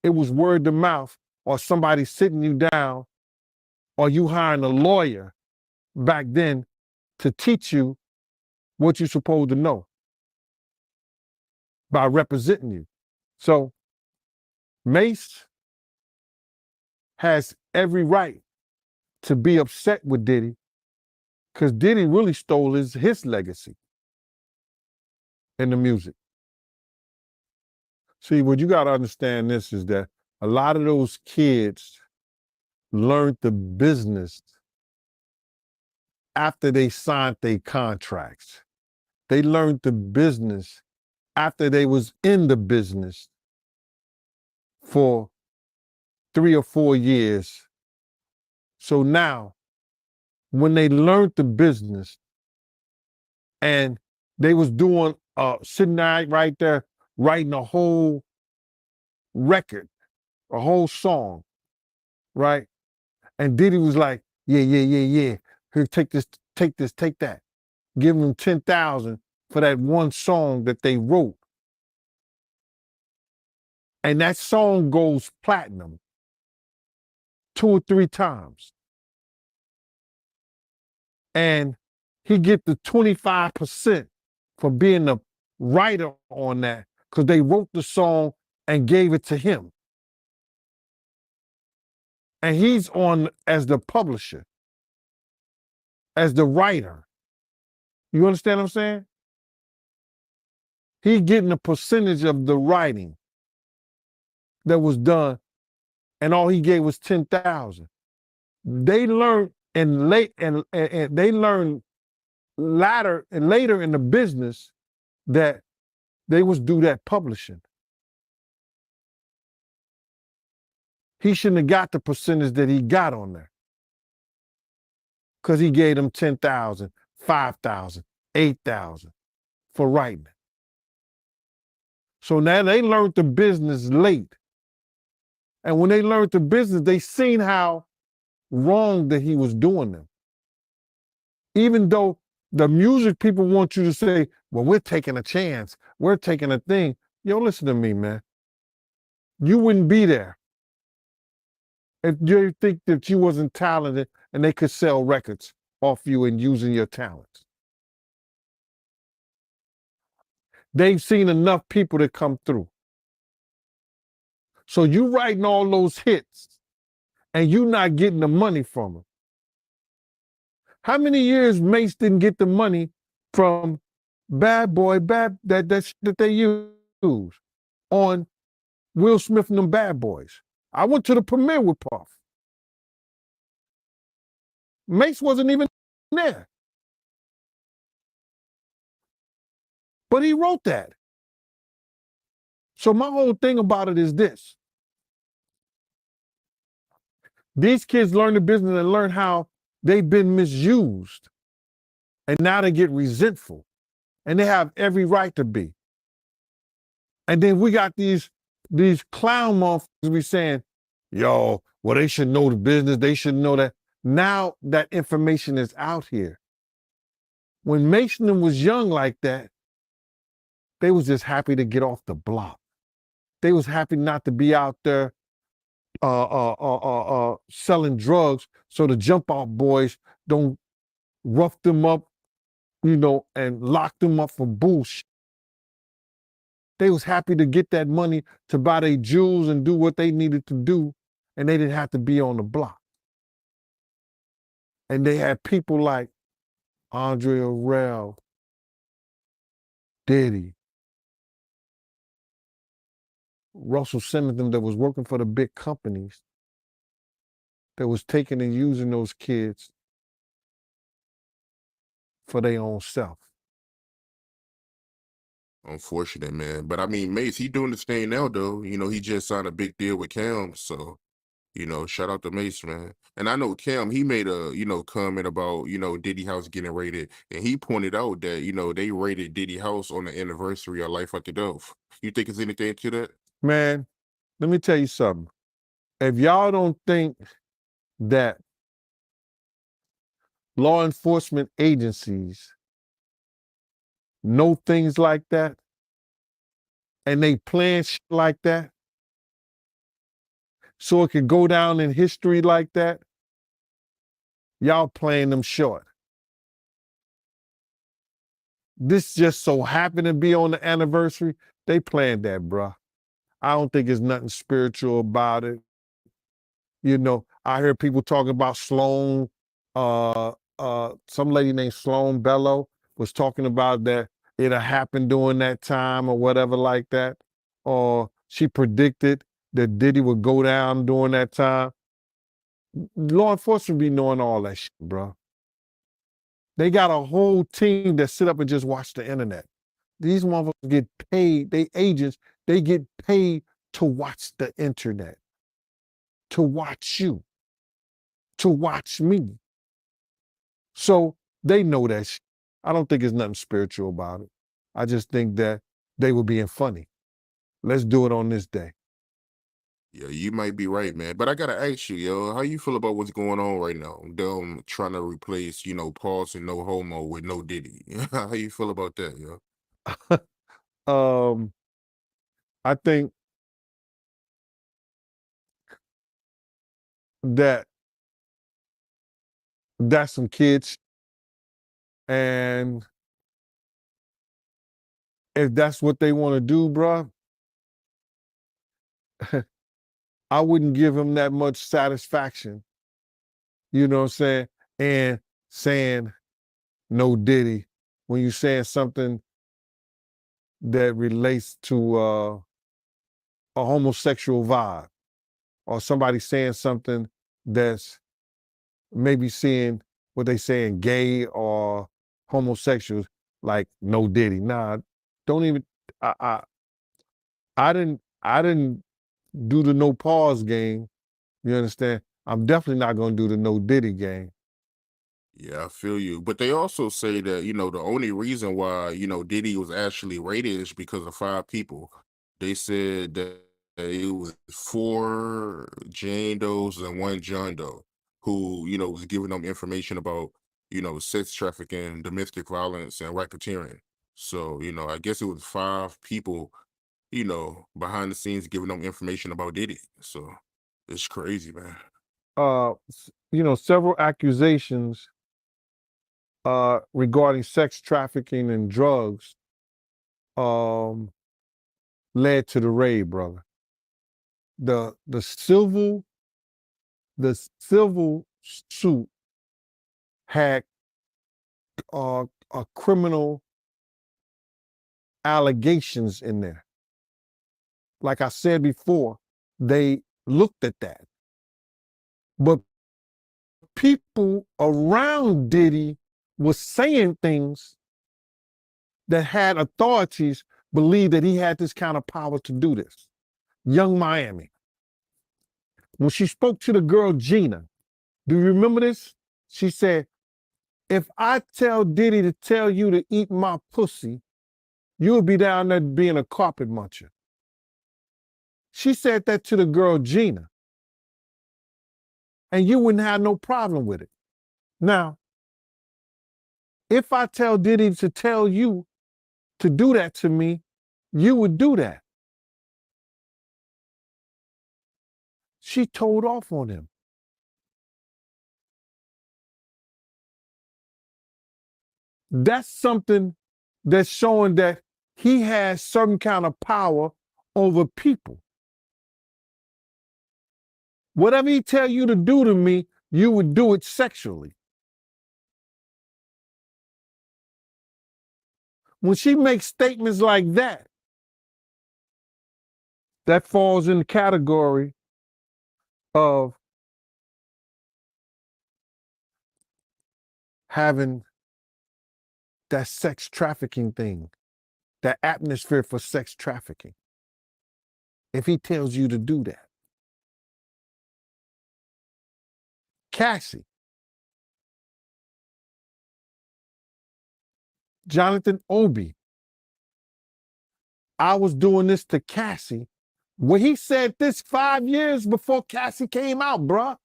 It was word of mouth or somebody sitting you down or you hiring a lawyer back then to teach you what you're supposed to know by representing you. So Mace has every right to be upset with Diddy because Diddy really stole his legacy in the music. See, what you got to understand this is that a lot of those kids learned the business after they signed their contracts. They learned the business after they was in the business for 3 or 4 years. So now, when they learned the business and they was doing, sitting right there, writing a whole record, a whole song, right? And Diddy was like, yeah. Here, take this, take that. giving them 10,000 for that one song that they wrote. And that song goes platinum 2 or 3 times. And he get the 25% for being the writer on that, because they wrote the song and gave it to him. And he's on as the publisher, as the writer. You understand what I'm saying? He getting a percentage of the writing that was done, and all he gave was 10,000. They learned they learned later in the business that they was do that publishing. He shouldn't have got the percentage that he got on there, because he gave them 10,000, 5,000, 8,000 for writing it. So now they learned the business late. And when they learned the business, they seen how wrong that he was doing them. Even though the music people want you to say, well, we're taking a chance, we're taking a thing. Yo, listen to me, man. You wouldn't be there if you think that you wasn't talented and they could sell records off you and using your talents. They've seen enough people to come through. So you writing all those hits and you not getting the money from them. How many years Mace didn't get the money from Bad Boy, that they use on Will Smith and them Bad Boys? I went to the premiere with Puff. Mace wasn't even there. But he wrote that. So my whole thing about it is this. These kids learn the business and learn how they've been misused. And now they get resentful. And they have every right to be. And then we got these clown motherfuckers be saying, yo, well, they should know the business. They should know that. Now that information is out here. When Mason was young like that, they was just happy to get off the block. They was happy not to be out there selling drugs, so the jump out boys don't rough them up, and lock them up for bullshit. They was happy to get that money to buy their jewels and do what they needed to do, and they didn't have to be on the block. And they had people like Andre Arell, Diddy, Russell Simmons, them that was working for the big companies that was taking and using those kids for their own self. Unfortunate, man. But I mean, Mace, he doing this thing now, though. He just signed a big deal with Cam, so shout out to Mace, man. And I know Cam, he made a comment about Diddy House getting rated, and he pointed out that they rated Diddy House on the anniversary of Life After Death. You think it's anything to that? Man, let me tell you something. If y'all don't think that law enforcement agencies know things like that, and they plan shit like that, so it could go down in history like that, y'all playing them short. This just so happened to be on the anniversary. They planned that, bruh. I don't think there's nothing spiritual about it. I hear people talking about Sloan, some lady named Sloan Bello was talking about that it'll happen during that time or whatever like that. Or she predicted that Diddy would go down during that time. Law enforcement be knowing all that shit, bro. They got a whole team that sit up and just watch the internet. These motherfuckers get paid, they agents, they get paid to watch the internet, to watch you, to watch me. So they know that shit. I don't think there's nothing spiritual about it. I just think that they were being funny. Let's do it on this day. Yeah, you might be right, man. But I gotta ask you, yo, how you feel about what's going on right now? Them trying to replace, Pause and No Homo with No Diddy. How you feel about that, yo? um, I think that that's some kids, and if that's what they want to do, bruh, I wouldn't give him that much satisfaction. You know what I'm saying? And saying no Diddy when you're saying something that relates to a homosexual vibe, or somebody saying something that's maybe seeing what they saying gay or homosexuals, like no Diddy. Nah, don't even. I I didn't do the no pause game. You understand? I'm definitely not gonna do the no Diddy game. Yeah, I feel you. But they also say that, the only reason why, Diddy was actually raided is because of five people. They said that it was four Jane Does and one John Doe who, was giving them information about, sex trafficking, domestic violence, and racketeering. So, I guess it was five people, behind the scenes giving them information about Diddy. So it's crazy, man. Several accusations regarding sex trafficking and drugs um, led to the raid, brother. The the civil the civil suit had criminal allegations in there. Like I said before, they looked at that, but people around Diddy was saying things that had authorities believe that he had this kind of power to do this. Young Miami, when she spoke to the girl Gina, do you remember this? She said, if I tell Diddy to tell you to eat my pussy, you'll be down there being a carpet muncher. She said that to the girl Gina, and you wouldn't have no problem with it. Now, if I tell Diddy to tell you to do that to me, you would do that. She told off on him. That's something that's showing that he has some kind of power over people. Whatever he tell you to do to me, you would do it sexually. When she makes statements like that, that falls in the category of having that sex trafficking thing, that atmosphere for sex trafficking. If he tells you to do that. Cassie, Jonathan Obi, I was doing this to Cassie. When he said this 5 years before Cassie came out, bruh.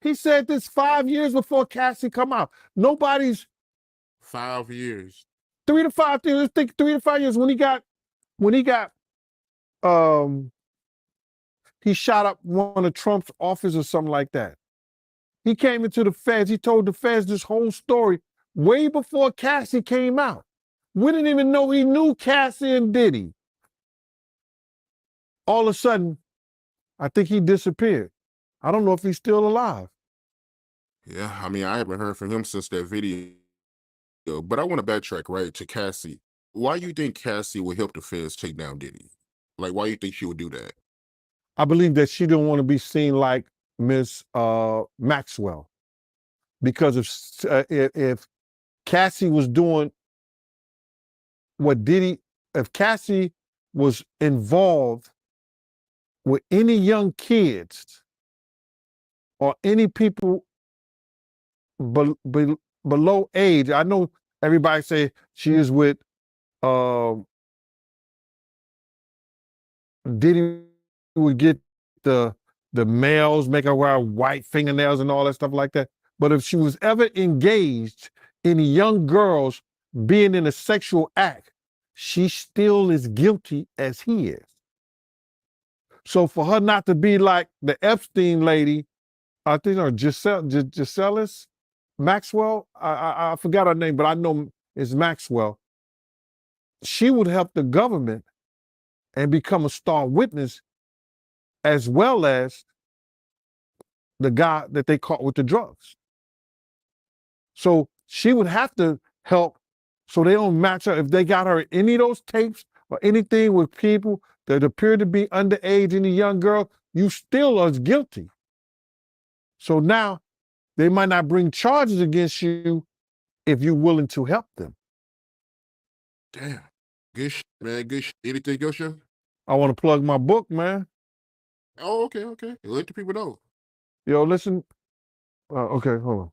He said this 5 years before Cassie come out. Nobody's 5 years. 3 to 5 years. I think 3 to 5 years when he got he shot up one of Trump's office or something like that. He came into the feds. He told the feds this whole story way before Cassie came out. We didn't even know he knew Cassie and Diddy. All of a sudden, I think he disappeared. I don't know if he's still alive. Yeah, I mean, I haven't heard from him since that video. But I want to backtrack right to Cassie. Why you think Cassie would help the feds take down Diddy? Like, why you think she would do that? I believe that she didn't want to be seen like Miss Maxwell, because if Cassie was doing what Diddy, if Cassie was involved with any young kids or any people below age, I know everybody say she is with Diddy would get the males, make her wear white fingernails and all that stuff like that. But if she was ever engaged in young girls being in a sexual act, she still is guilty as he is. So for her not to be like the Epstein lady, I think her Gisellis Maxwell, I forgot her name, but I know it's Maxwell. She would help the government and become a star witness, as well as the guy that they caught with the drugs. So she would have to help so they don't match her. If they got her any of those tapes or anything with people that appear to be underage and a young girl, you still are guilty. So now they might not bring charges against you if you're willing to help them. Damn. Good shit, man. Good shit. Anything else, yo? I want to plug my book, man. Oh, okay. Let the people know. Yo, listen. Okay, hold on.